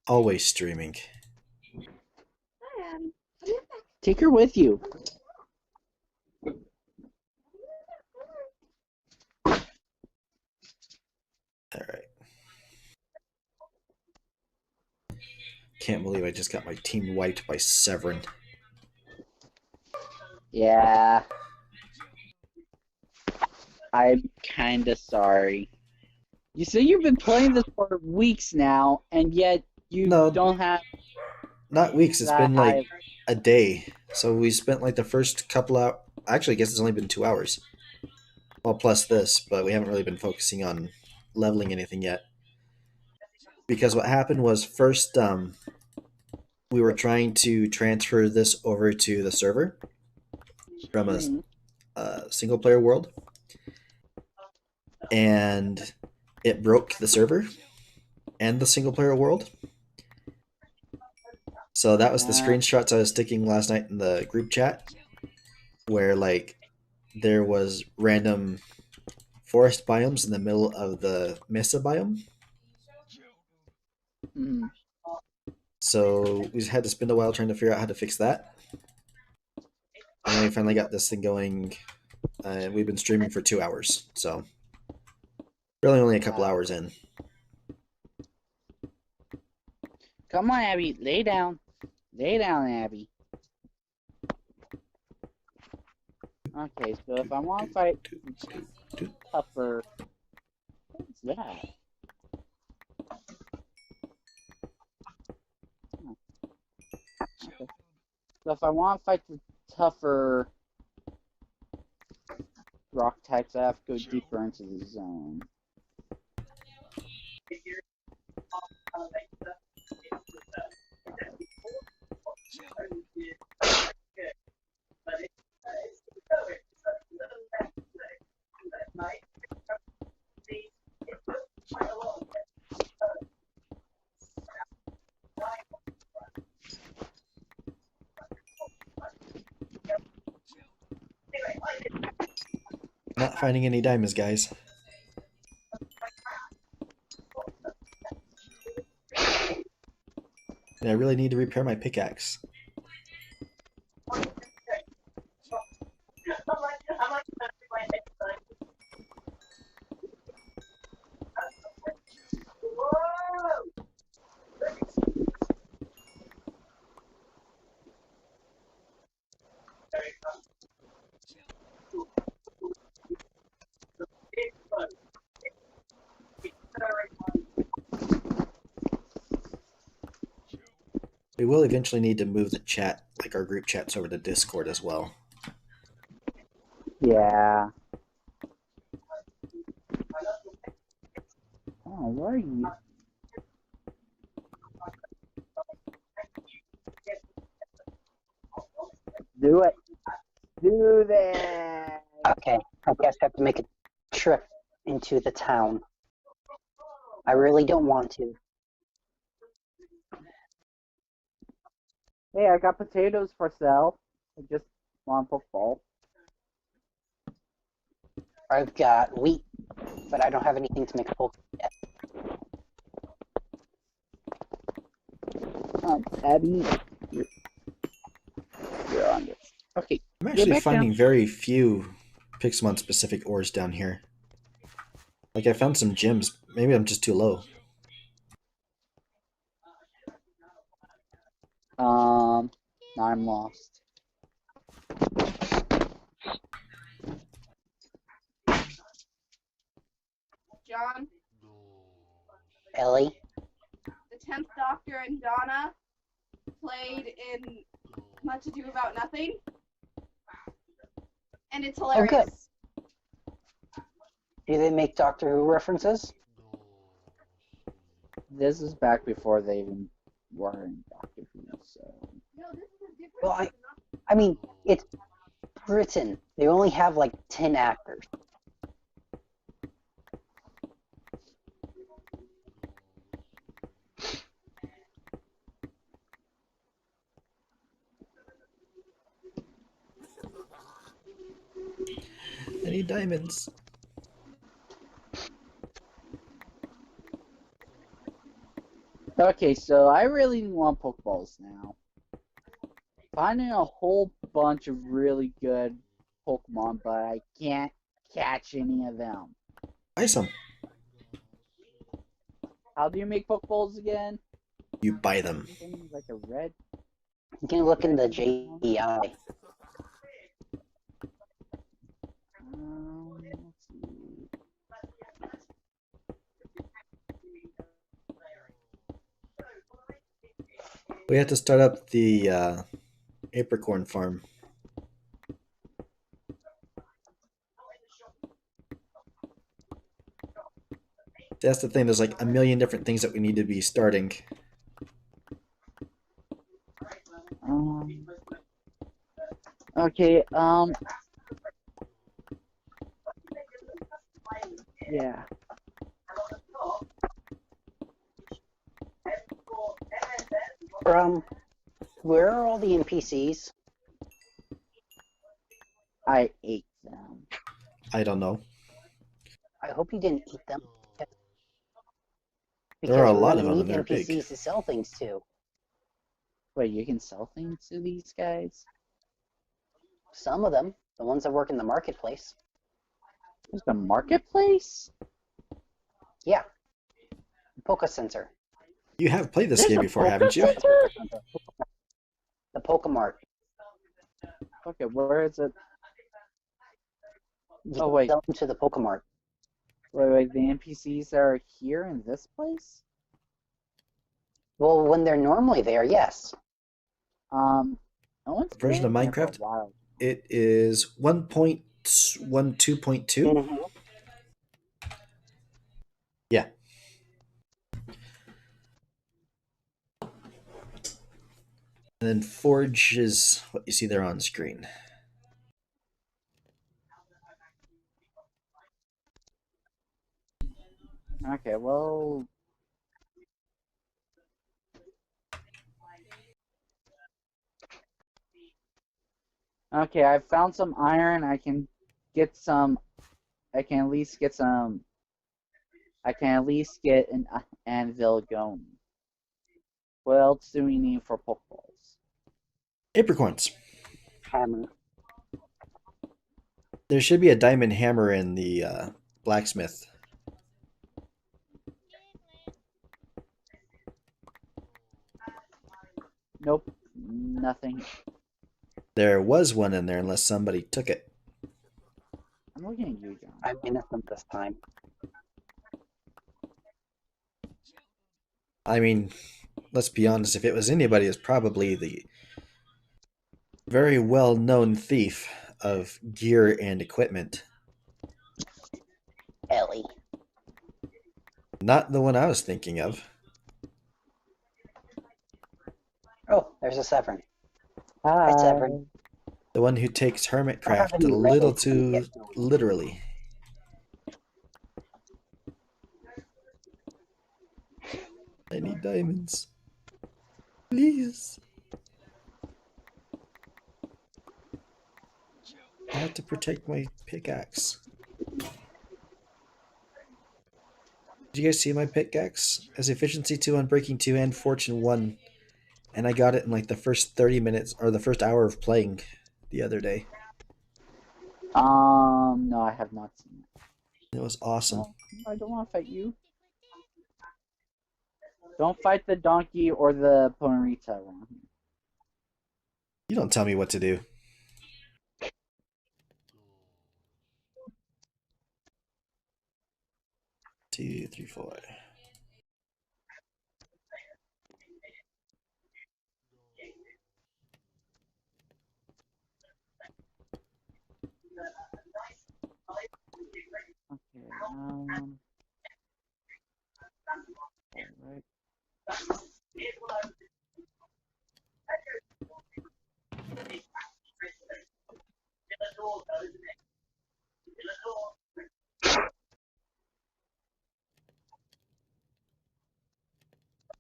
Always streaming. Hi, Abby. Take her with you. Alright. Can't believe I just got my team wiped by Severin. Yeah. I'm kinda sorry. You say you've been playing this for weeks now, and yet you No. don't have Not weeks, it's that been high like a day. So we spent like the first couple hours. Actually, I guess it's only been 2 hours. Well, plus this, but we haven't really been focusing on leveling anything yet. Because what happened was first, we were trying to transfer this over to the server from a single player world, and it broke the server and the single player world. So that was the screenshots I was sticking last night in the group chat, where like there was random forest biomes in the middle of the mesa biome. Mm. So we just had to spend a while trying to figure out how to fix that. And then we finally got this thing going. We've been streaming for 2 hours, so really only a couple hours in. Come on, Abby, lay down. Lay down, Abby. Okay, so if I want to fight tougher, what's that? Oh. Okay. So if I want to fight the tougher rock types, I have to go deeper into the zone. Not finding any diamonds, guys. And I really need to repair my pickaxe. We will eventually need to move the chat, like our group chats, over to Discord as well. Yeah. Oh, where are you? Do it. Do that. Okay, I guess I have to make a trip into the town. I really don't want to. Hey, I got potatoes for sale. I just want a Pokeball. I've got wheat, but I don't have anything to make a Pokeball yet. Abby, you're on this. Okay. I'm actually finding very few Pixelmon specific ores down here. Like I found some gems. Maybe I'm just too low. Now I'm lost. John, Ellie? the 10th Doctor and Donna played in Much Ado About Nothing. And it's hilarious. Oh, good. Do they make Doctor Who references? This is back before they even were in Doctor Who, so. No, this is a different Well, I mean, it's Britain. They only have like 10 actors. I need diamonds. Okay, so I really want Pokeballs now. Finding a whole bunch of really good Pokemon, but I can't catch any of them. Buy some. How do you make Pokeballs again? You buy them. Something like a red. You can look in the JEI. Let's see. We have to start up the apricorn farm. That's the thing. There's like a million different things that we need to be starting. Okay. Yeah. Where are all the NPCs? I ate them. I don't know. I hope you didn't eat them. There are a Because we're lot gonna of them, need and they're NPCs big. to sell things to. Wait, you can sell things to these guys? Some of them, the ones that work in the marketplace. There's a marketplace? Yeah. Poke Sensor. You have played this There's game a before, Poke haven't you? Center? The Pokemart. Okay, where is it? You Oh, can wait. sell them to the Pokemart. Wait, the NPCs that are here in this place? Well, when they're normally there, yes. No one's Version of been here for a Minecraft? while. It is 1.12.2. Mm-hmm. Yeah. And then Forge is what you see there on screen. Okay, well... Okay, I found some iron. I can get some... I can at least get some... I can at least get an anvil going. What else do we need for Pokeballs? Apricorns. Hammer. There should be a diamond hammer in the blacksmith. Nope, nothing. There was one in there unless somebody took it. I'm looking at you, John. I'm innocent this time. I mean, let's be honest, if it was anybody, it's probably the very well-known thief of gear and equipment. Ellie. Not the one I was thinking of. Oh, there's a Severn. Hi. Hi, Severn. The one who takes I don't have Hermitcraft any a little legs to get too going. literally. I need diamonds. Please. I have to protect my pickaxe. Did you guys see my pickaxe? It has efficiency 2, unbreaking 2, and fortune 1. And I got it in like the first 30 minutes or the first hour of playing the other day. No, I have not seen it. It was awesome. No, I don't want to fight you. Don't fight the donkey or the Ponarita around here. You don't tell me what to do. Two, three, four. Okay, alright.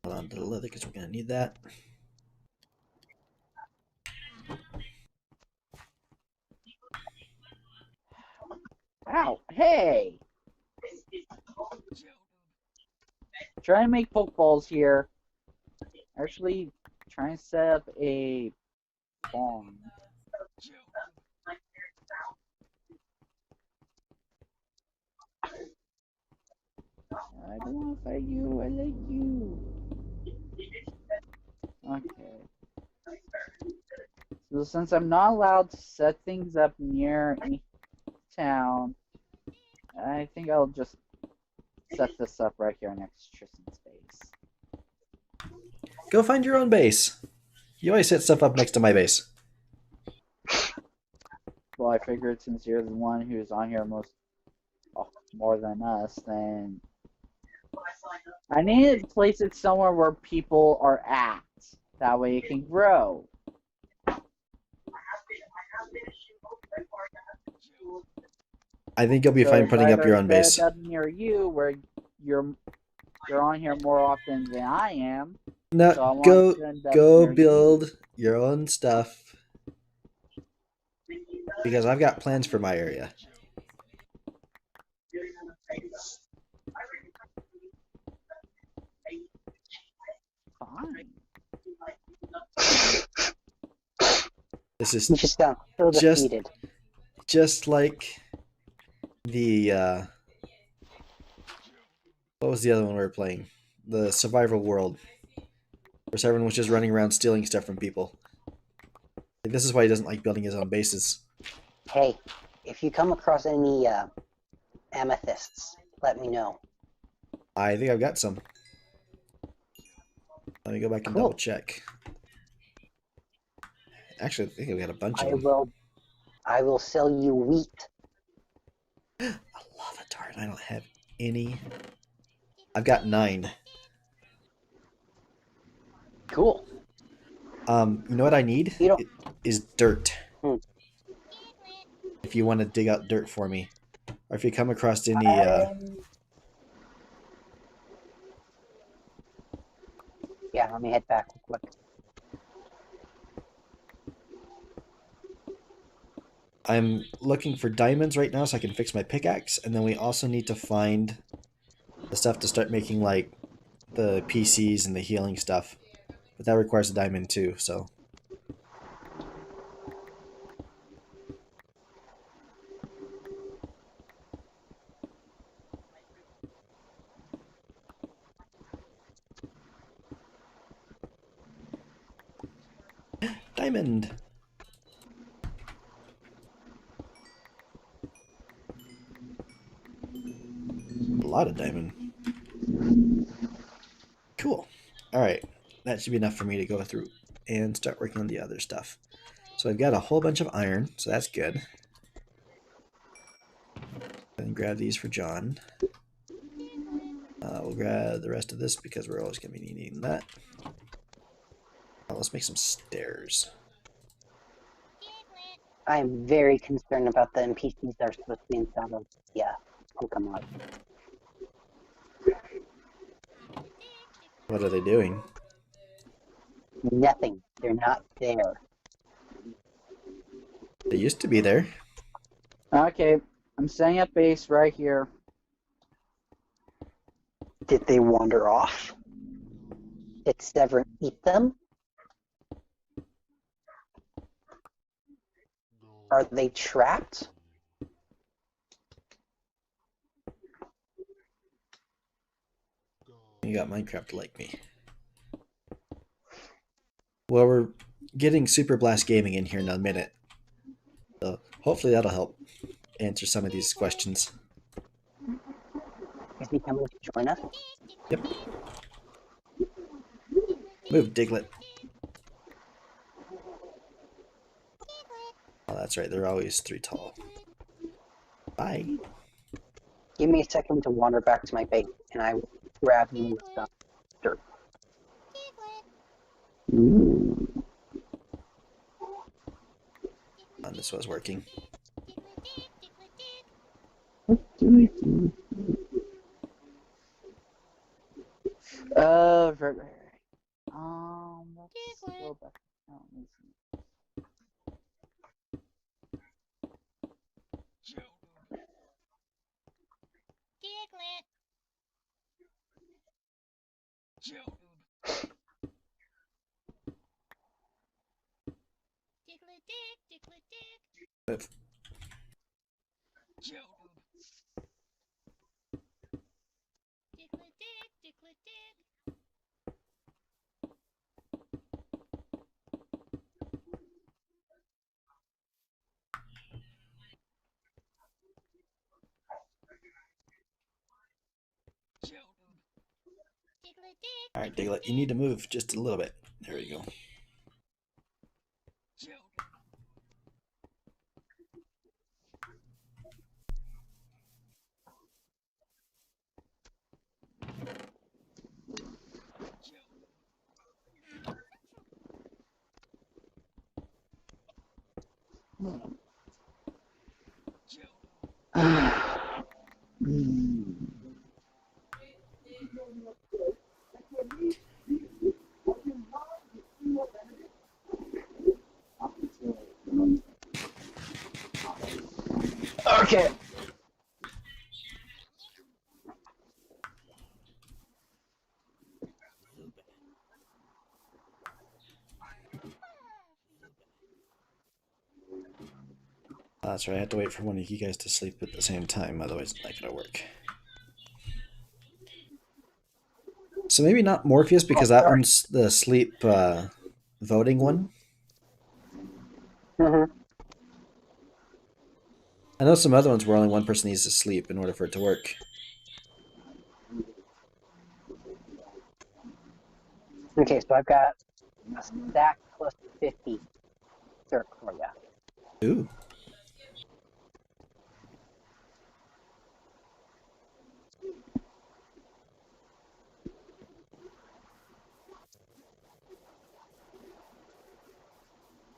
Hold on to the leather because we're going to need that. Ow! Hey! Try and make Pokeballs here. actually trying to set up a farm. I don't want to fight you. I like you. Okay. So since I'm not allowed to set things up near any town, I think I'll just set this up right here next to Tristan's base. Go find your own base. You always set stuff up next to my base. Well, I figured since you're the one who's on here more than us, then I need to place it somewhere where people are at. That way it can grow. I think you'll be fine putting up your own base. Set it up near you where you're on here more often than I am. No, So go build your own stuff. Because I've got plans for my area. Fine. This is You just sound so defeated. Just like the what was the other one we were playing? The survival world. Where everyone was just running around stealing stuff from people. This is why he doesn't like building his own bases. Hey, if you come across any amethysts, let me know. I think I've got some. Let me go back and double check. Actually, I think I've got a bunch of them. I will sell you wheat. A lava tart. I don't have any. I've got 9. Cool. You know what I need? Is dirt. If you want to dig out dirt for me. Or if you come across any... Yeah, let me head back real quick. I'm looking for diamonds right now so I can fix my pickaxe, and then we also need to find the stuff to start making, like, the PCs and the healing stuff. But that requires a diamond too, so... Diamond! A lot of diamond. Cool. Alright, that should be enough for me to go through and start working on the other stuff. So I've got a whole bunch of iron, so that's good. And grab these for John. We'll grab the rest of this because we're always going to be needing that. Let's make some stairs. I am very concerned about the NPCs that are supposed to be inside of the Pokemart. What are they doing? Nothing. They're not there. They used to be there. Okay, I'm setting up base right here. Did they wander off? Did Severin eat them? Are they trapped? You got Minecraft like me. Well, we're getting Super Blast Gaming in here in a minute. So hopefully that'll help answer some of these questions. Is he coming to join us? Yep. Move, Diglett. Oh, that's right. They're always 3 tall. Bye. Give me a second to wander back to my base, and I will grab you some dirt. This was working. Right. Let's go back. All right, Diglett, you need to move just a little bit. There you go. Okay. That's right. I have to wait for one of you guys to sleep at the same time, otherwise it's not gonna work. So maybe not Morpheus because that one's the sleep voting one. Mm-hmm. I know some other ones where only one person needs to sleep in order for it to work. Okay, so I've got a stack plus 50 dirt for you. Ooh.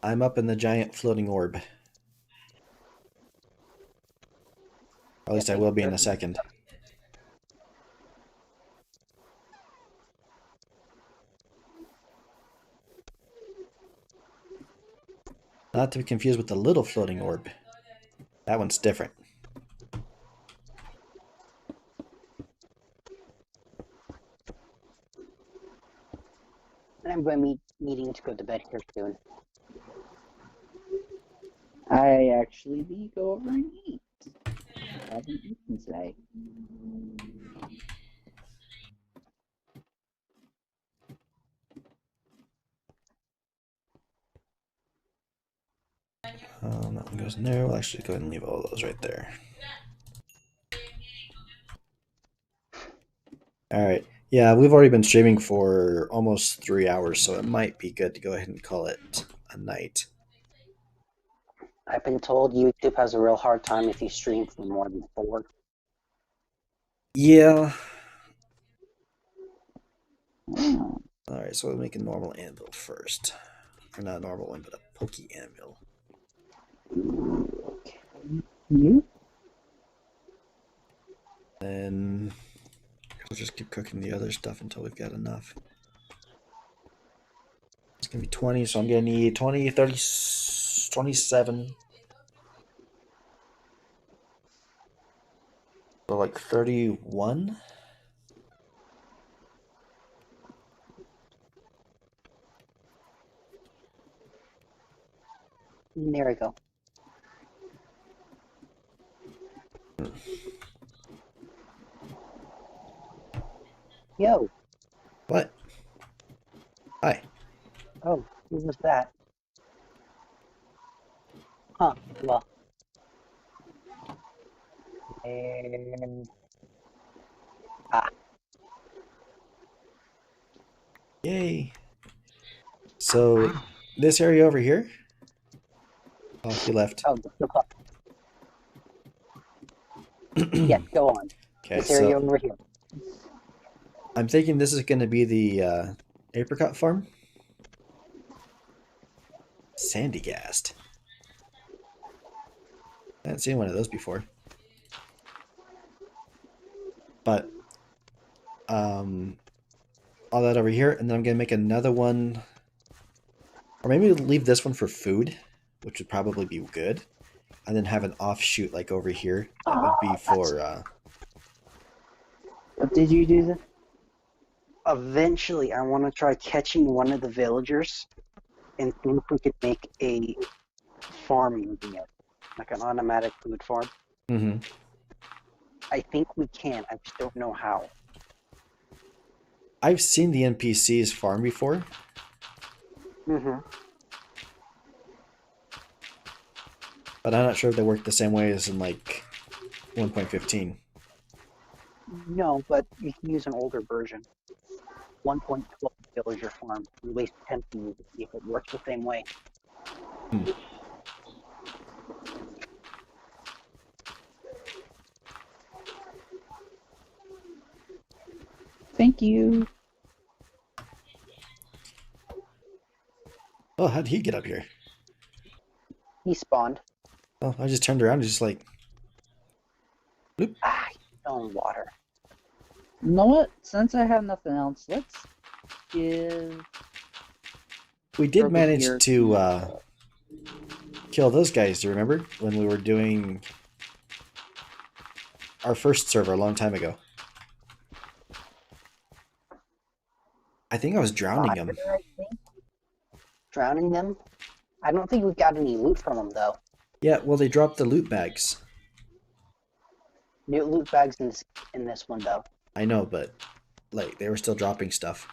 I'm up in the giant floating orb. Or at least I will be in a second. Not to be confused with the little floating orb. That one's different. I'm going to be needing to go to bed here soon. I actually need to go over and eat. I haven't eaten today. That one goes in there. We'll actually go ahead and leave all those right there. Alright. Yeah, we've already been streaming for almost 3 hours, so it might be good to go ahead and call it a night. I've been told YouTube has a real hard time if you stream for more than 4. Yeah. Alright, so we'll make a normal anvil first. Or not a normal one, but a pokey anvil. You? Then we'll just keep cooking the other stuff until we've got enough. It's going to be 20, so I'm going to need 20, 30, 27. So like 31? There we go. Yo. What? Hi. Oh, who was that? Huh, well. And... Yay. So this area over here? Oh, he left. Oh, the clock. Yes, go on. Okay, This area so over here. I'm thinking this is going to be the apricot farm. Sandygast. I haven't seen one of those before. But all that over here, and then I'm going to make another one. Or maybe leave this one for food, which would probably be good. And then have an offshoot like over here. That would be for... What did you do then? Eventually, I want to try catching one of the villagers and see if we could make a farm using it. Like an automatic food farm. Mm-hmm. I think we can. I just don't know how. I've seen the NPCs farm before. Mm-hmm. But I'm not sure if they work the same way as in like 1.15. No, but you can use an older version. 1.12 villager farm. At least attempt to use it, see if it works the same way. Thank you. Oh, how'd he get up here? He spawned. Oh, I just turned around and just like... Bloop. Ah, he's still in water. You know what? Since I have nothing else, let's give... We did Purple manage here to kill those guys, do you remember? When we were doing our first server a long time ago. I think I was drowning them. Fire, I think. Drowning them? I don't think we got any loot from them, though. Yeah, well, they dropped the loot bags. New loot bags in this one, though. I know, but like they were still dropping stuff.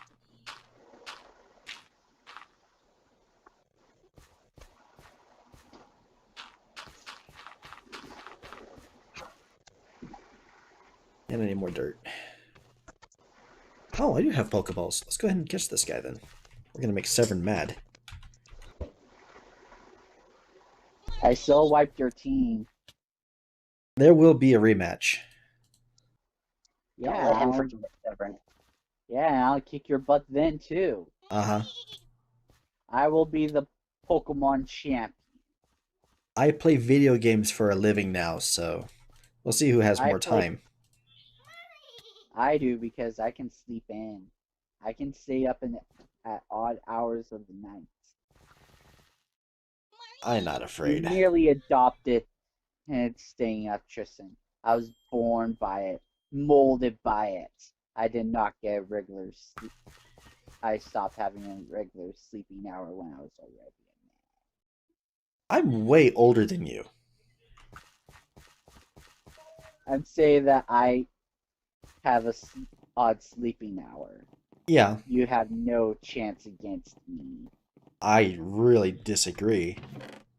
And I need more dirt. Oh, I do have Pokeballs. Let's go ahead and catch this guy then. We're gonna make Severn mad. I still wiped your team. There will be a rematch. Don't Yeah, let him forget Severn. yeah, I'll kick your butt then too. Uh-huh. I will be the Pokemon champ. I play video games for a living now, so we'll see who has more time. I do because I can sleep in. I can stay up at odd hours of the night. I'm not afraid. You merely adopted and staying up, Tristan. I was born by it, molded by it. I did not get regular sleep. I stopped having a regular sleeping hour when I was already a man. I'm way older than you. I'd say that I have a odd sleeping hour. Yeah. You have no chance against me. I really disagree.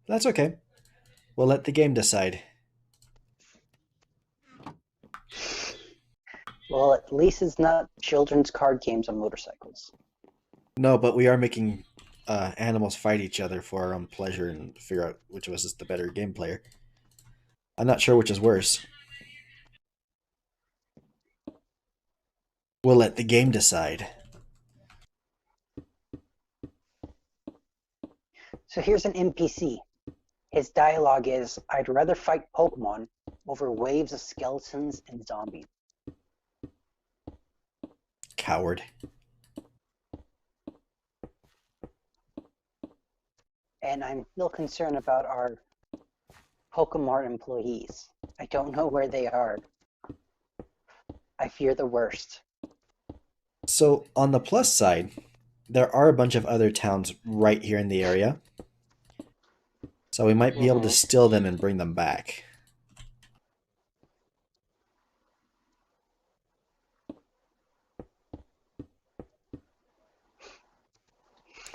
That's okay. We'll let the game decide. Well, at least it's not children's card games on motorcycles. No, but we are making animals fight each other for our own pleasure and figure out which of us is the better game player. I'm not sure which is worse. We'll let the game decide. So here's an NPC. His dialogue is, I'd rather fight Pokemon over waves of skeletons and zombies. Coward. And I'm still concerned about our Pokemart employees. I don't know where they are. I fear the worst. So, on the plus side, there are a bunch of other towns right here in the area. So we might be able to steal them and bring them back.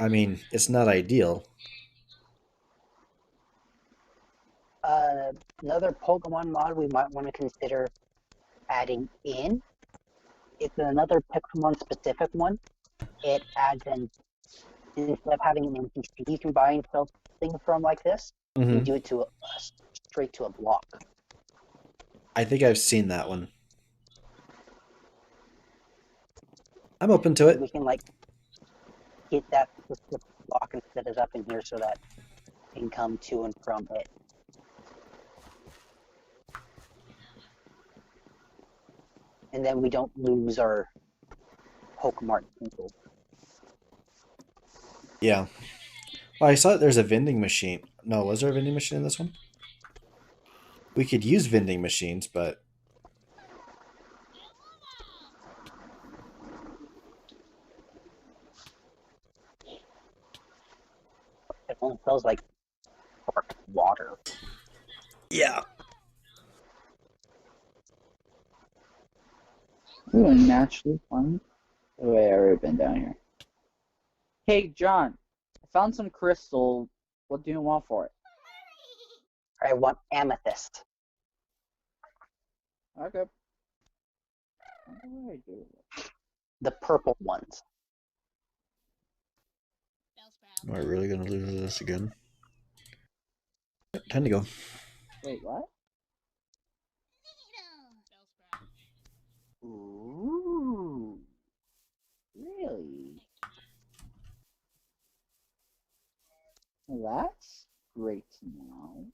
I mean, it's not ideal. Another Pokemon mod we might want to consider adding in. It's another Pixelmon specific one. It adds in, instead of having an NPC you can buy and sell things from like this, you do it to straight to a block. I think I've seen that one. I'm open to it. We can like get that specific block and set it up in here so that it can come to and from it. And then we don't lose our Pokemart people. Yeah. Well, I saw that there's a vending machine. No, was there a vending machine in this one? We could use vending machines, but... It only smells like water. Yeah. Ooh, naturally fun. Oh, wait, I've already been down here. Hey, John, I found some crystal. What do you want for it? I want amethyst. Okay. What do I do? the purple ones. Am I really gonna lose this again? Yep, time to go. Wait, what? Ooh. Really? Well, that's great to know.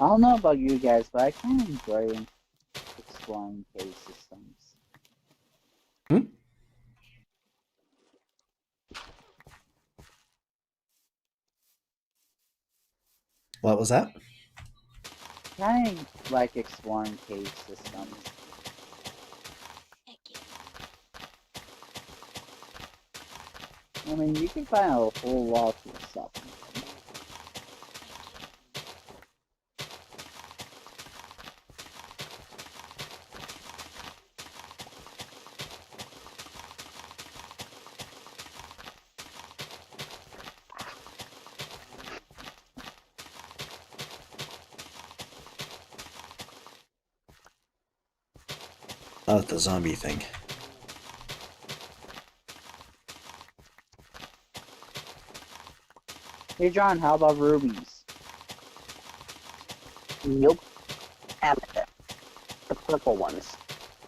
I don't know about you guys, but I kind of enjoy exploring cave systems. What was that? Kind of like exploring cave systems. I mean, you can find a whole lot of stuff. Oh, the zombie thing. Hey John, how about rubies? Nope. Amethyst. The purple ones.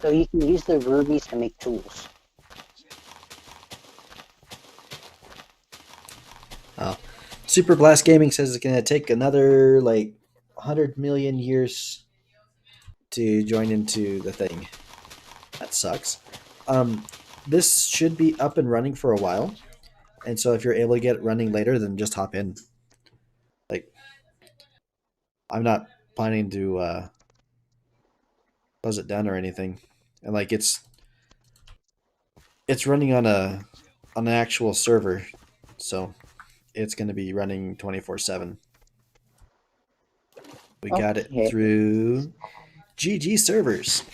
So you can use the rubies to make tools. Oh. Super Blast Gaming says it's gonna take another like 100 million years to join into the thing. That sucks. This should be up and running for a while, and so if you're able to get it running later, then just hop in. Like, I'm not planning to close it down or anything, and like it's running on an actual server, so it's going to be running 24/7. We got it Okay. through GG servers.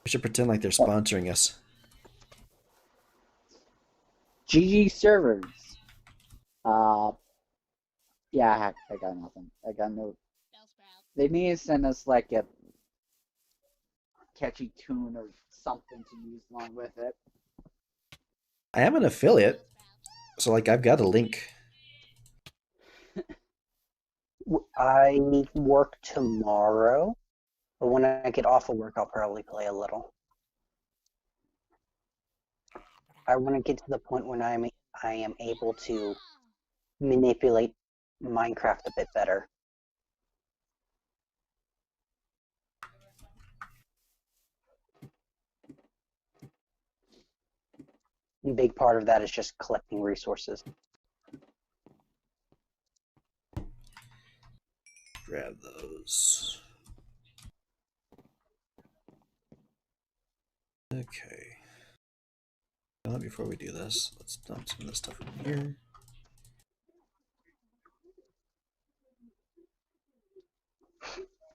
We should pretend like they're sponsoring us. GG servers. Yeah, I got nothing. I got no. They need to send us like a catchy tune or something to use along with it. I am an affiliate, so like I've got a link. I work tomorrow, but when I get off of work, I'll probably play a little. I want to get to the point when I am able to manipulate Minecraft a bit better. A big part of that is just collecting resources. Grab those. Okay. Before we do this, let's dump some of this stuff in here.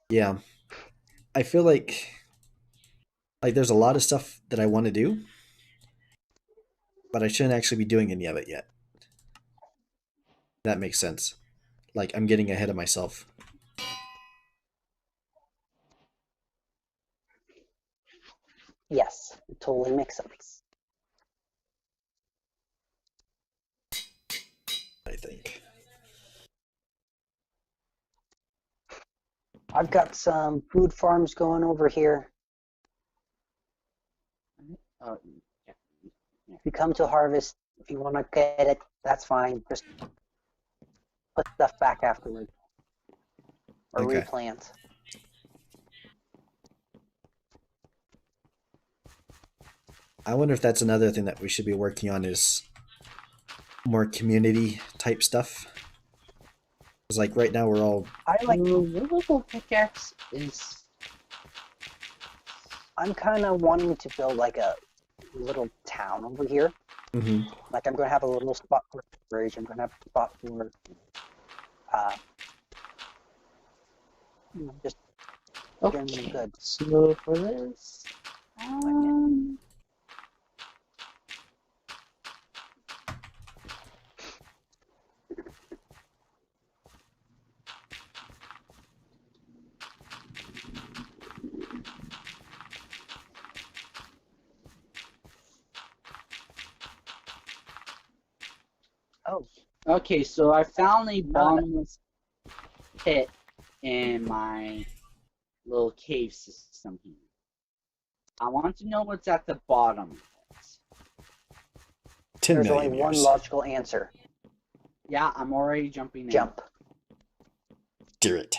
Yeah. I feel like there's a lot of stuff that I want to do, but I shouldn't actually be doing any of it yet. That makes sense. Like I'm getting ahead of myself. Yes, it totally makes sense. I think. I've got some food farms going over here. Yeah. If you come to harvest, if you want to get it, that's fine. Just put stuff back afterwards. Or Okay. replant. I wonder if that's another thing that we should be working on is more community type stuff. Because like right now we're all I like. Movable pickaxe is. I'm kind of wanting to build like a little town over here. Mm-hmm. Like I'm going to have a little spot for storage. I'm going to have a spot for Just Okay. doing good. So for this, Oh, okay, so I found a bottomless pit in my little cave system here. I want to know what's at the bottom of it. 10 there's only million one years. logical answer. Yeah, I'm already jumping in. Jump. Do it.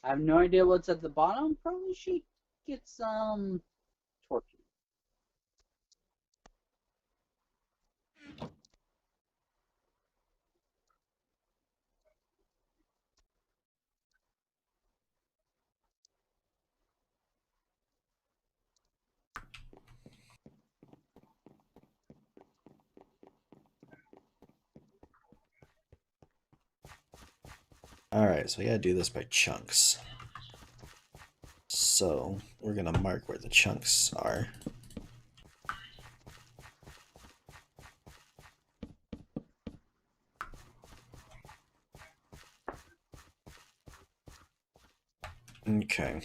I have no idea what's at the bottom. Probably should get some torches. Alright, so we gotta do this by chunks. So we're gonna mark where the chunks are. Okay.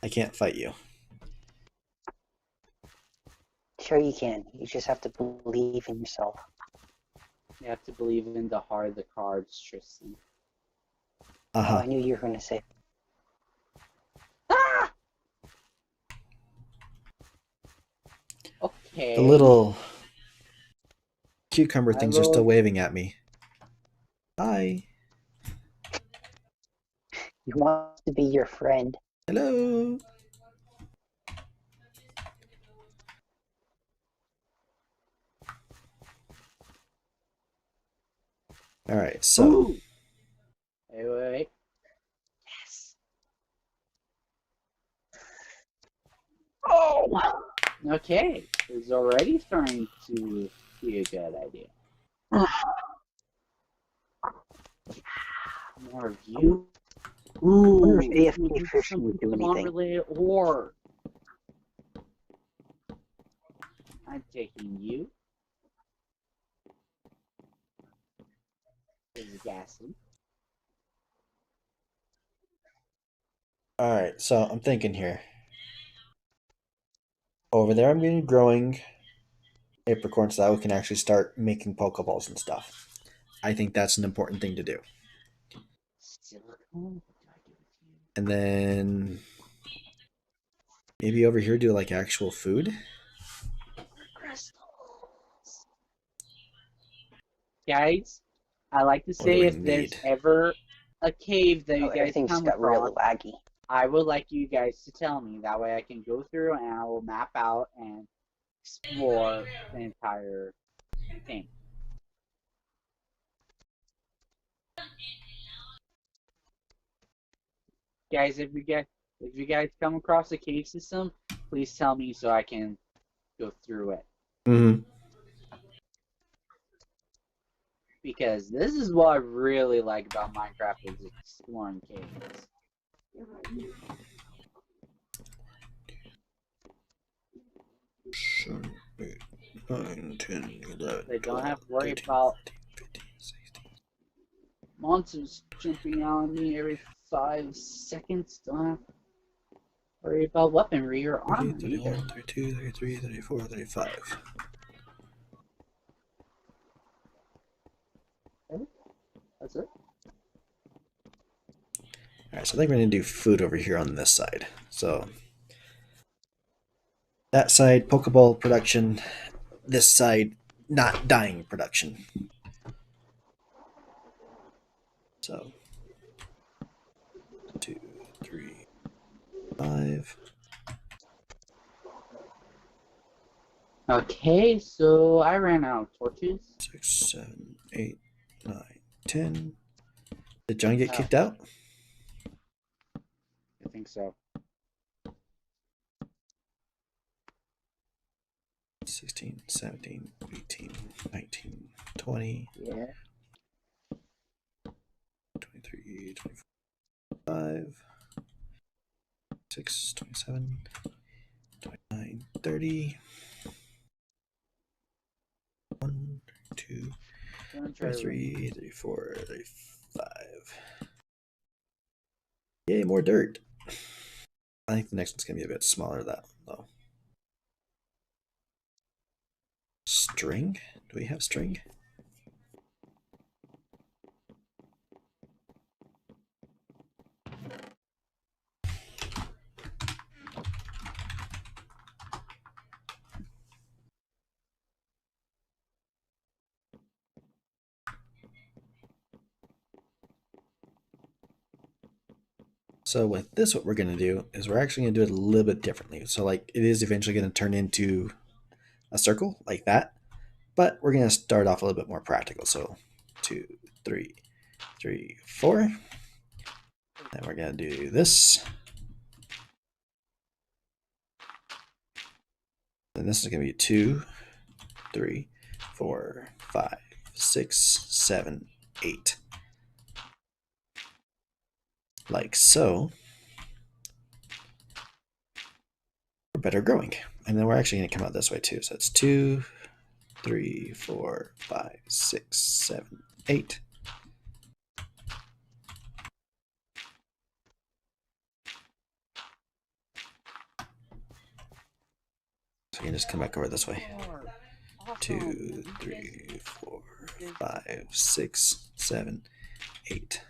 I can't fight you. Sure you can. You just have to believe in yourself. You have to believe in the heart of the cards, Tristan. Oh, Uh-huh. I knew you were going to say. Ah! Okay. The little cucumber My things are still little- waving at me. Hi. He wants to be your friend. Hello. Alright, so Ooh. Wait. Yes. Oh! Okay. It's already starting to be a good idea. More of you. Ooh. wonder if AFK we'll do fishing some would do Pokemon anything. related ore. I'm taking you. This is gassy. alright, so I'm thinking here. Over there I'm gonna be growing apricorns so that we can actually start making Pokeballs and stuff. I think that's an important thing to do. Silicone? What do I do with you? And then maybe over here do like actual food. Crystals. Guys, I like to What do say we if there's need? ever a cave that you Oh, guys everything just come got really across, laggy. I would like you guys to tell me. That way I can go through and I will map out and explore the entire thing. Guys, if you guys come across a cave system, please tell me so I can go through it. Mm-hmm. Because this is what I really like about Minecraft is exploring caves. 7, 8, 9, 10, 11, They don't 12, have to worry 13, about 14, 15, 16. monsters jumping on me every 5 seconds. Don't have to worry about weaponry or 30, armor either. 31, 32, 33, 34, 35. That's it. Alright, so I think we're going to do food over here on this side. So that side, Pokeball production. This side, not dying production. So 2, 3, 5. Okay, so I ran out of torches. 6, 7, 8, 9, 10. Did John get kicked out? I think so. 16, 17, 18, 19, 20. Yeah. 23, 25, 6, 27, 29, 30. 1, 2, 33, 34, 35. Yay, more dirt. I think the next one's going to be a bit smaller, that one, though. String? Do we have string? So with this, what we're going to do is we're actually going to do it a little bit differently. So like it is eventually going to turn into a circle like that, but we're going to start off a little bit more practical. So 2, 3, 3, 4. Then we're going to do this. And this is going to be 2, 3, 4, 5, 6, 7, 8. Like so. We're better growing. And then we're actually going to come out this way too. So it's 2, 3, 4, 5, 6, 7, 8. So you can just come back over this way. 2, 3, 4, 5, 6, 7, 8.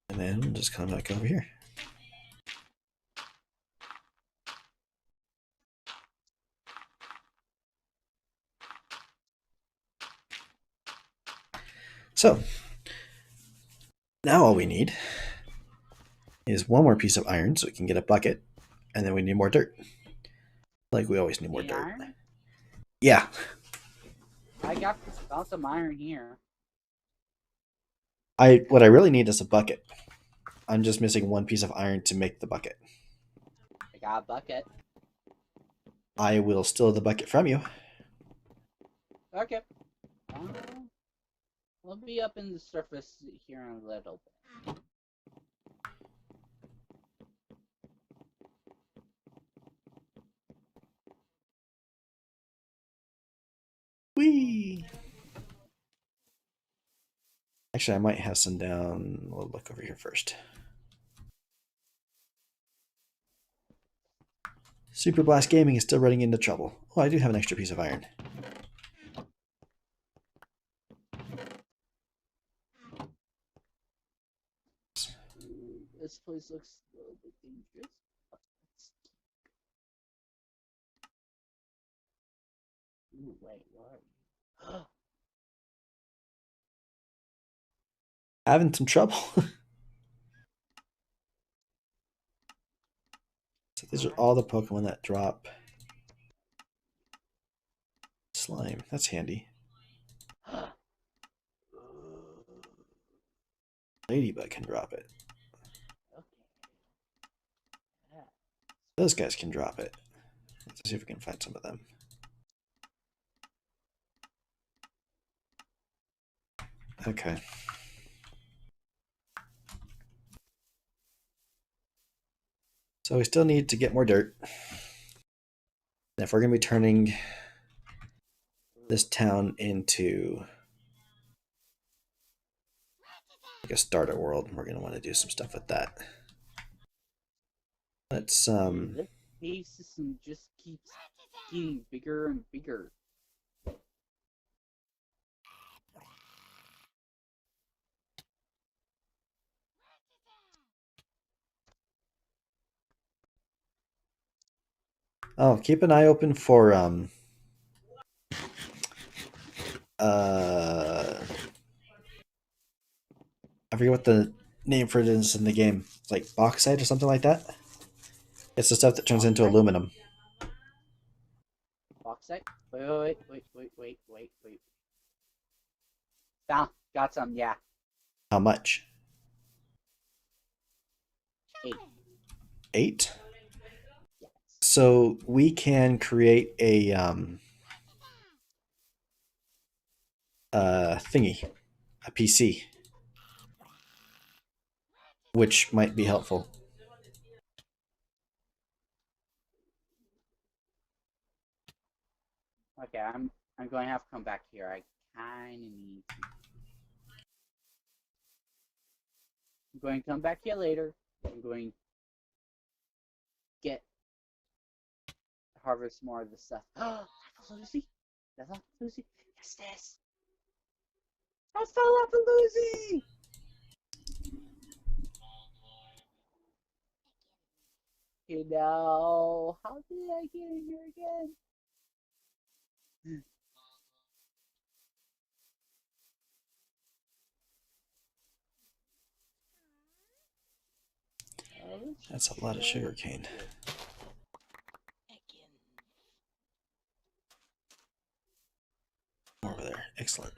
And then just come back over here. So now all we need is one more piece of iron so we can get a bucket, and then we need more dirt. Like we always need more dirt. Iron? Yeah. I got this bounce of iron here. What I really need is a bucket. I'm just missing one piece of iron to make the bucket. I got a bucket. I will steal the bucket from you. Okay. We'll be up in the surface here in a little bit. Whee! Actually, I might have some down. We'll look over here first. Super Blast Gaming is still running into trouble. Oh, I do have an extra piece of iron. This place looks a little bit dangerous. Ooh, wait, what are you? Having some trouble. So these are all the Pokemon that drop slime. That's handy. Ladybug can drop it. Okay. Yeah. Those guys can drop it. Let's see if we can find some of them. Okay. So we still need to get more dirt. And if we're going to be turning this town into like a starter world, we're going to want to do some stuff with that. Let's This cave system just keeps getting bigger and bigger. keep an eye open for I forget what the name for it is in the game. It's like bauxite or something like that. It's the stuff that turns into aluminum. Bauxite? Wait. Found, got some, yeah. How much? 8. 8? Yes. So we can create a thingy, a PC, which might be helpful. Okay, I'm going to have to come back here. I kind of need to. I'm going to come back here later. I'm going to get harvest more of the stuff. Oh, Lucy. That's not Lucy. Yes, this. I fell off of Lucy. You know, how did I get in here again? That's a lot of sugar cane. Over there. Excellent.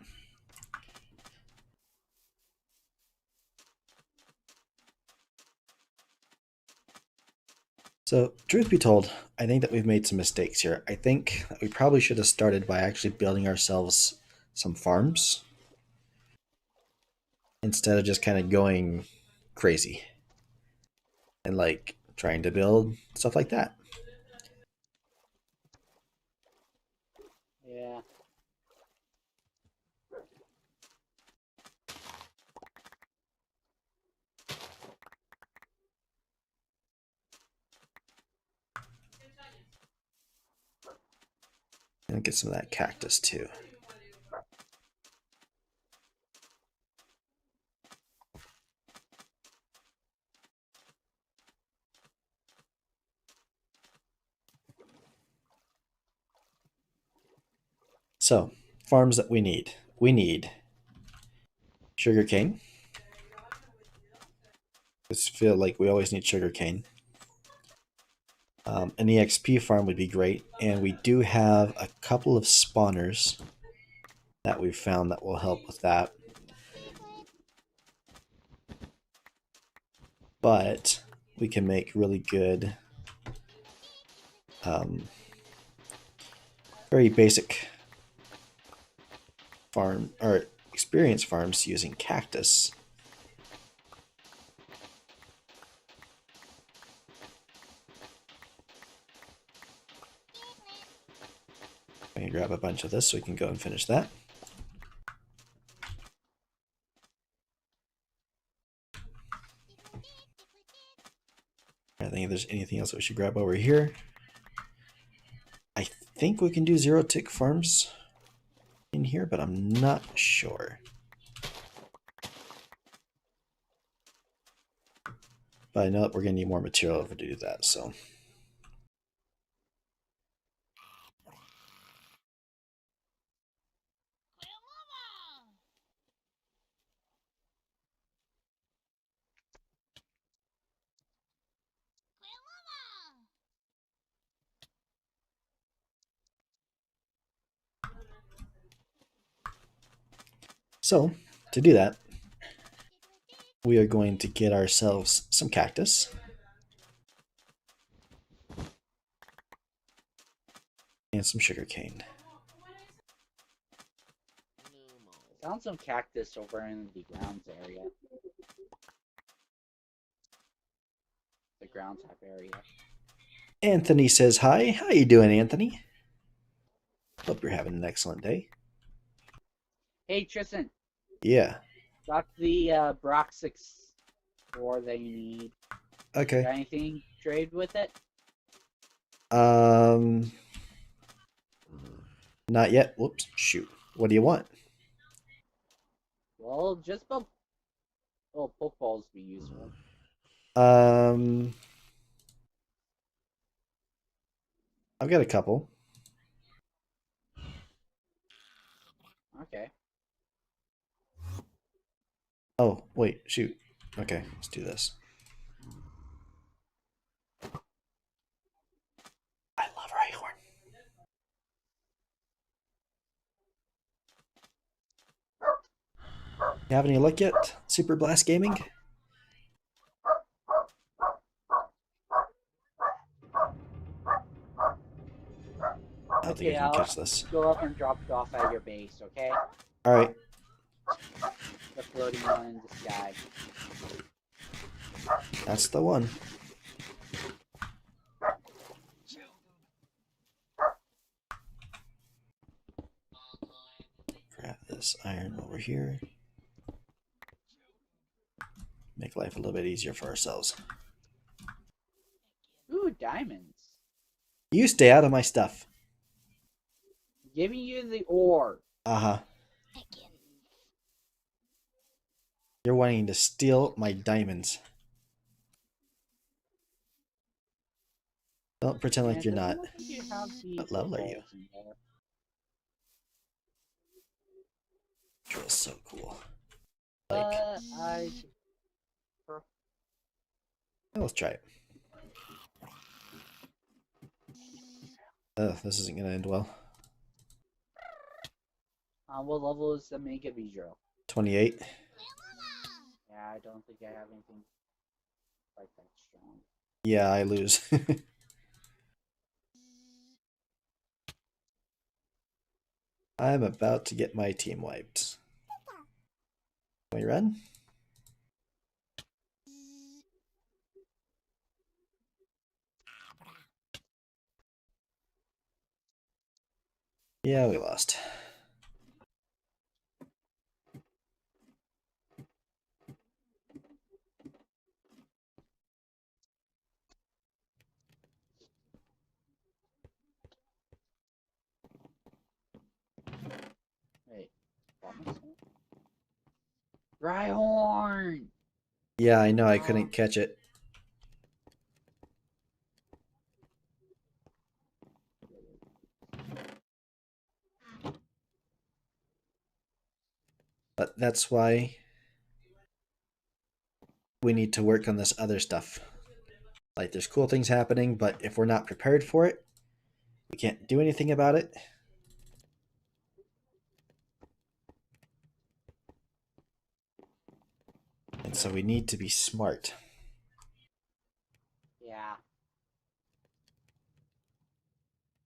So, truth be told, I think that we've made some mistakes here. I think that we probably should have started by actually building ourselves some farms instead of just kind of going crazy and like trying to build stuff like that. Yeah. And get some of that cactus too. So, farms that we need. We need sugarcane. I just feel like we always need sugarcane. An EXP farm would be great, and we do have a couple of spawners that we've found that will help with that. But we can make really good, very basic farm or experience farms using cactus. I'm gonna grab a bunch of this so we can go and finish that. I think if there's anything else that we should grab over here. I think we can do 0-tick farms in here, but I'm not sure. But I know that we're going to need more material to do that, so. So, to do that, we are going to get ourselves some cactus. And some sugarcane. Found some cactus over in the grounds area. The ground type area. Anthony says hi. How you doing, Anthony? Hope you're having an excellent day. Hey, Tristan. Yeah. Got the Brock 6-4 that you need. Okay. Got anything trade with it? Not yet. Whoops. Shoot. What do you want? Well, just about Pokeballs be useful. I've got a couple. Okay. Oh, wait. Shoot. Okay, let's do this. I love Rhyhorn. You have any luck yet, Super Blast Gaming? I don't think I can catch this. Go up and drop it off at your base, okay? All right. The floating one in the sky. That's the one. Grab this iron over here. Make life a little bit easier for ourselves. Ooh, diamonds. You stay out of my stuff. Giving you the ore. Uh-huh. You're wanting to steal my diamonds. Don't pretend like you're not. What level are you? Feels so cool. Like, let's try it. This isn't gonna end well. What level is the Mega Beedrill? 28. Yeah, I don't think I have anything like that strong. Yeah, I lose. I'm about to get my team wiped. Can we run? Yeah, we lost. Wait, Rhyhorn! Yeah, I know, I couldn't catch it. But that's why we need to work on this other stuff. Like, there's cool things happening, but if we're not prepared for it, we can't do anything about it. And so we need to be smart. Yeah.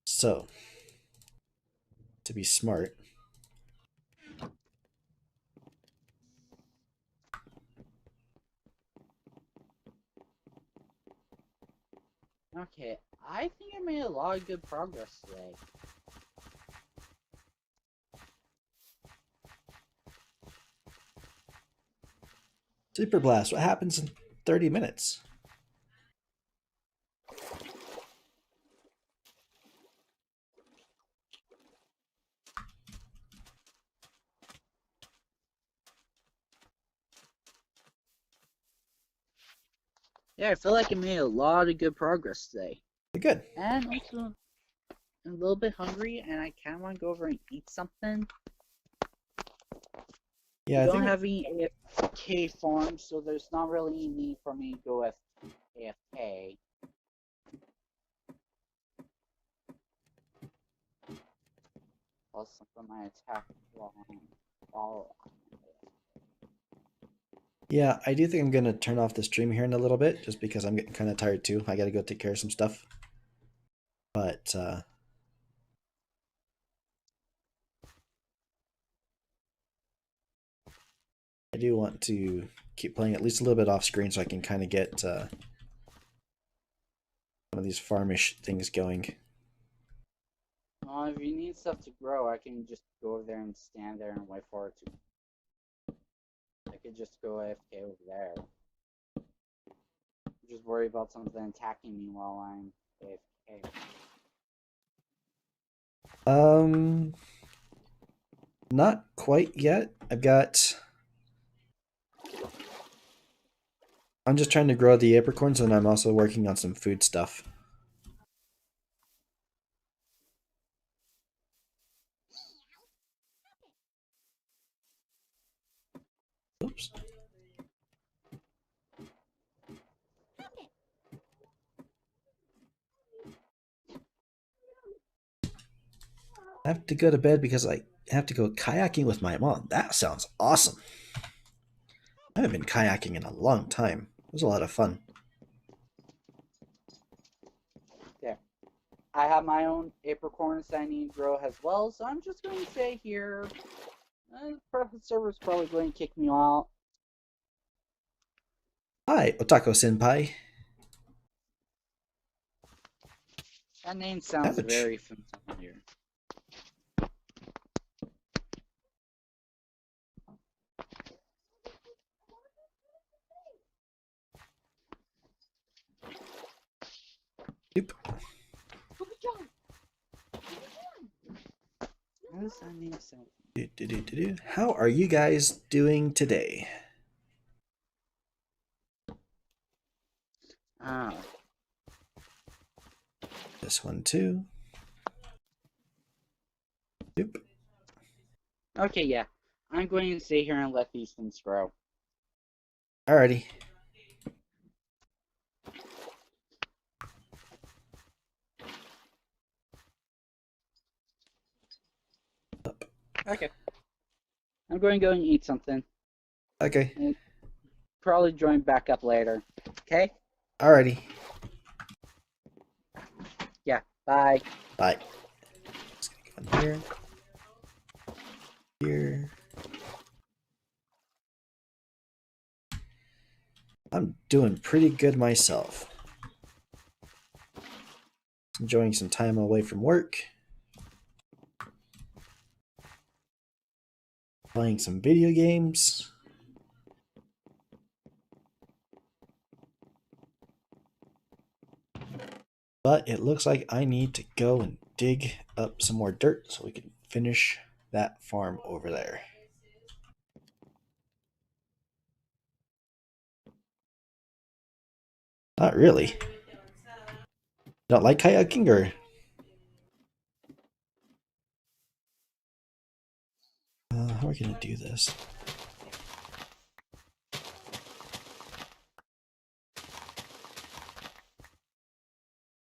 So, to be smart, Okay, I think I made a lot of good progress today. Super Blast, what happens in 30 minutes? Yeah, I feel like I made a lot of good progress today. Good. And also, I'm a little bit hungry, and I kind of want to go over and eat something. Yeah, I I don't think have any AFK farms, so there's not really any need for me to go with AFK. Plus, something my attack while Yeah, I do think I'm gonna turn off the stream here in a little bit, just because I'm getting kind of tired too. I gotta go take care of some stuff. But I do want to keep playing at least a little bit off screen so I can kind of get some of these farmish things going. if you need stuff to grow, I can just go over there and stand there and wait for it to. I could just go AFK over there. Just worry about something attacking me while I'm AFK. Not quite yet. I'm just trying to grow the apricorns, and I'm also working on some food stuff. Oops. I have to go to bed because I have to go kayaking with my mom. That sounds awesome. I haven't been kayaking in a long time. It was a lot of fun. There. I have my own apricorns that I need to grow as well, so I'm just going to stay here The server's probably going to kick me out. Hi, Otako Senpai. That name sounds Ouch. very familiar. Yep. How does that name sound? How are you guys doing today? Ah. This one too. Yep. Okay, yeah. I'm going to stay here and let these things grow. Alrighty. Okay. I'm going to go and eat something. Okay. And probably join back up later. Okay? Alrighty. Yeah. Bye. Bye. Just gonna go in here. Here. I'm doing pretty good myself. Enjoying some time away from work. Playing some video games. But it looks like I need to go and dig up some more dirt so we can finish that farm over there. Not really. Don't like kayaking or? How are we gonna do this?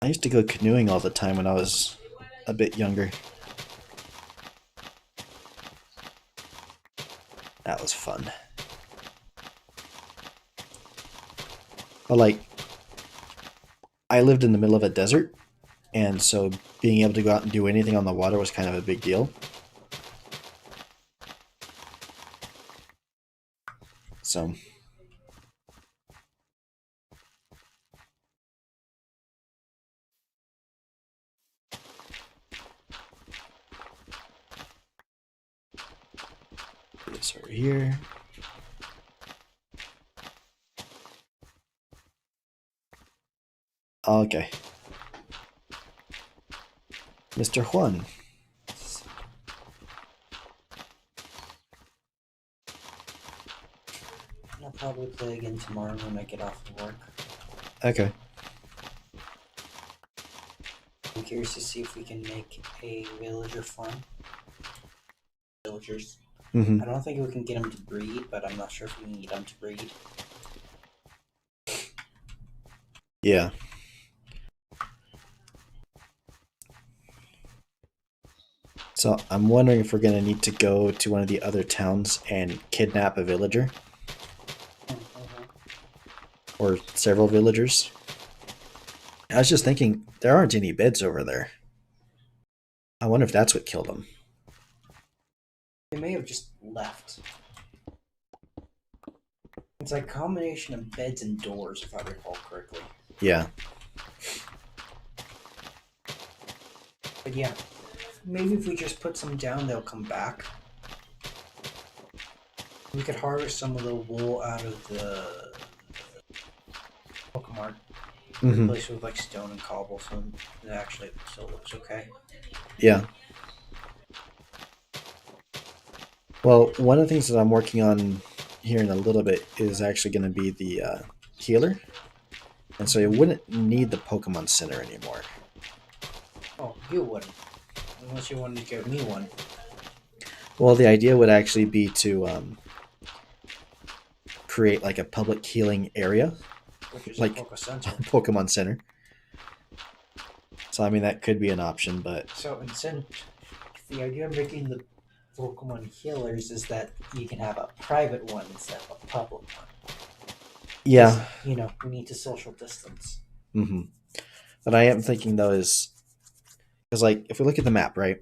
I used to go canoeing all the time when I was a bit younger. That was fun. But like, I lived in the middle of a desert, and so being able to go out and do anything on the water was kind of a big deal. So this over here. Okay. Mr. Juan. I'll probably play again tomorrow when I get off of work. Okay. I'm curious to see if we can make a villager farm. Villagers. Mm-hmm. I don't think we can get them to breed, but I'm not sure if we can get them to breed. Yeah. So I'm wondering if we're going to need to go to one of the other towns and kidnap a villager. Or several villagers. I was just thinking, there aren't any beds over there. I wonder if that's what killed them. They may have just left. It's like a combination of beds and doors, if I recall correctly. Yeah. But yeah, maybe if we just put some down, they'll come back. We could harvest some of the wool out of the Pokemart. Mm-hmm. Replace it with like stone and cobblestone. It actually still looks okay. Yeah. Well, one of the things that I'm working on here in a little bit is actually going to be the healer. And so you wouldn't need the Pokemon Center anymore. Oh, you wouldn't. Unless you wanted to give me one. Well, the idea would actually be to create like a public healing area. Which is Like a Pokecenter. Pokemon Center. So, I mean, that could be an option, but... So, instead, the idea of making the Pokemon healers is that you can have a private one instead of a public one. Yeah. 'Cause, you know, we need to social distance. Mm-hmm. But I am thinking, though, is... Because, like, if we look at the map, right?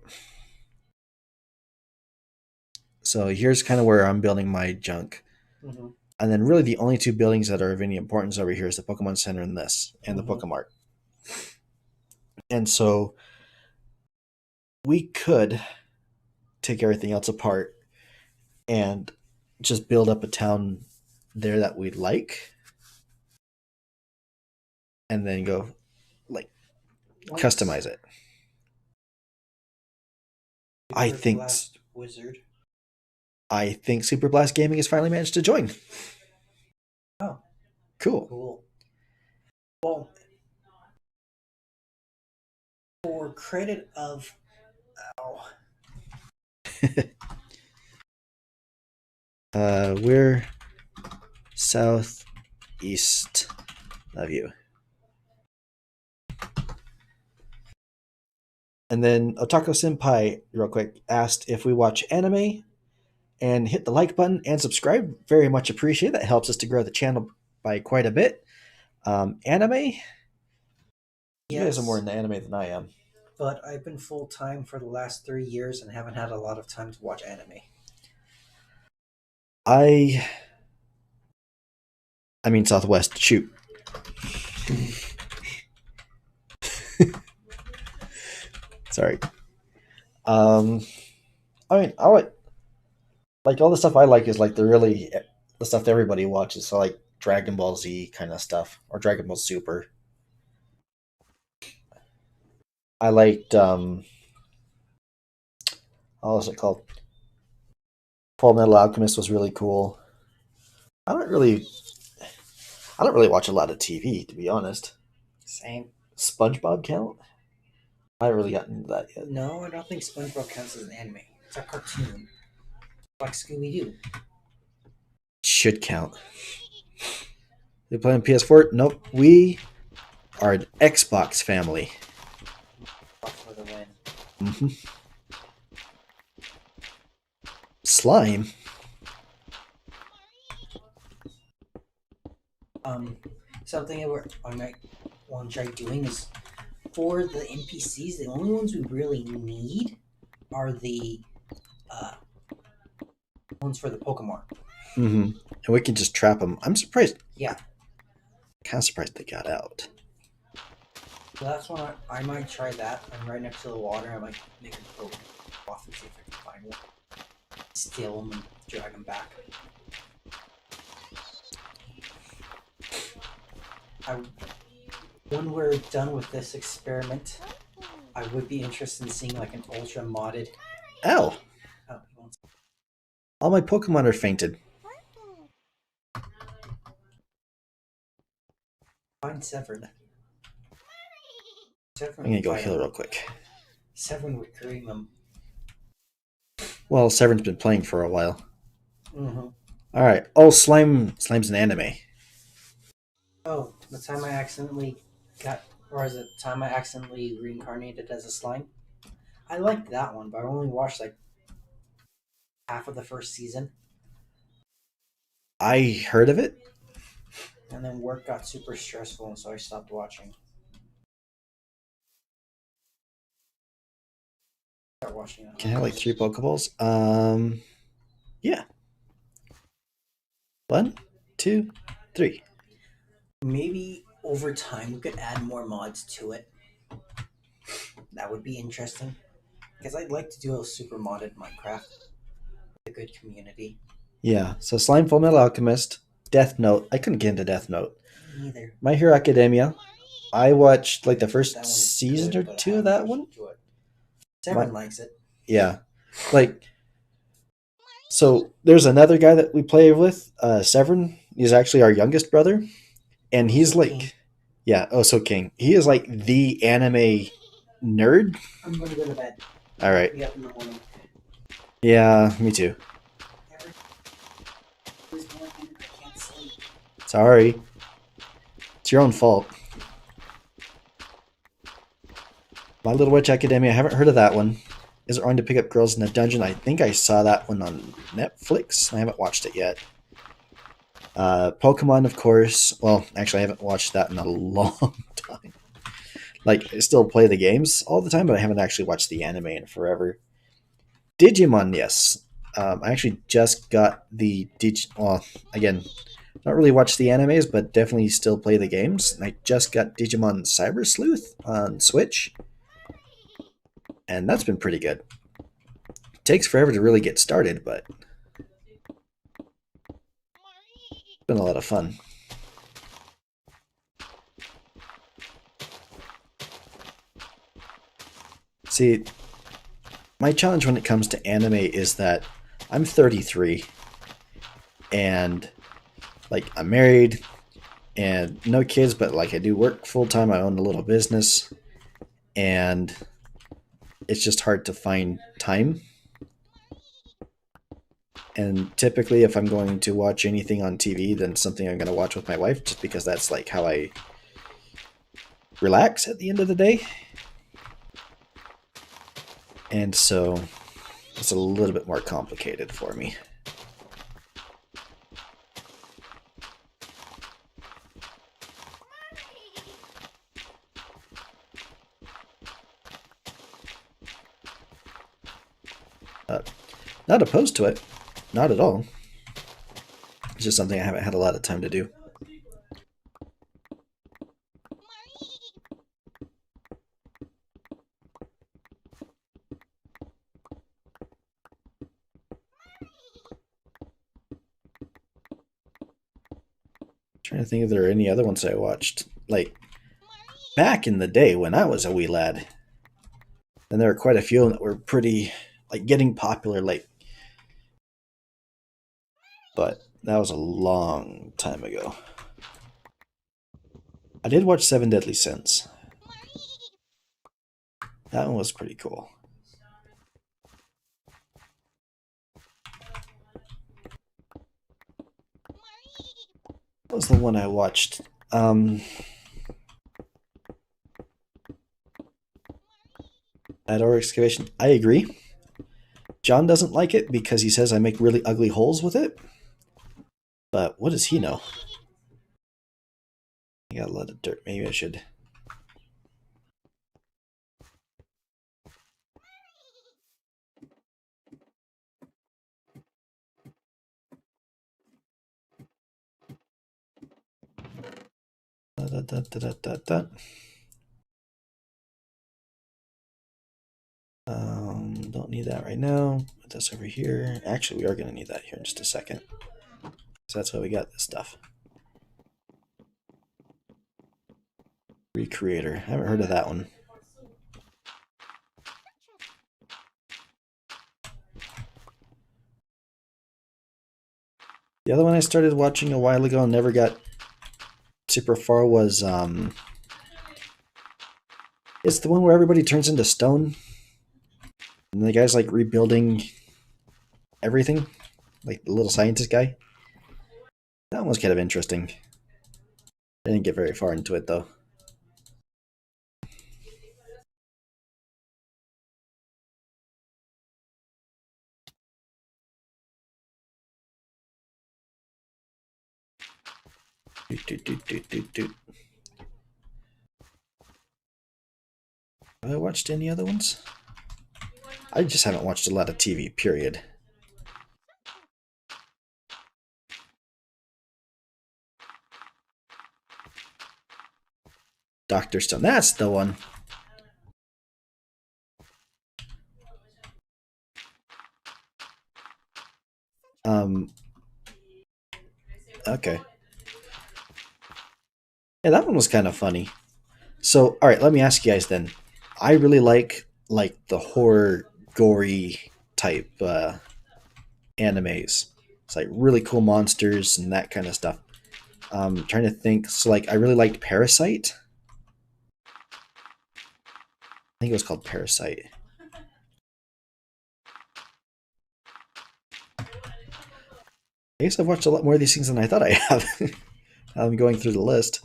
So here's kind of where I'm building my junk. Mm-hmm. And then really the only two buildings that are of any importance over here is the Pokemon Center and this, and the Pokemart. And so we could take everything else apart and just build up a town there that we'd like. And then go, like, customize it. I think Wizard. I think Super Blast Gaming has finally managed to join. Oh, cool. Cool. Well, for credit of, We're southeast of you. And then Otaku Senpai, real quick, asked if we watch anime, and hit the like button and subscribe. Very much appreciate that. Helps us to grow the channel by quite a bit. Anime? You guys are more into anime than I am. But I've been full-time for the last 3 years and haven't had a lot of time to watch anime. I mean Southwest. Shoot. Sorry. I mean, like all the stuff I like is like the stuff that everybody watches. So like Dragon Ball Z kind of stuff, or Dragon Ball Super. I liked what was it called? Full Metal Alchemist was really cool. I don't really watch a lot of TV, to be honest. Same. SpongeBob count? I haven't really gotten into that yet. No, I don't think SpongeBob counts as an anime. It's a cartoon. Like Scooby-Doo. Should count. They play on PS4? Nope. We are an Xbox family. For the win. Mm-hmm. Slime? Something I might want to try doing is, for the NPCs, the only ones we really need are the ones for the Pokemart. Mm-hmm. And we can just trap them. I'm surprised. Yeah. Kind of surprised they got out. So that's one I might try that. I'm right next to the water. I might make a go off and see if I can find one. Steal them and drag them back. When we're done with this experiment, I would be interested in seeing like an ultra modded. Ow! All my Pokemon are fainted. Find Severn. I'm gonna go heal real quick. Severn would cream them. Well, Severn's been playing for a while. Mm-hmm. Alright. Oh, Slime's an anime. Oh, the time I accidentally reincarnated as a slime? I liked that one, but I only watched like half of the first season. I heard of it. And then work got super stressful, and so I stopped watching. Start watching it. Can I have like 3 Pokeballs? Yeah. 1, 2, 3. Maybe over time we could add more mods to it. That would be interesting. Because I'd like to do a super modded Minecraft with a good community. Yeah, so Slime, Full Metal Alchemist, Death Note. I couldn't get into Death Note. Neither. My Hero Academia. I watched like the That first one's season good, or but I 2 of haven't that watched one. into it. Severn likes it. Yeah. Like, so there's another guy that we play with, Severn. He's actually our youngest brother. And he's like, King. yeah, so King. He is like the anime nerd. I'm going to go to bed. All right. Be up in the morning. Yeah, me too. I can't sleep. Sorry. It's your own fault. My Little Witch Academia, I haven't heard of that one. Is it wrong to pick up girls in a dungeon? I think I saw that one on Netflix. I haven't watched it yet. Pokemon, of course. Well, actually, I haven't watched that in a long time. Like, I still play the games all the time, but I haven't actually watched the anime in forever. Digimon, yes. I actually just got the well, again, not really watch the animes, but definitely still play the games. And I just got Digimon Cyber Sleuth on Switch, and that's been pretty good. It takes forever to really get started, but it's been a lot of fun. See, my challenge when it comes to anime is that I'm 33 and like I'm married and no kids, but like I do work full time. I own a little business and it's just hard to find time. And typically if I'm going to watch anything on TV, then something I'm going to watch with my wife, just because that's like how I relax at the end of the day. And so it's a little bit more complicated for me. Not opposed to it. Not at all. It's just something I haven't had a lot of time to do. Trying to think if there are any other ones I watched. Like, back in the day when I was a wee lad, and there were quite a few that were pretty, like, getting popular, like, but that was a long time ago. I did watch Seven Deadly Sins. That one was pretty cool. That was the one I watched. Outdoor excavation. I agree. John doesn't like it because he says I make really ugly holes with it. But what does he know? I got a lot of dirt. Maybe I should. Don't need that right now. Put this over here. Actually, we are going to need that here in just a second. So that's why we got this stuff. Recreator. I haven't heard of that one. The other one I started watching a while ago and never got super far was it's the one where everybody turns into stone. And the guy's like rebuilding everything. Like the little scientist guy. That one was kind of interesting. I didn't get very far into it though. Have I watched any other ones? I just haven't watched a lot of TV, period. Dr. Stone, that's the one. Okay. Yeah, that one was kind of funny. So, all right, let me ask you guys then. I really like the horror, gory type animes. It's like really cool monsters and that kind of stuff. Trying to think. So, like, I really liked Parasite. I think it was called Parasite. I guess I've watched a lot more of these things than I thought I have. I'm going through the list.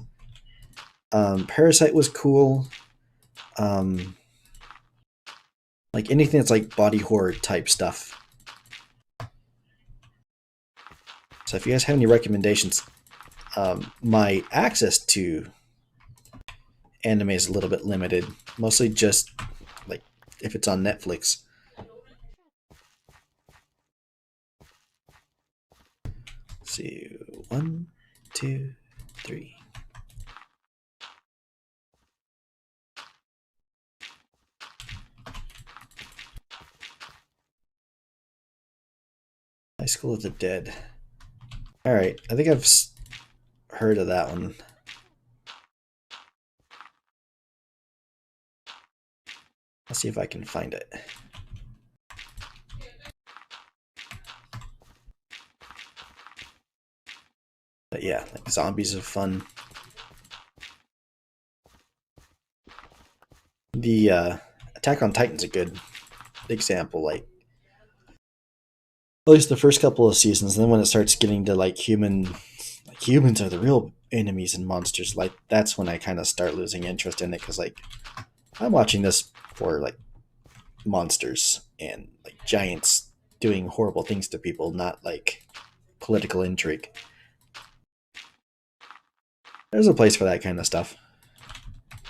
Parasite was cool. Like anything that's like body horror type stuff. So if you guys have any recommendations, my access to anime is a little bit limited. Mostly just like if it's on Netflix. see. 1, 2, 3. High School of the Dead. Alright, I think I've heard of that one. Let's see if I can find it. But yeah, like zombies are fun. The Attack on Titan's a good example. Like, at least the first couple of seasons, and then when it starts getting to like humans are the real enemies and monsters, like that's when I kind of start losing interest in it, because like I'm watching this for like monsters and like giants doing horrible things to people, not like political intrigue. There's a place for that kind of stuff,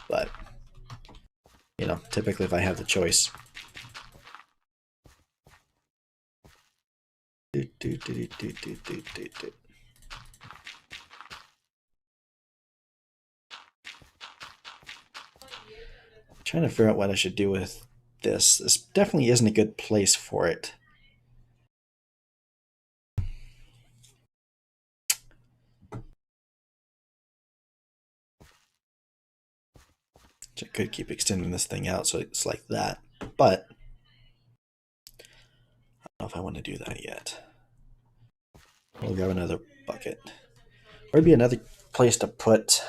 but you know, typically if I have the choice. Trying to figure out what I should do with this. This definitely isn't a good place for it. I could keep extending this thing out so it's like that, but I don't know if I want to do that yet. We'll grab another bucket. Or maybe another place to put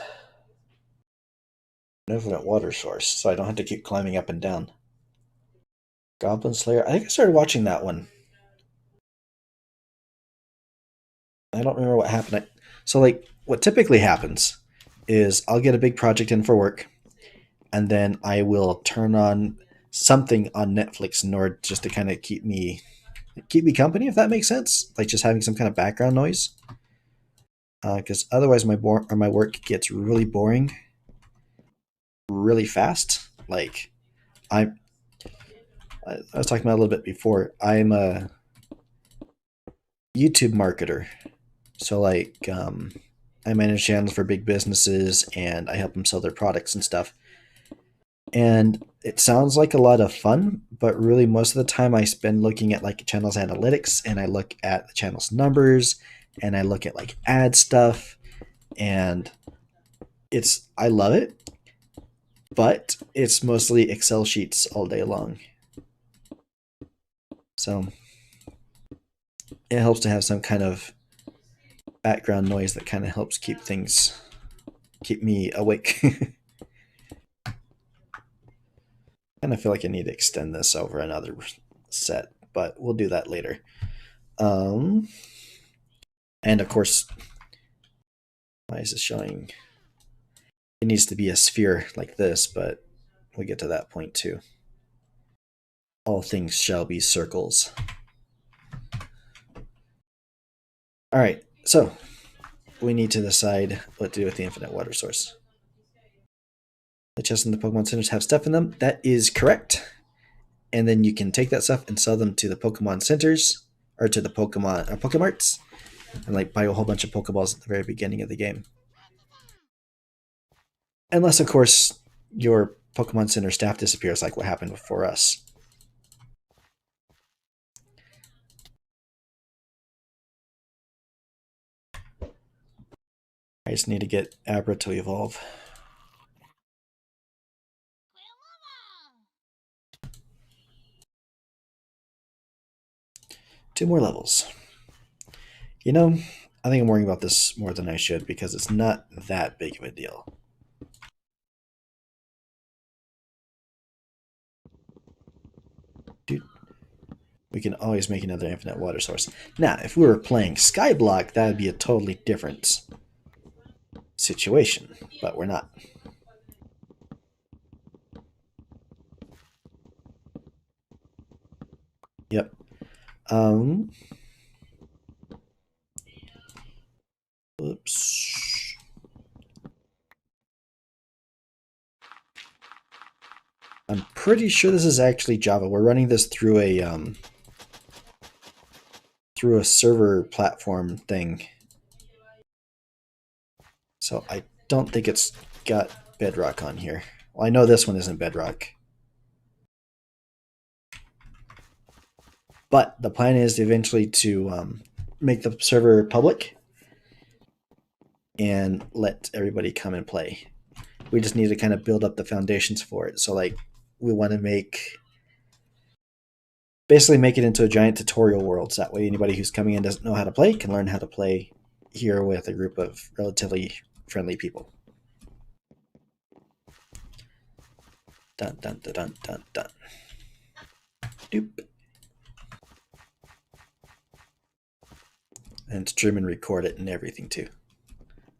an infinite water source so I don't have to keep climbing up and down. Goblin Slayer. I think I started watching that one. I don't remember what happened. So like what typically happens is I'll get a big project in for work, and then I will turn on something on Netflix in order just to kind of keep me company, if that makes sense. Like just having some kind of background noise. Because otherwise my work gets really boring really fast. Like I was talking about a little bit before. I'm a YouTube marketer. So like I manage channels for big businesses and I help them sell their products and stuff. And it sounds like a lot of fun, but really most of the time I spend looking at like a channel's analytics, and I look at the channel's numbers, and I look at like ad stuff, and I love it, but it's mostly Excel sheets all day long. So it helps to have some kind of background noise that kind of helps keep me awake. And I feel like I need to extend this over another set, but we'll do that later. And of course, why is it showing? It needs to be a sphere like this, but we'll get to that point too. All things shall be circles. All right, so we need to decide what to do with the infinite water source. The chests in the Pokemon centers have stuff in them. That is correct. And then you can take that stuff and sell them to the Pokemon centers, or to the Pokemarts, and like buy a whole bunch of Pokeballs at the very beginning of the game. Unless, of course, your Pokemon Center staff disappears, like what happened for us. I just need to get Abra to evolve. Two more levels. You know, I think I'm worrying about this more than I should, because it's not that big of a deal. Dude, we can always make another infinite water source. Now, if we were playing Skyblock, that would be a totally different situation, but we're not. Yep. Oops. I'm pretty sure this is actually Java. We're running this through a server platform thing So I don't think it's got bedrock on here. Well, I know this one isn't bedrock. But the plan is eventually to make the server public and let everybody come and play. We just need to kind of build up the foundations for it. So like we want to basically make it into a giant tutorial world. So that way anybody who's coming in doesn't know how to play can learn how to play here with a group of relatively friendly people. Dun dun dun dun dun dun. Doop. And stream and record it and everything too.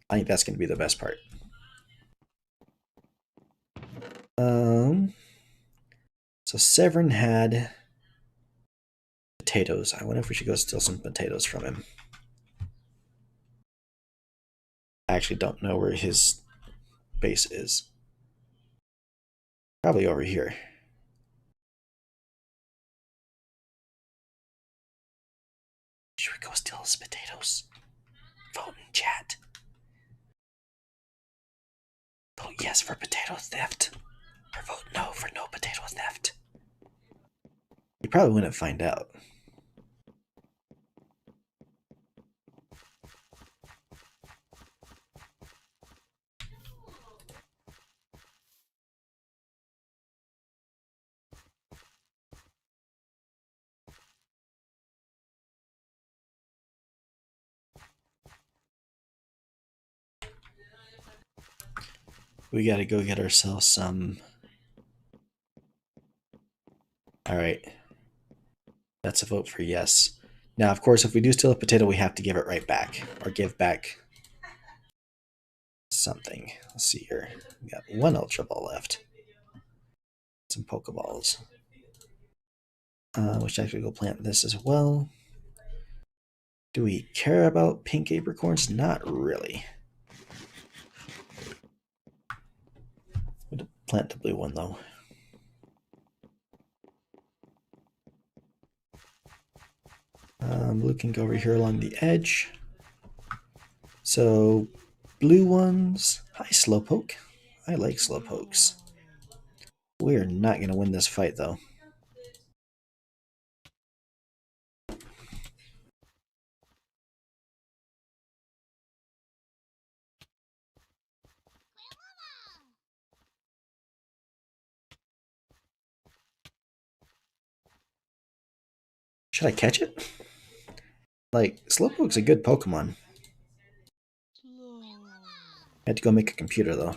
I think that's going to be the best part. So Severin had potatoes. I wonder if we should go steal some potatoes from him. I actually don't know where his base is. Probably over here. Should we go steal his potatoes? Vote in chat. Vote yes for potato theft. Or vote no for no potato theft. You probably wouldn't find out. We gotta go get ourselves some. Alright. That's a vote for yes. Now, of course, if we do steal a potato, we have to give it right back. Or give back something. Let's see here. We got one Ultra Ball left. Some Pokeballs. We should actually go plant this as well. Do we care about pink apricorns? Not really. We'll plant the blue one though. Blue can go over here along the edge. So, blue ones. Hi, Slowpoke. I like Slowpokes. We are not going to win this fight though. Should I catch it? Like, Slowpoke's a good Pokemon. I had to go make a computer though.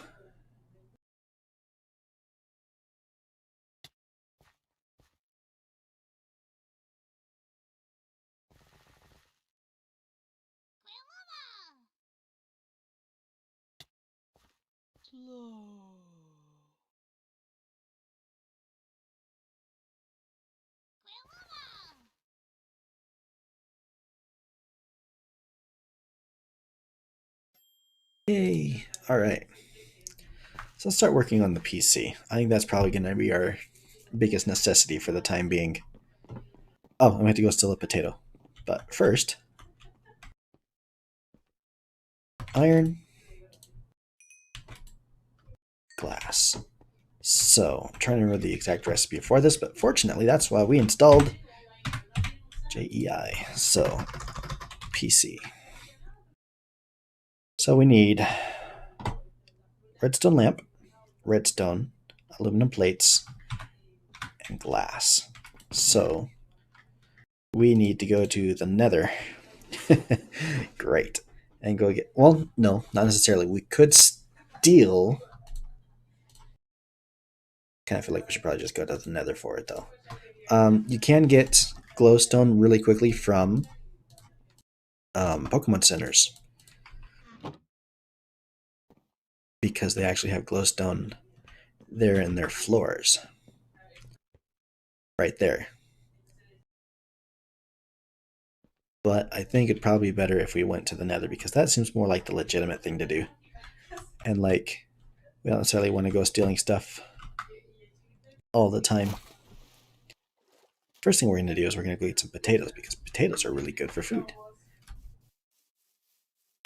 Yay! Alright. So let's start working on the PC. I think that's probably going to be our biggest necessity for the time being. Oh, I'm going to have to go steal a potato. But first, iron, glass. So, I'm trying to remember the exact recipe for this, but fortunately that's why we installed JEI. So, PC. So we need redstone lamp, redstone, aluminum plates, and glass. So we need to go to the nether. Great. And go get, well, no, not necessarily. We could steal. Kind of feel like we should probably just go to the nether for it, though. You can get glowstone really quickly from Pokemon centers. Because they actually have glowstone there in their floors. Right there. But I think it'd probably be better if we went to the nether because that seems more like the legitimate thing to do. And like, we don't necessarily want to go stealing stuff all the time. First thing we're going to do is we're going to go eat some potatoes because potatoes are really good for food.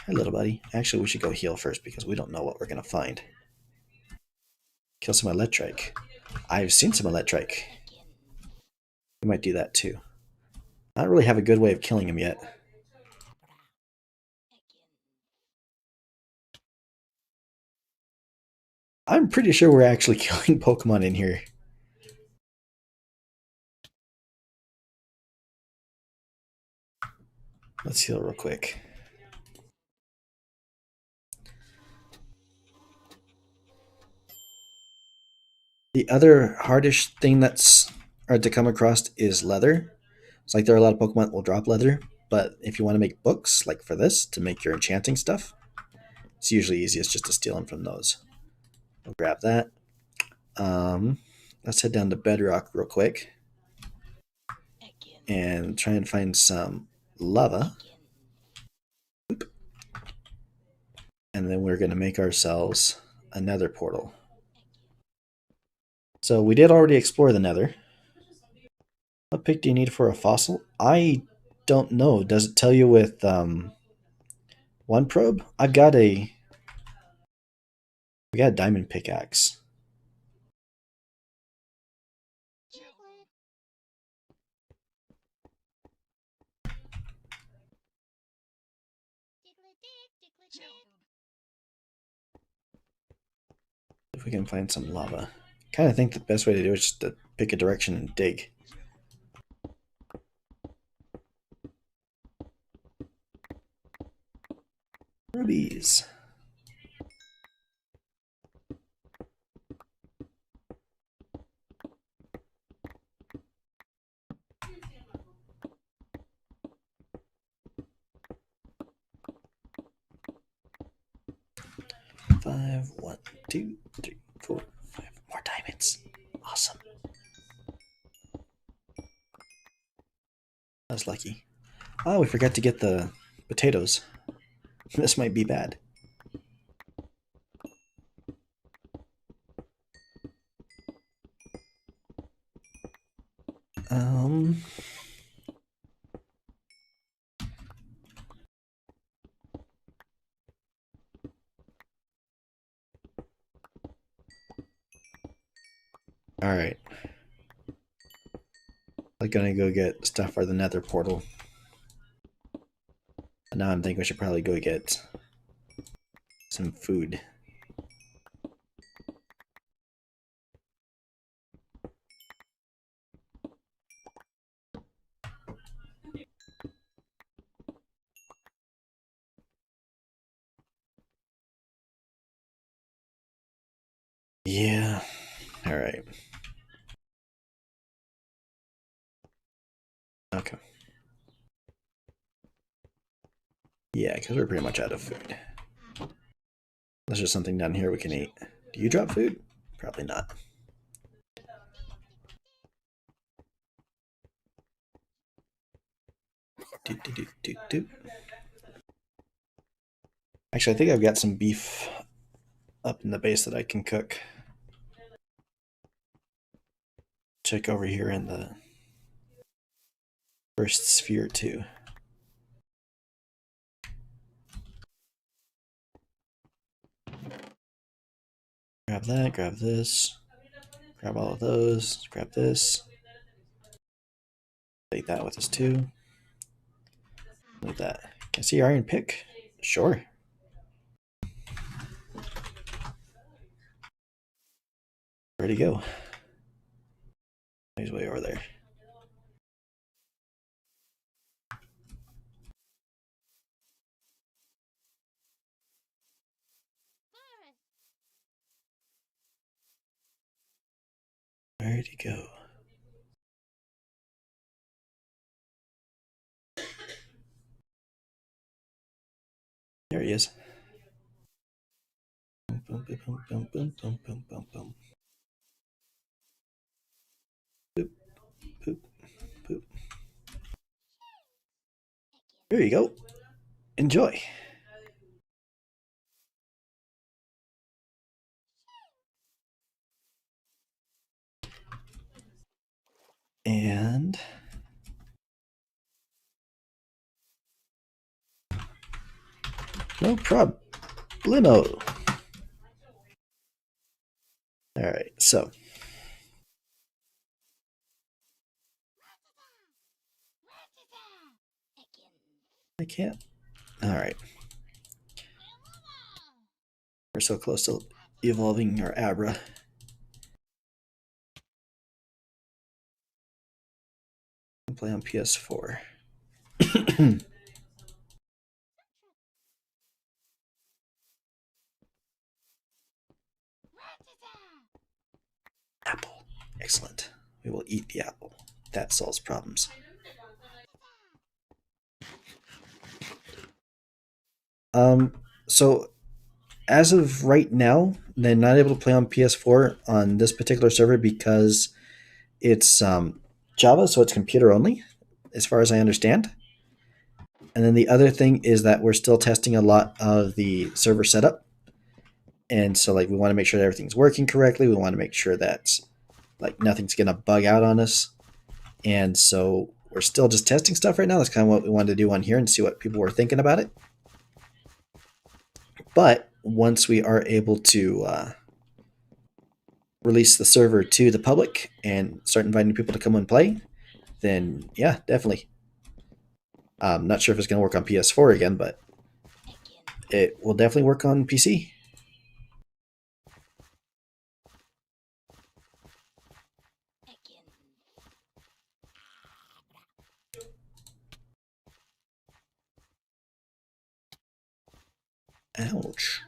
Hi, little buddy. Actually, we should go heal first because we don't know what we're going to find. Kill some Electrike. I've seen some Electrike. We might do that too. I don't really have a good way of killing him yet. I'm pretty sure we're actually killing Pokemon in here. Let's heal real quick. The other hardish thing that's hard to come across is leather. It's like there are a lot of Pokemon that will drop leather, but if you want to make books, like for this, to make your enchanting stuff, it's usually easiest just to steal them from those. We'll grab that. Let's head down to Bedrock real quick and try and find some lava. And then we're going to make ourselves a nether portal. So we did already explore the nether. What pick do you need for a fossil? I don't know. Does it tell you with one probe? We got a diamond pickaxe. If we can find some lava. Kind of think the best way to do it is just to pick a direction and dig. Rubies. Five, 1, 2, 3, 4, 5. More diamonds. Awesome. That's lucky. Oh, we forgot to get the potatoes. This might be bad. Alright. I'm gonna go get stuff for the nether portal. And now I'm thinking we should probably go get some food. Yeah. Alright. Okay. Yeah, because we're pretty much out of food. There's just something down here we can eat. Do you drop food? Probably not. Do. Actually, I think I've got some beef up in the base that I can cook. Check over here in the first sphere too. Grab that, grab this, grab all of those, grab this. Take that with us too. Leave that. Can I see your iron pick? Sure. Where'd he go? He's way over there. Where'd he go? There he is. Boom, boom, boom, boom, boom, boom, boom, boom, boom. Boop, boop, boop. There you go. Enjoy. And No problemo. All right, so I can't. All right, we're so close to evolving our Abra. Play on PS4. Apple. Excellent. We will eat the apple. That solves problems. So as of right now, they're not able to play on PS4 on this particular server because it's Java, so it's computer only, as far as I understand. And then the other thing is that we're still testing a lot of the server setup. And so like we want to make sure that everything's working correctly. We want to make sure that like nothing's gonna bug out on us. And so we're still just testing stuff right now. That's kind of what we wanted to do on here and see what people were thinking about it. But once we are able to release the server to the public and start inviting people to come and play, then yeah, definitely. I'm not sure if it's going to work on PS4 again, but it will definitely work on PC. Ouch.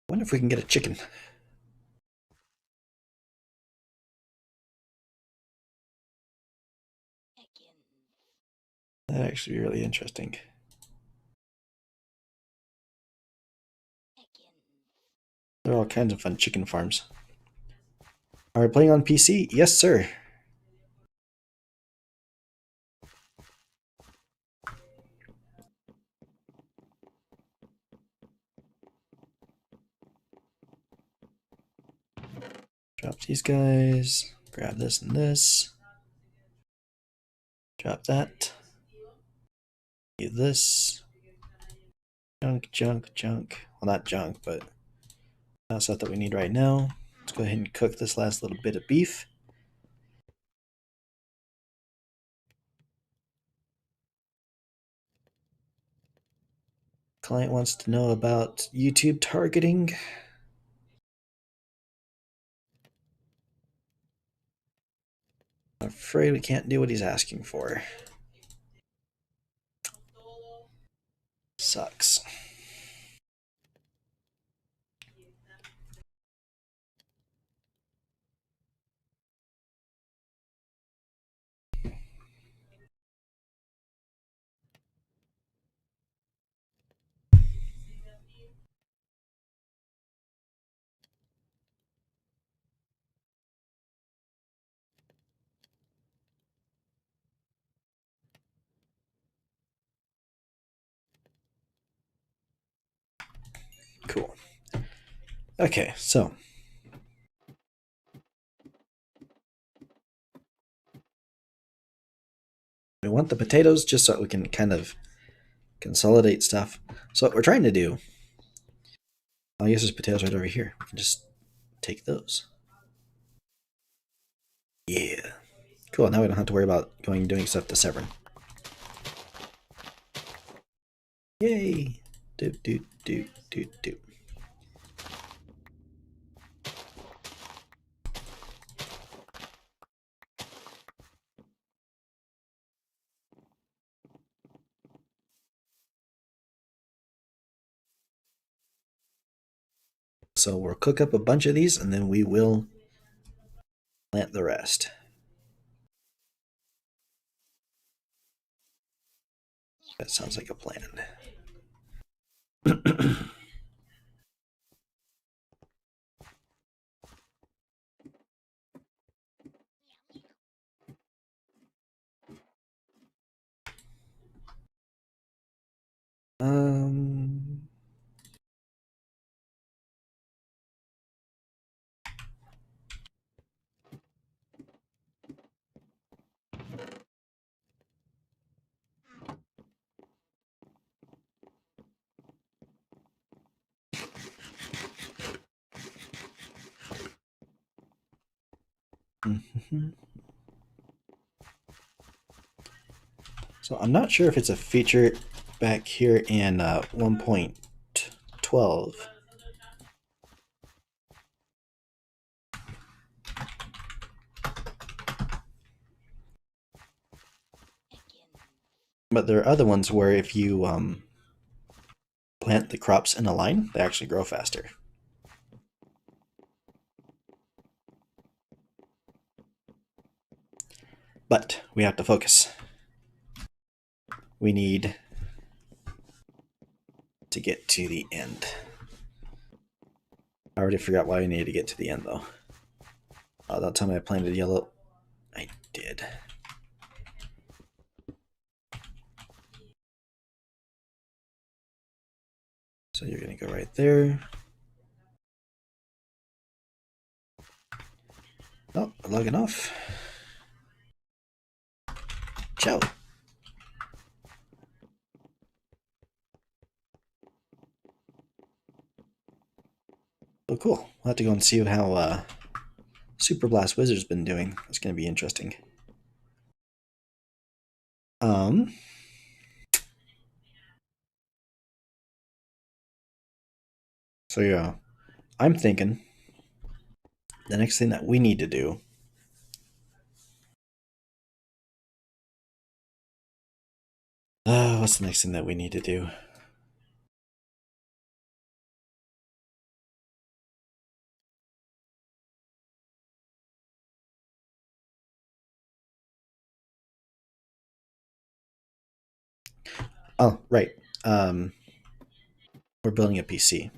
I wonder if we can get a chicken. That'd actually be really interesting. There are all kinds of fun chicken farms. Are we playing on PC? Yes, sir. Drop these guys. Grab this and this. Drop that. Do this. Junk, junk, junk. Well, not junk, but stuff that we need right now. Let's go ahead and cook this last little bit of beef. Client wants to know about YouTube targeting. I'm afraid we can't do what he's asking for. Sucks. Cool. Okay, so we want the potatoes just so we can kind of consolidate stuff. So what we're trying to do, I guess there's potatoes right over here. We can just take those. Yeah. Cool, now we don't have to worry about going and doing stuff to Severn. Yay! Doot, doot, doot, doot, doot. So we'll cook up a bunch of these and then we will plant the rest. That sounds like a plan. Mhm. So I'm not sure if it's a feature back here in 1.12. But there are other ones where if you plant the crops in a line, they actually grow faster. But we have to focus. We need to get to the end. I already forgot why we needed to get to the end, though. That time I planted yellow. I did. So you're going to go right there. Oh, logging off. Ciao. Oh, cool. We'll have to go and see how Super Blast Wizard's been doing. It's going to be interesting. So yeah, I'm thinking the next thing that we need to do what's the next thing that we need to do? Oh, right. We're building a PC.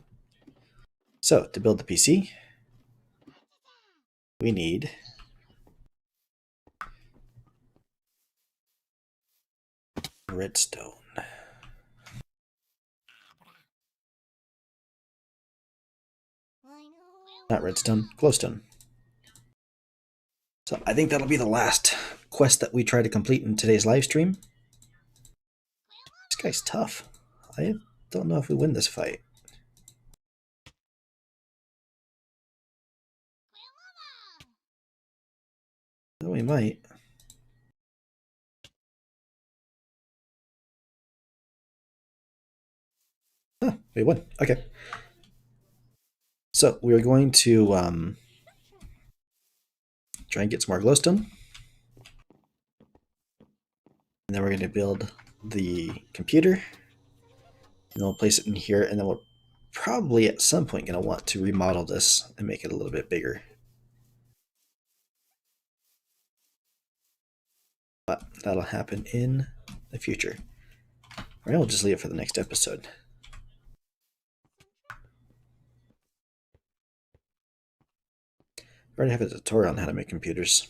So to build the PC, we need redstone. Not redstone, glowstone. So I think that'll be the last quest that we try to complete in today's live stream. This guy's tough. I don't know if we win this fight. Oh, we might. Oh, we won. Okay. So we're going to try and get some more glowstone. And then we're going to build the computer. And then we'll place it in here. And then we're probably at some point going to want to remodel this and make it a little bit bigger. But that'll happen in the future. Or I'll just leave it for the next episode. I already have a tutorial on how to make computers.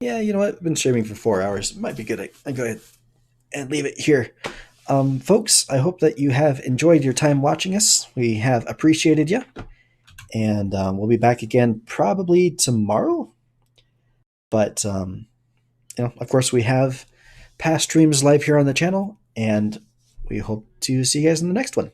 Yeah, you know what? I've been streaming for 4 hours. It might be good. I go ahead and leave it here. Folks, I hope that you have enjoyed your time watching us. We have appreciated you. And we'll be back again probably tomorrow. But, you know, of course, we have past streams live here on the channel. And we hope to see you guys in the next one.